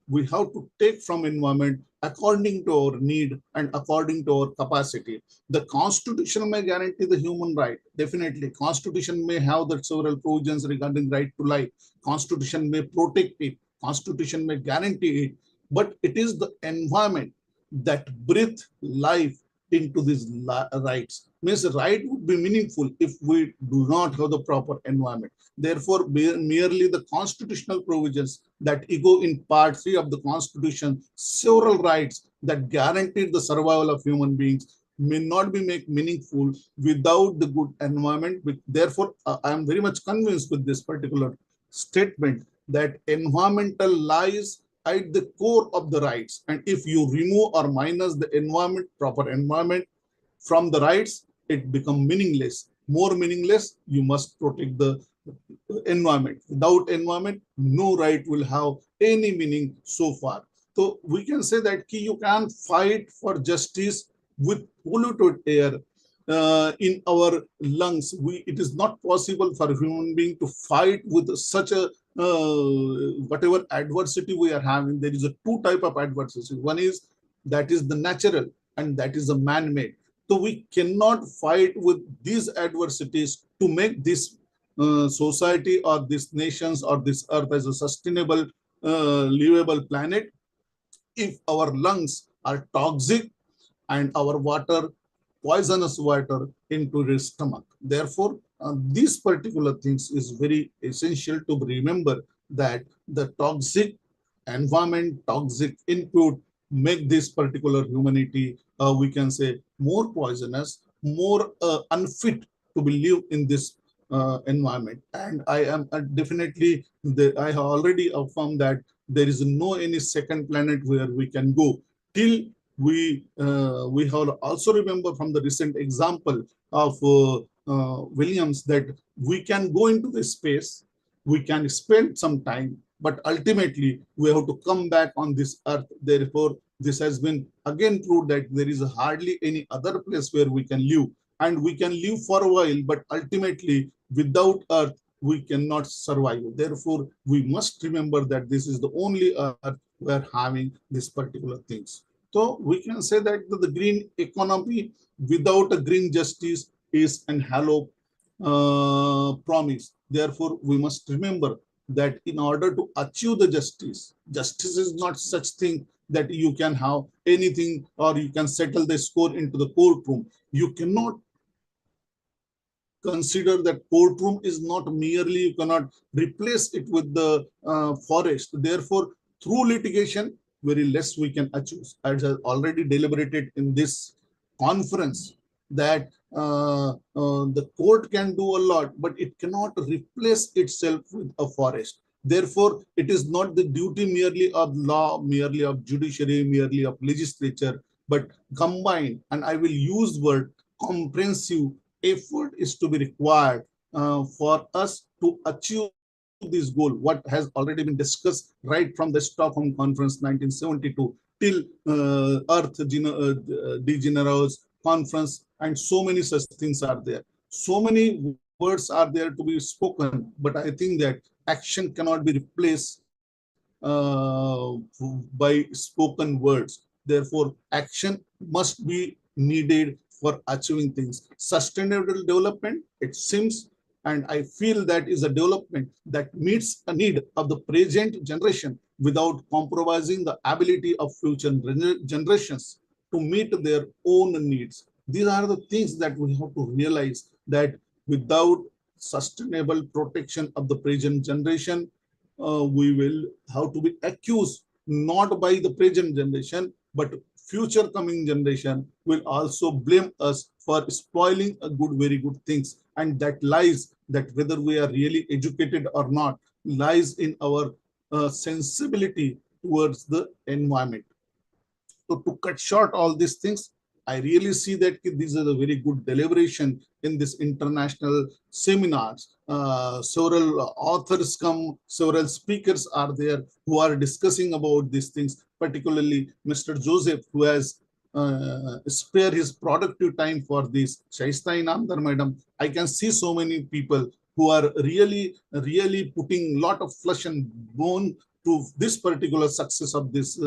we have to take from environment according to our need and according to our capacity. The Constitution may guarantee the human right. Definitely, Constitution may have the several provisions regarding right to life. Constitution may protect it. Constitution may guarantee it. But it is the environment that breathes life into these rights. Means the right would be meaningful if we do not have the proper environment. Therefore, merely the constitutional provisions that echo in part 3 of the Constitution, several rights that guarantee the survival of human beings may not be made meaningful without the good environment. Therefore, I am very much convinced with this particular statement that environmental lies at the core of the rights. And if you remove or minus the environment, proper environment from the rights, it becomes meaningless. More meaningless, you must protect the environment. Without environment, no right will have any meaning so far. So we can say that you can fight for justice with polluted air in our lungs. It is not possible for a human being to fight with such a whatever adversity we are having. There is a two type of adversity. One is that is the natural and that is the man-made. So we cannot fight with these adversities to make this society or this nations or this earth as a sustainable, livable planet if our lungs are toxic and our water, poisonous water into the stomach. Therefore, these particular things is very essential to remember that the toxic environment, toxic input make this particular humanity, we can say, more poisonous, more unfit to be live in this environment. And I am definitely, I have already affirmed that there is no any second planet where we can go till we have also remember from the recent example of Williams that we can go into the space, we can spend some time, but ultimately we have to come back on this earth. Therefore, this has been again proved that there is hardly any other place where we can live, and we can live for a while, but ultimately without earth we cannot survive. Therefore, we must remember that this is the only earth we are having these particular things. So we can say that the green economy without a green justice is an hollow promise. Therefore, we must remember that in order to achieve the justice, justice is not such thing that you can have anything or you can settle the score into the courtroom. You cannot consider that courtroom is not merely, you cannot replace it with the forest. Therefore, through litigation, very less we can achieve. As I already deliberated in this conference that the court can do a lot, but it cannot replace itself with a forest. Therefore, it is not the duty merely of law, merely of judiciary, merely of legislature, but combined, and I will use word comprehensive effort is to be required for us to achieve this goal, what has already been discussed right from the Stockholm Conference 1972 till Earth Degeneros Conference, and so many such things are there. So many words are there to be spoken, but I think that action cannot be replaced by spoken words. Therefore, action must be needed for achieving things. Sustainable development, it seems, and I feel that is a development that meets a need of the present generation without compromising the ability of future generations to meet their own needs. These are the things that we have to realize, that without sustainable protection of the present generation, we will have to be accused not by the present generation, but future coming generation will also blame us for spoiling a very good things. And that lies, that whether we are really educated or not, lies in our sensibility towards the environment. So to cut short all these things, I really see that these are a very good deliberation in this international seminars. Several authors come, several speakers are there who are discussing about these things, particularly Mr. Joseph, who has spare his productive time for this. Shaista Inamdar Madam, I can see so many people who are really putting a lot of flesh and bone to this particular success of this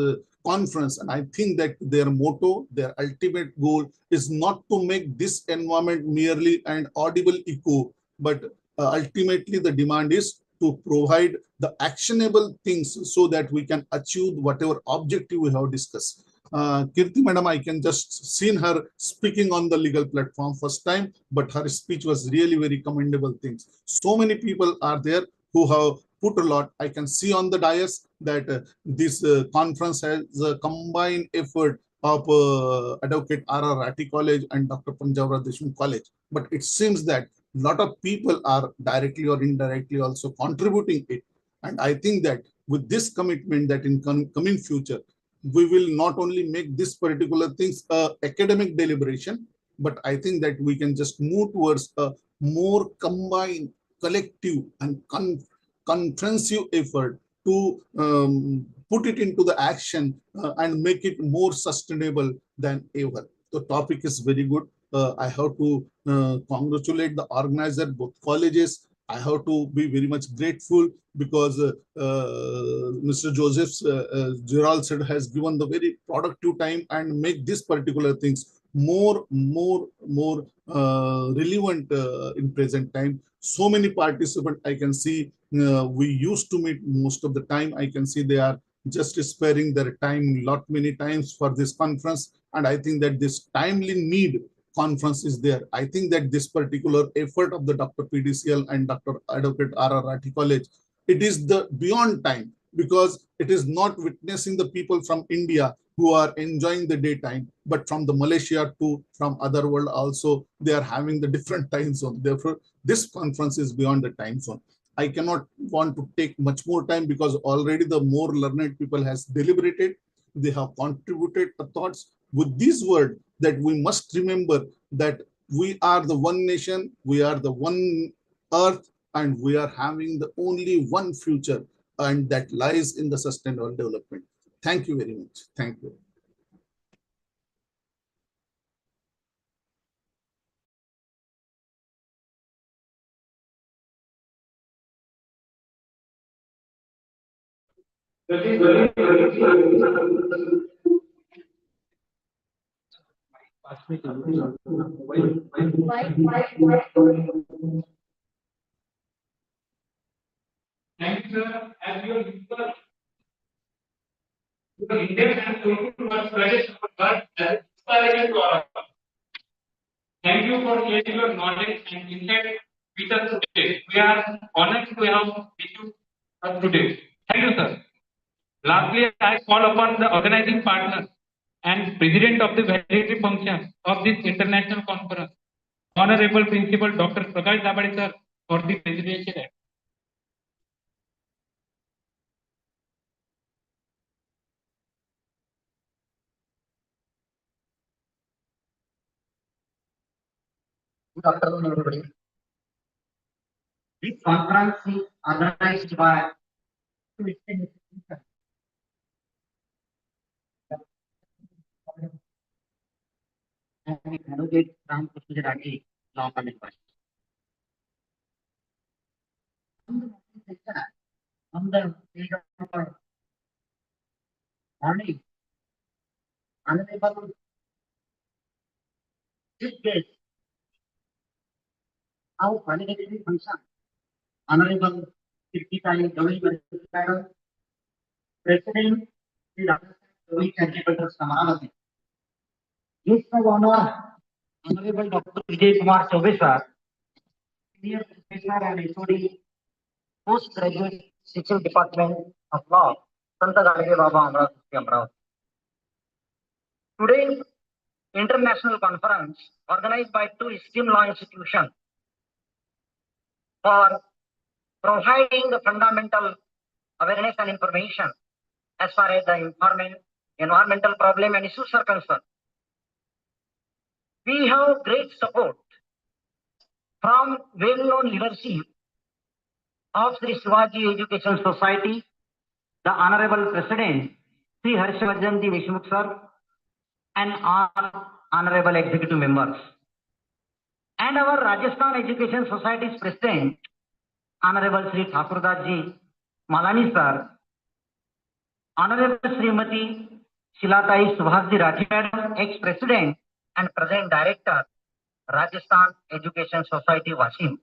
conference. And I think that their motto, their ultimate goal is not to make this environment merely an audible echo, but ultimately the demand is to provide the actionable things so that we can achieve whatever objective we have discussed. Kirti Madam, I can just seen her speaking on the legal platform first time, but her speech was really very commendable things. So many people are there who have put a lot. I can see on the dais that this conference has a combined effort of Advocate R.R. Ratty College and Dr. Panjabrao Deshmukh College. But it seems that a lot of people are directly or indirectly also contributing it. And I think that with this commitment that in coming future, we will not only make this particular things academic deliberation, but I think that we can just move towards a more combined, collective and comprehensive effort to put it into the action and make it more sustainable than ever. The topic is very good. I have to congratulate the organizer, both colleges. I have to be very much grateful because Mr. Joseph Gerald said has given the very productive time and make this particular things more relevant in present time. So many participants I can see we used to meet most of the time. I can see they are just sparing their time many times for this conference, and I think that this timely need conference is there. I think that this particular effort of the Dr. P.D.C.L. and Dr. Advocate R.R. Ratty College, it is the beyond time, because it is not witnessing the people from India who are enjoying the daytime, but from the Malaysia to from other world also, they are having the different time zone. Therefore, this conference is beyond the time zone. I cannot want to take much more time because already the more learned people has deliberated. They have contributed the thoughts with this word that we must remember that we are the one nation, we are the one earth, and we are having the only one future, and that lies in the sustainable development. Thank you very much. Thank you. Thank you, sir. As your Indian and Urdu was present but as inspiration to all of us. Thank you for sharing your knowledge and insight with us today. We are honored to have with you today. Thank you, sir. Lastly, I call upon the organizing partners and President of the Valedictory function of this international conference, Honorable Principal Dr. Prakash Dabade sir, for the presidential act. Good afternoon, everybody. This conference is organized by two distinct institutions. And we advocate Ram Kushnaji Law College. On the page of our morning, Honorable Chief Guest, our valedictory function, Honorable P.D.C.L President, Sri Charitable Trust Amaravati. Guest of honor, Honorable Dr. Vijay Kumar Chaubey sir, Senior Professor and HOD, Postgraduate Section Department of Law, Santa Gadge Baba Amravati. Today's international conference, organized by two esteemed law institutions for providing the fundamental awareness and information as far as the environmental problem and issues are concerned. We have great support from well-known leadership of Sri Shivaji Education Society, the Honorable President, Sri Harshvardhan Deshmukh sir, and all honorable executive members. And our Rajasthan Education Society's President, Honorable Sri Thakurdas ji Malani sir, Honorable Srimati Shilatai Subhasji Rathi Madam, ex-President and Present Director, Rajasthan Education Society, Wasim.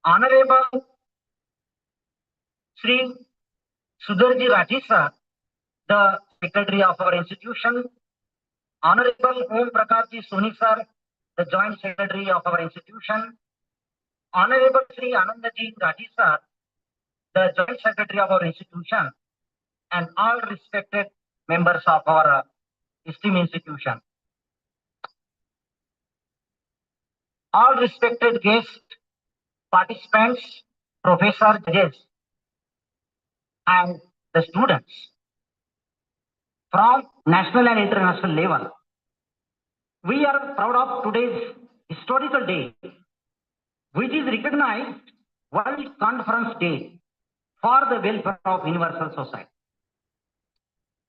Honorable Sri Sudarji Rathi sir, the Secretary of our institution. Honorable Om Prakashji Soni sir, the Joint Secretary of our institution. Honorable Sri Anandaji Rathi sir, the Joint Secretary of our institution, and all respected members of our esteemed institution. All respected guests, participants, professors, judges, and the students from national and international level. We are proud of today's historical day, which is recognized World Conference Day for the welfare of universal society.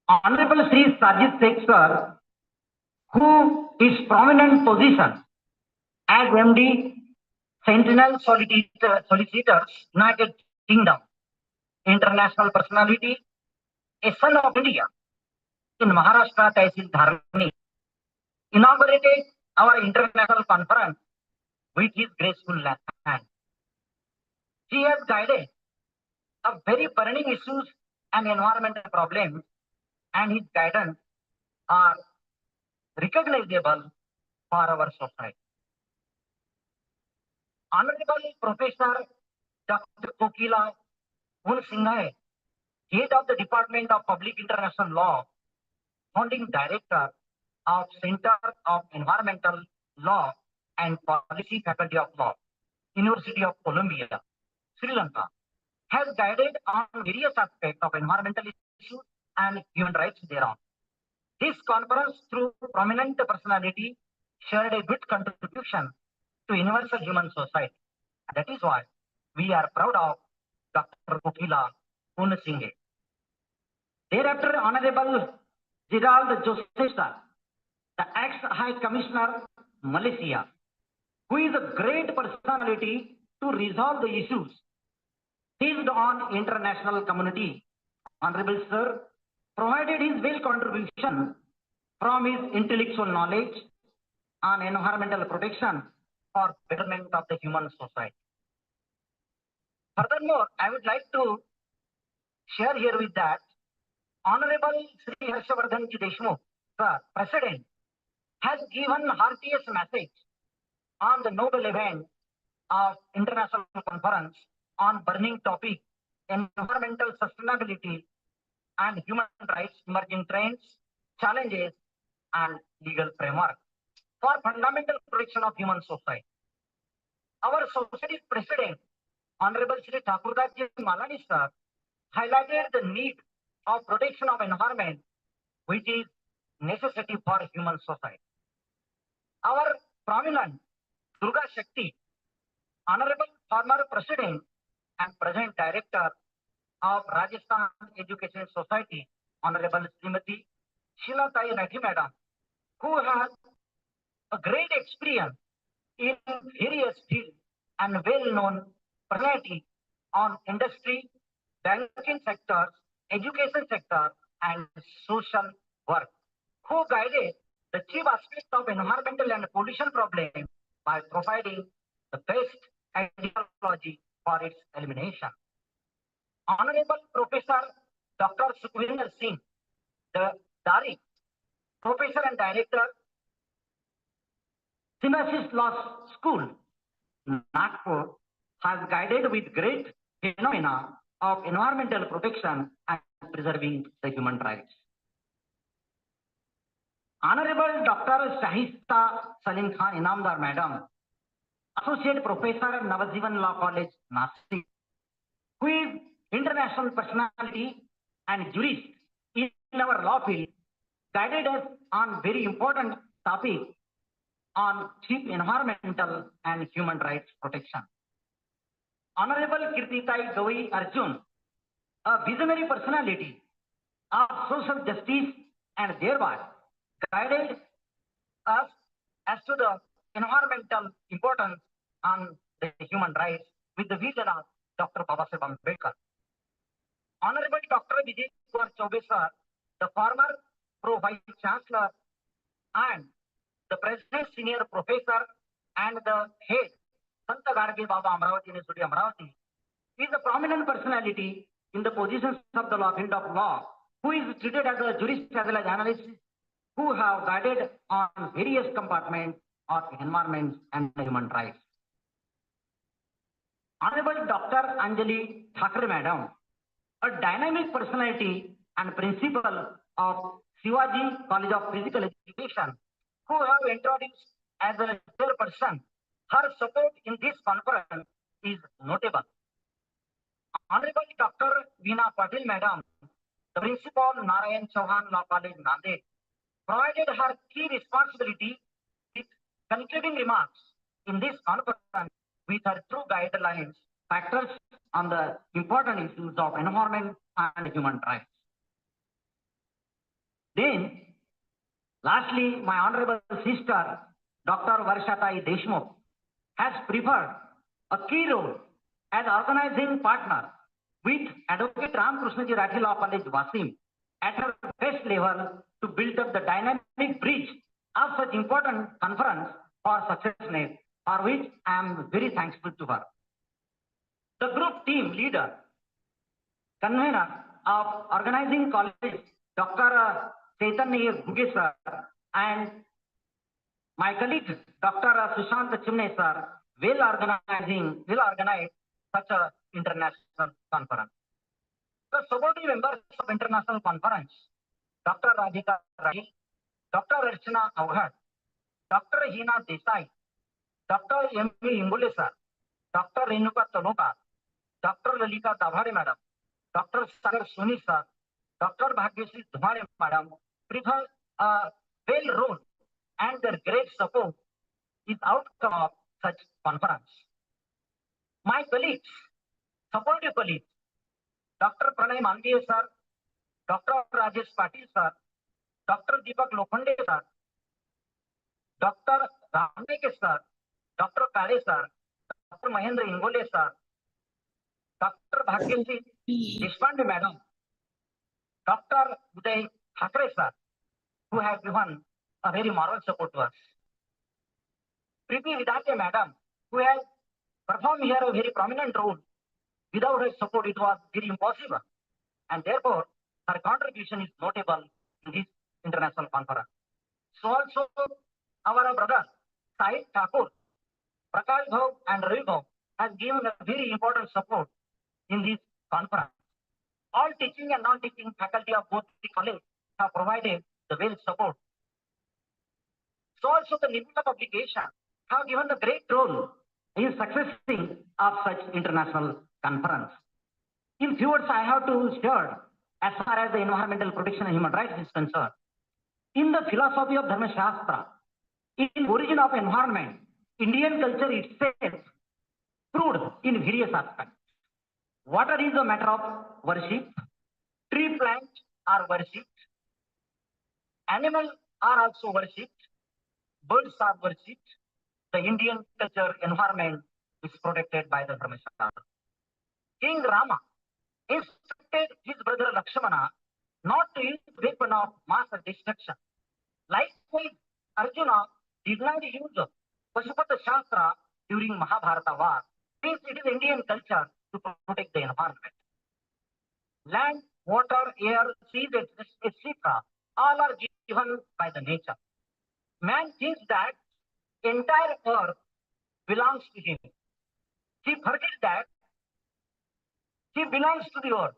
Honorable Sri Sajid Sheikh sir, who is prominent position as MD, Sentinel Solicitors, United Kingdom, international personality, a son of India, in Maharashtra Tehsil Dharani, inaugurated our international conference with his graceful hand. He has guided a very burning issues and environmental problems, and his guidance are recognizable for our society. Honorable Professor Dr. Kokila Singh, Head of the Department of Public International Law, Founding Director of Center of Environmental Law and Policy Faculty of Law, University of Columbia, Sri Lanka, has guided on various aspects of environmental issues and human rights thereon. This conference, through prominent personality, shared a good contribution to universal human society. That is why we are proud of Dr. Kokila Singh. Thereafter, Honorable Gerald Joseph sir, the ex-High Commissioner, Malaysia, who is a great personality to resolve the issues based on international community. Honorable sir provided his well contribution from his intellectual knowledge on environmental protection for betterment of the human society. Furthermore, I would like to share here with that Honorable Sri Harshvardhan Deshmukh, sir, President, has given heartiest message on the noble event of International Conference on burning topic environmental sustainability and human rights emerging trends, challenges, and legal framework for fundamental protection of human society. Our society's president, Honorable Shri Thakurdaji Malani sir, highlighted the need of protection of environment, which is necessity for human society. Our prominent Durga Shakti, Honorable former President and present Director of Rajasthan Education Society, Honorable Srimati Sheila Tai Rathi Madam, who has a great experience in various fields and well-known personality on industry, banking sector, education sector, and social work, who guided the chief aspects of environmental and pollution problem by providing the best ideology for its elimination. Honorable Professor Dr. Sukhvinder Singh, the Dari, Professor and Director, Symbiosis Law School, Nagpur, has guided with great phenomena of environmental protection and preserving the human rights. Honorable Dr. Shahista Salim Khan Inamdar Madam, Associate Professor at Navajivan Law College, Nashik, who is international personality and jurist in our law field, guided us on very important topic on cheap environmental and human rights protection. Honorable Kirtitai Gavi Arjun, a visionary personality of social justice and thereby guided us as to the environmental importance on the human rights with the vision of Dr. Babasaheb Ambedkar. Honorable Dr. Vijay Kumar Chaubey sir, the former Pro Vice Chancellor and the President Senior Professor and the head, Santa Gargi Baba Amravati University Amravati, is a prominent personality in the positions of the law field of law, who is treated as a jurist as well as analyst, who have guided on various compartments of environment and human rights. Honorable Dr. Anjali Thakre Madam, a dynamic personality and principal of Shivaji College of Physical Education, who have introduced as a chairperson. Her support in this conference is notable. Honorable Dr. Veena Patil Madam, the principal Narayan Chauhan Law College, Nanded, provided her key responsibility with concluding remarks in this conference with her true guidelines, factors on the important issues of environment and human rights. Then, lastly, my honorable sister, Dr. Varshatai Deshmukh, has preferred a key role as organizing partner with Advocate Ramkrishnaji Rathi Law College, Wasim, at her best level to build up the dynamic bridge of such important conference for successness, for which I am very thankful to her. The group team leader, convener of organizing college, Dr. Chaitanya Guge sir, and my colleague, Dr. Sushant Chimne sir, will organize such an international conference. The supporting members of international conference, Dr. Radhika Rai, Dr. Archana Avhad, Dr. Hina Desai, Dr. M.V. Ingule sir, Dr. Renuka Tanoka, Dr. Lalika Davare madam, Dr. Sagar Suni sir, Dr. Bhagyasri Dhumare madam, prefer a well role and their great support is outcome of such conference. My colleagues, supportive colleagues, Dr. Pranay Malviya sir, Dr. Rajesh Patil sir, Dr. Deepak Lokhande sir, Dr. Ramneke sir, Dr. Kale sir, Dr. Mahendra Ingole sir, Dr. Bhagyasri Deshpande madam, Dr. Uday Thakre sir, who have given a very moral support to us. Priti Vidate madam, who has performed here a very prominent role. Without her support, it was very impossible. And therefore, her contribution is notable in this international conference. So also, our brother, Sahib Thakur, Prakash Bhav and Ravi Bhav has given a very important support in this conference. All teaching and non-teaching faculty of both the college have provided the well support. So also the Nebula publication have given the great role in successing of such international conference. In few words, I have to share as far as the environmental protection and human rights is concerned. In the philosophy of Dharma Shastra, in origin of environment, Indian culture itself proved in various aspects. Water is a matter of worship. Tree plants are worshipped. Animals are also worshipped. Birds are worshipped. The Indian culture environment is protected by the Dharma Shastra. King Rama instructed his brother Lakshmana not to use weapon of mass destruction. Likewise, Arjuna did not use Pashupata Shastra during Mahabharata war, since it is Indian culture to protect the environment. Land, water, air, seas, etc. all are given by the nature. Man thinks that entire earth belongs to him. He forgets that he belongs to the earth.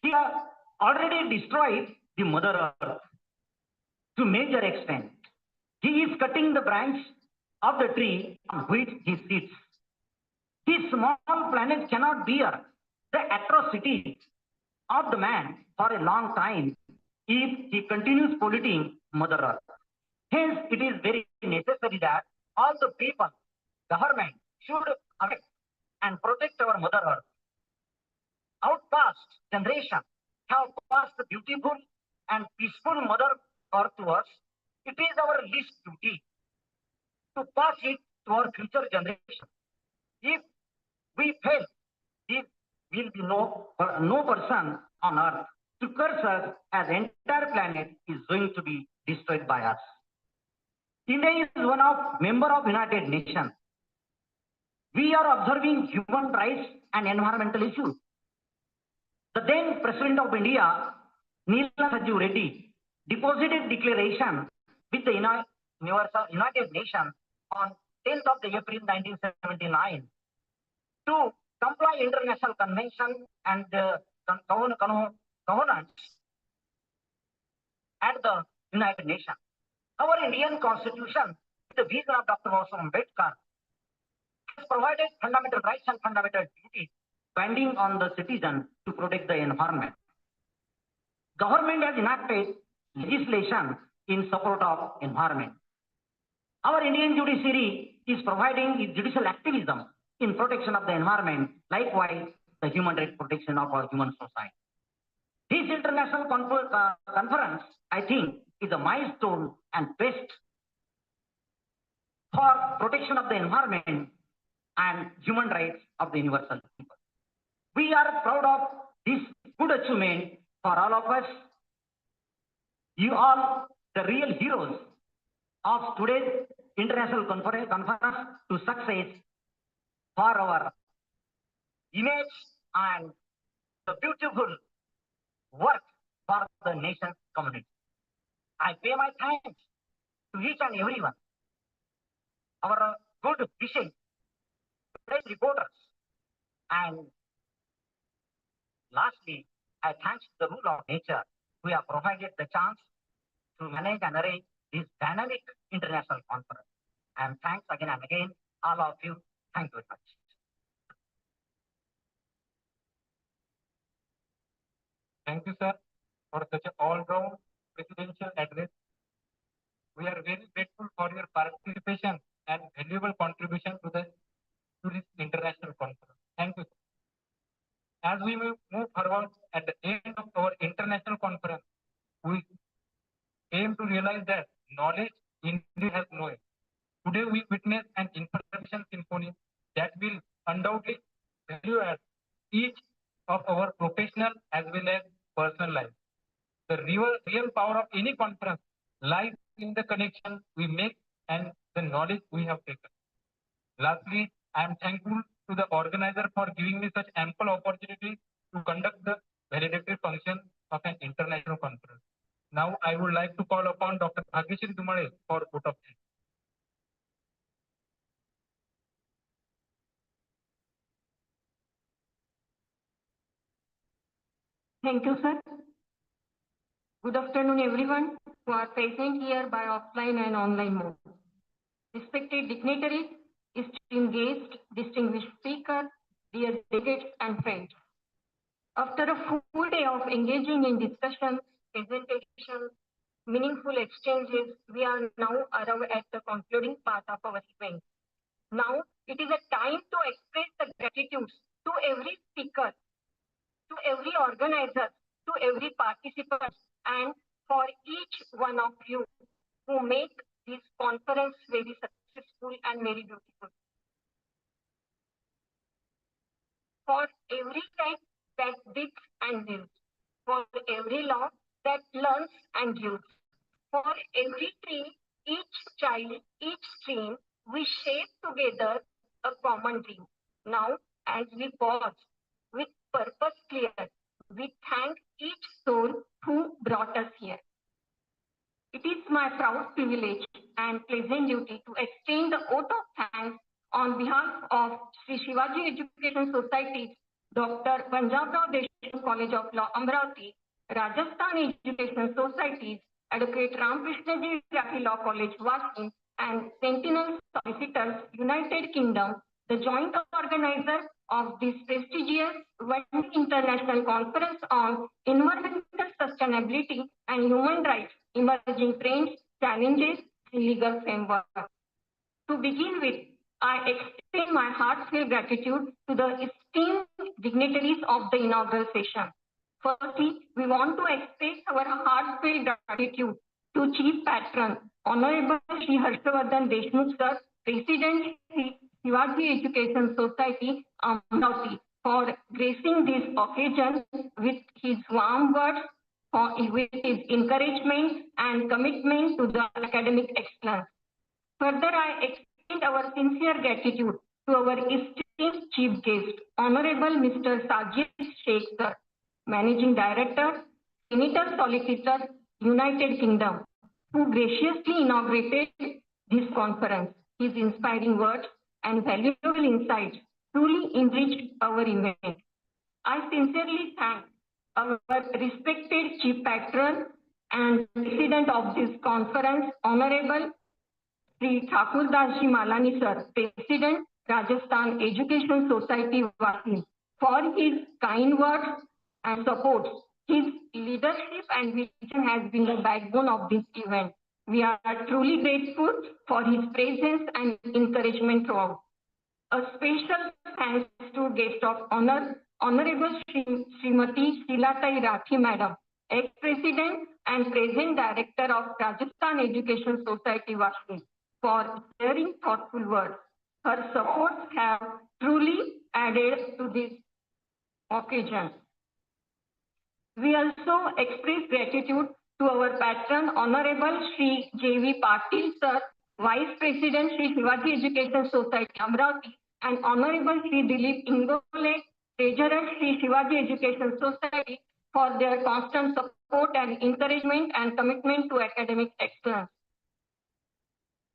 He has already destroyed the mother earth to major extent. He is cutting the branch of the tree on which he sits. His small planet cannot bear the atrocities of the man for a long time if he continues polluting mother earth. Hence, it is very necessary that all the people, government should affect and protect our mother earth. Our past generation have passed the beautiful and peaceful mother earth to us. It is our least duty to pass it to our future generation. If we fail, there will be no person on earth to curse us, as entire planet is going to be destroyed by us. India is one of member of United Nations. We are observing human rights and environmental issues. The then President of India, Neela Sajju Reddy, deposited declaration with the United Nations on 10th of April 1979 to comply international convention and covenants at the United Nations. Our Indian Constitution, with the vision of Dr. Ambedkar, has provided fundamental rights and fundamental duties binding on the citizen to protect the environment. Government has enacted legislation in support of environment. Our Indian judiciary is providing its judicial activism in protection of the environment, likewise the human rights protection of our human society. This international conference, I think, is a milestone and best for protection of the environment and human rights of the universal people. We are proud of this good achievement for all of us. You all, the real heroes of today's international conference to success for our image and the beautiful work for the nation community. I pay my thanks to each and everyone, our good wishes, great reporters, and lastly, I thank the rule of nature who have provided the chance to manage and arrange this dynamic international conference. And thanks again and again, all of you. Thank you very much. Thank you, sir, for such an all-round presidential address. We are very grateful for your participation and valuable contribution to this international conference. Thank you, sir. As we move forward at the end of our international conference, we aim to realize that knowledge indeed has no end. Today we witness an information symphony that will undoubtedly value add each of our professional as well as personal life. The real power of any conference lies in the connection we make and the knowledge we have taken. Lastly, I am thankful to the organizer for giving me such ample opportunity to conduct the valedictory function of an international conference. Now, I would like to call upon Dr. Bhagyashree Dumade for vote of thanks. Thank you, sir. Good afternoon, everyone who are present here by offline and online mode. Respected dignitaries, esteemed guests, distinguished speakers, dear delegates and friends. After a full day of engaging in discussions, presentations, meaningful exchanges, we are now arrived at the concluding part of our event. Now, it is a time to express the gratitude to every speaker, to every organizer, to every participant, and for each one of you who make this conference very successful and very beautiful. For every right that digs and builds, for every law that learns and builds, for every tree, each child, each stream, we shape together a common dream. Now, as we pause with purpose clear, we thank each soul who brought us here. It is my proud privilege and pleasant duty to extend the oath of thanks on behalf of Sri Shivaji Education Society's Dr. Panjabrao Deshmukh College of Law, Amravati, Rajasthan Education Society's Advocate Ramkrishnaji Rathi Law College, Vashi, and Sentinel Solicitors, United Kingdom, the joint organizer of this prestigious World International Conference on Environmental Sustainability and Human Rights, Emerging Trends, Challenges, Legal Framework. To begin with, I extend my heartfelt gratitude to the esteemed dignitaries of the inaugural session. Firstly, we want to express our heartfelt gratitude to Chief Patron, Honorable Shri Harshavardhan Deshmukh Sir, President Shri Shivaji Education Society, Amravati, for gracing this occasion with his warm words, with his encouragement and commitment to the academic excellence. Further, I extend our sincere gratitude to our esteemed chief guest, Honorable Mr. Sajid Sheikh Sir, Managing Director, Senator Solicitor, United Kingdom, who graciously inaugurated this conference. His inspiring words and valuable insights truly enriched our event. I sincerely thank our respected Chief Patron and President of this conference, Honorable Sri Thakur Das Ji Malani Sir, President, Rajasthan Education Society, Vashi, for his kind words and support. His leadership and vision has been the backbone of this event. We are truly grateful for his presence and encouragement throughout. A special thanks to guest of honor, Honorable Srimati Shilatai Rathi Madam, ex-president and present director of Rajasthan Education Society, Vashi, for sharing thoughtful words. Her supports have truly added to this occasion. We also express gratitude to our patron, Honorable Shri J.V. Patil Sir, Vice President Shri Shivaji Education Society, Amravati, and Honorable Shri Dilip Ingole, Treasurer Shri Shivaji Education Society, for their constant support and encouragement and commitment to academic excellence.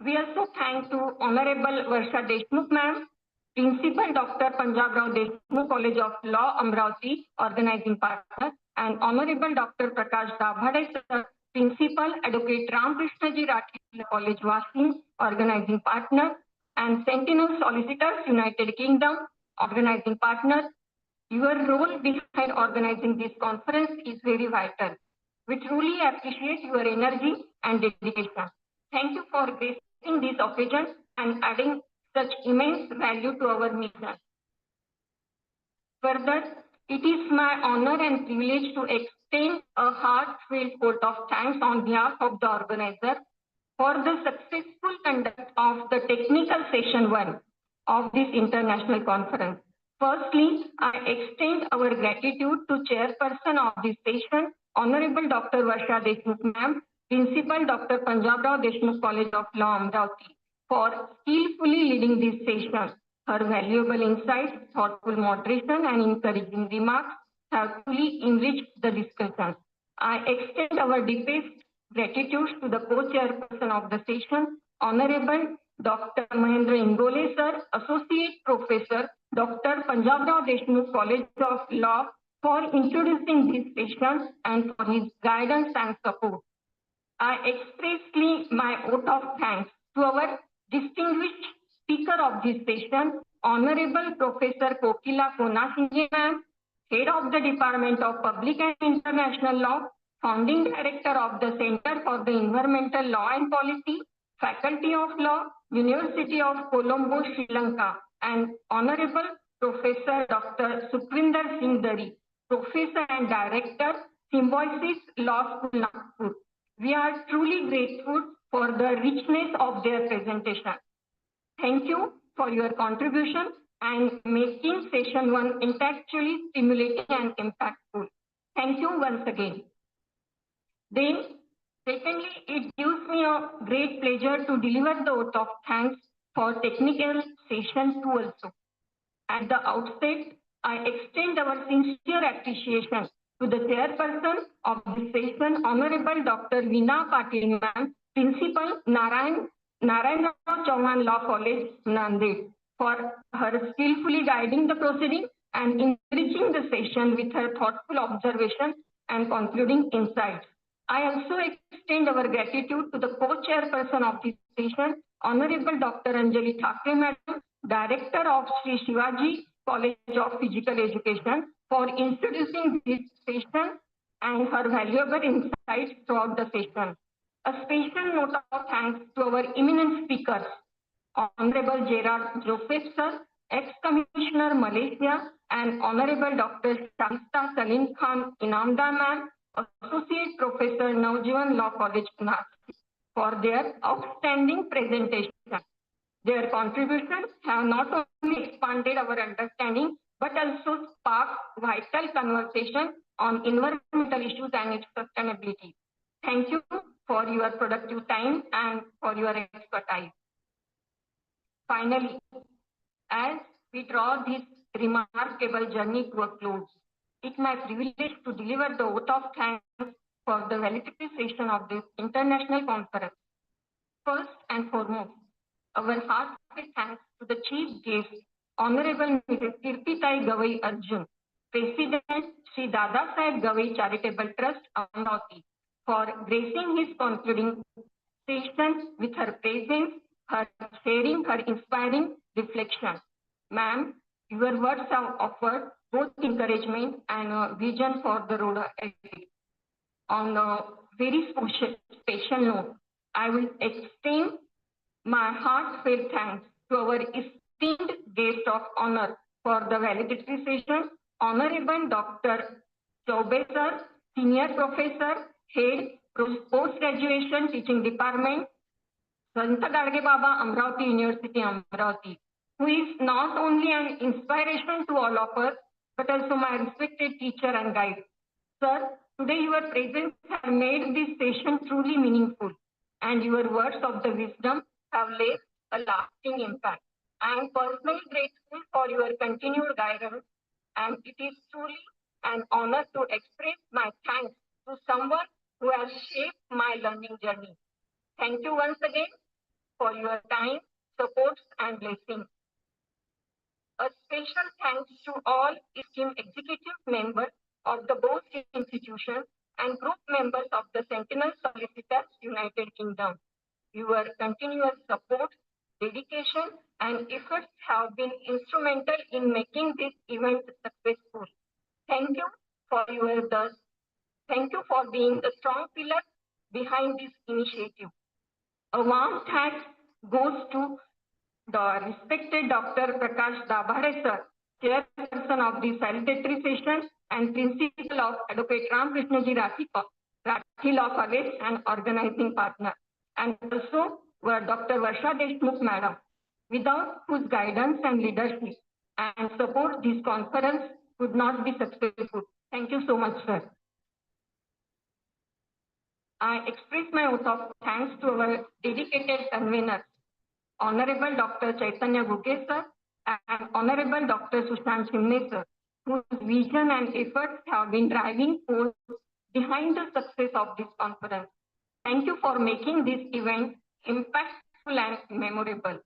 We also thank to Honorable Varsha Deshmukh Ma'am, Principal Dr. Panjabrao Deshmukh College of Law, Amravati, Organizing Partner, and Honorable Dr. Prakash Dabhade Sir, Principal Advocate Ramkrishnaji Rathi College, Vashi, Organizing Partner, and Sentinel Solicitors, United Kingdom, Organizing Partner. Your role behind organizing this conference is very vital. We truly appreciate your energy and dedication. Thank you for gracing this occasion and adding such immense value to our mission. Further, it is my honor and privilege to extend a heartfelt vote of thanks on behalf of the organizer for the successful conduct of the technical session 1 of this international conference. Firstly, I extend our gratitude to chairperson of this session, Honorable Dr. Varsha Deshmukh Ma'am, Principal Dr. Panjabrao Deshmukh College of Law, Amravati, for skillfully leading this session. Her valuable insights, thoughtful moderation, and encouraging remarks have truly enriched the discussion. I extend our deepest gratitude to the co-chairperson of the session, Honorable Dr. Mahendra Ingole Sir, Associate Professor, Dr. Panjabrao Deshmukh College of Law, for introducing this session and for his guidance and support. I expressly my vote of thanks to our distinguished speaker of this session, Honorable Professor Kokila Konasinghe ma'am, Head of the Department of Public and International Law, Founding Director of the Center for the Environmental Law and Policy, Faculty of Law, University of Colombo, Sri Lanka, and Honorable Professor Dr. Sukhwinder Singh Dari, Professor and Director, Symbiosis Law School, Nagpur. We are truly grateful for the richness of their presentation. Thank you for your contribution and making session 1 intellectually stimulating and impactful. Thank you once again. Then, secondly, it gives me a great pleasure to deliver the vote of thanks for technical session 2 also. At the outset, I extend our sincere appreciation to the chairperson of this session, Honorable Dr. Veena Patil ma'am, Principal Narayan Rao Chauhan Law College, Nanded, for her skillfully guiding the proceeding and enriching the session with her thoughtful observations and concluding insights. I also extend our gratitude to the co-chairperson of this session, Honorable Dr. Anjali Thakre Madam, Director of Sri Shivaji College of Physical Education, for introducing this session and her valuable insights throughout the session. A special note of thanks to our eminent speakers, Honorable Gerard Joseph Sir, Ex-Commissioner Malaysia, and Honorable Dr. Shasta Salim Khan Inamdar Ma'am, Associate Professor, Naujivan Law College, Nashik, for their outstanding presentation. Their contributions have not only expanded our understanding, but also sparked vital conversation on environmental issues and its sustainability. Thank you for your productive time and for your expertise. Finally, as we draw this remarkable journey to a close, it's my privilege to deliver the vote of thanks for the valedictory session of this international conference. First and foremost, our heartfelt thanks to the chief guest, Honorable Mrs. Kirtitai Gavai Arjun, President Sri Dada Saheb Gavai Charitable Trust, Amravati, for gracing his concluding session with her presence, her sharing, her inspiring reflection. Ma'am, your words have offered both encouragement and a vision for the road ahead. On a very special note, I will extend my heartfelt thanks to our esteemed guest of honor for the valedictory session, Honorable Dr. Chaube Sir, Senior Professor, Head, Post-Graduation Teaching Department, Santa Gadge Baba, Amravati University, Amravati, who is not only an inspiration to all of us, but also my respected teacher and guide. Sir, today your presence has made this session truly meaningful, and your words of the wisdom have left a lasting impact. I am personally grateful for your continued guidance, and it is truly an honor to express my thanks to someone who has shaped my learning journey. Thank you once again for your time, support, and blessings. A special thanks to all esteemed executive members of the both institutions and group members of the Sentinel Solicitors, United Kingdom. Your continuous support, dedication, and efforts have been instrumental in making this event successful. Thank you for thank you for being a strong pillar behind this initiative. A warm thanks goes to the respected Dr. Prakash Dabhade Sir, Chairperson of the valedictory session and Principal of Advocate Ramkrishnaji Rathi Law College and organizing partner, and also Dr. Varsha Deshmukh Madam, without whose guidance and leadership and support this conference would not be successful. Thank you so much, sir. I express my vote of thanks to our dedicated conveners, Honorable Dr. Chaitanya Guge sir and Honorable Dr. Sushant Shimne sir, whose vision and efforts have been driving force behind the success of this conference. Thank you for making this event impactful and memorable.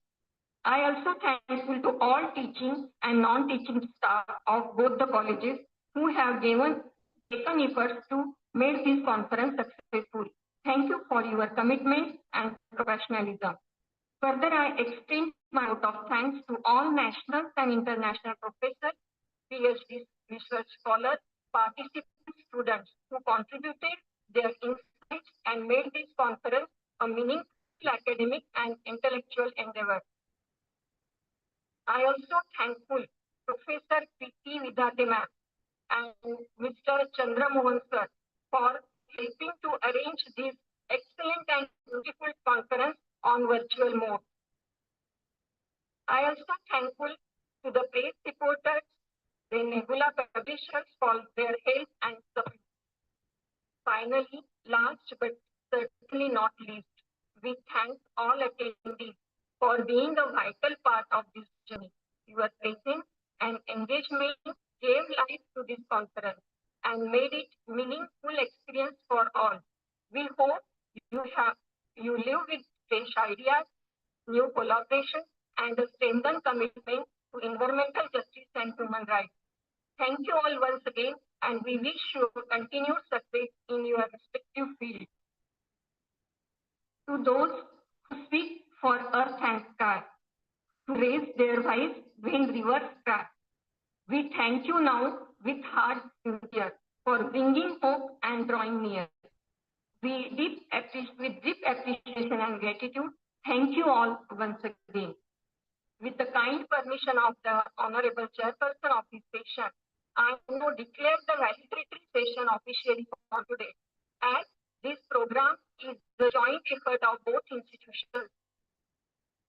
I also thankful to all teaching and non-teaching staff of both the colleges who have taken efforts to make this conference successful. Thank you for your commitment and professionalism. Further, I extend my vote of thanks to all national and international professors, PhD research scholars, participants, students who contributed their insights and made this conference a meaningful academic and intellectual endeavor. I also thankful Professor P.D.C.L ma'am and Mr. Chandra Mohan sir for helping to arrange this excellent and beautiful conference on virtual mode. I also thankful to the press reporters, the Nebula publishers for their help and support. Finally, last but certainly not least, we thank all attendees for being a vital part of this journey. Your presence and engagement gave life to this conference and made it meaningful experience for all. We hope you live with fresh ideas, new collaborations, and a strengthened commitment to environmental justice and human rights. Thank you all once again, and we wish you continued success in your respective fields. To those who speak for earth and sky, who raise their voice when rivers cry, we thank you now with heart sincere for bringing hope and drawing near. With deep appreciation and gratitude, thank you all once again. With the kind permission of the Honorable Chairperson of this session, I now declare the valedictory session officially for today. As this program is the joint effort of both institutions,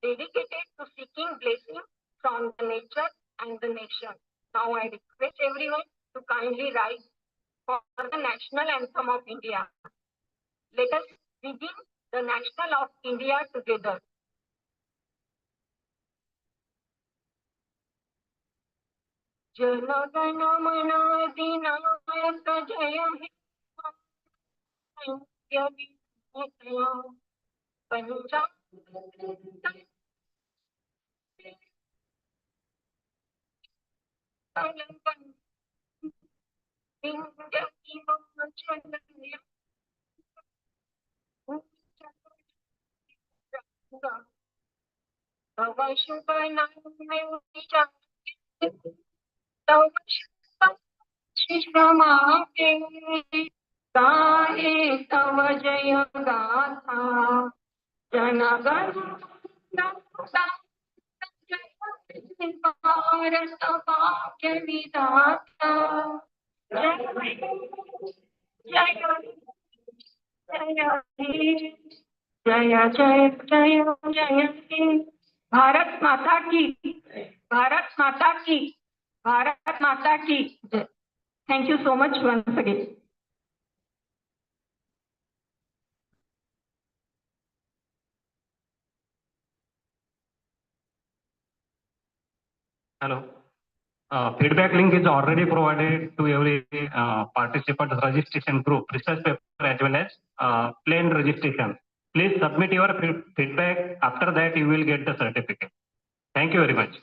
dedicated to seeking blessing from the nature and the nation. Now I request everyone to kindly rise for the national anthem of India. Let us begin the national of India together. Jana Gana Mana Adinayaka Jaya He Punjab Gahe Tava Jaya Gatha Janagana Bharat Bhagya Vidhata Jaya Jaya Jaya Jaya He Bharat Mata Ki Bharat Mata Ki Bharat Mata Ki. Thank you so much once again. Hello. Feedback link is already provided to every participant registration group, research paper as well as plain registration. Please submit your feedback. After that, you will get the certificate. Thank you very much.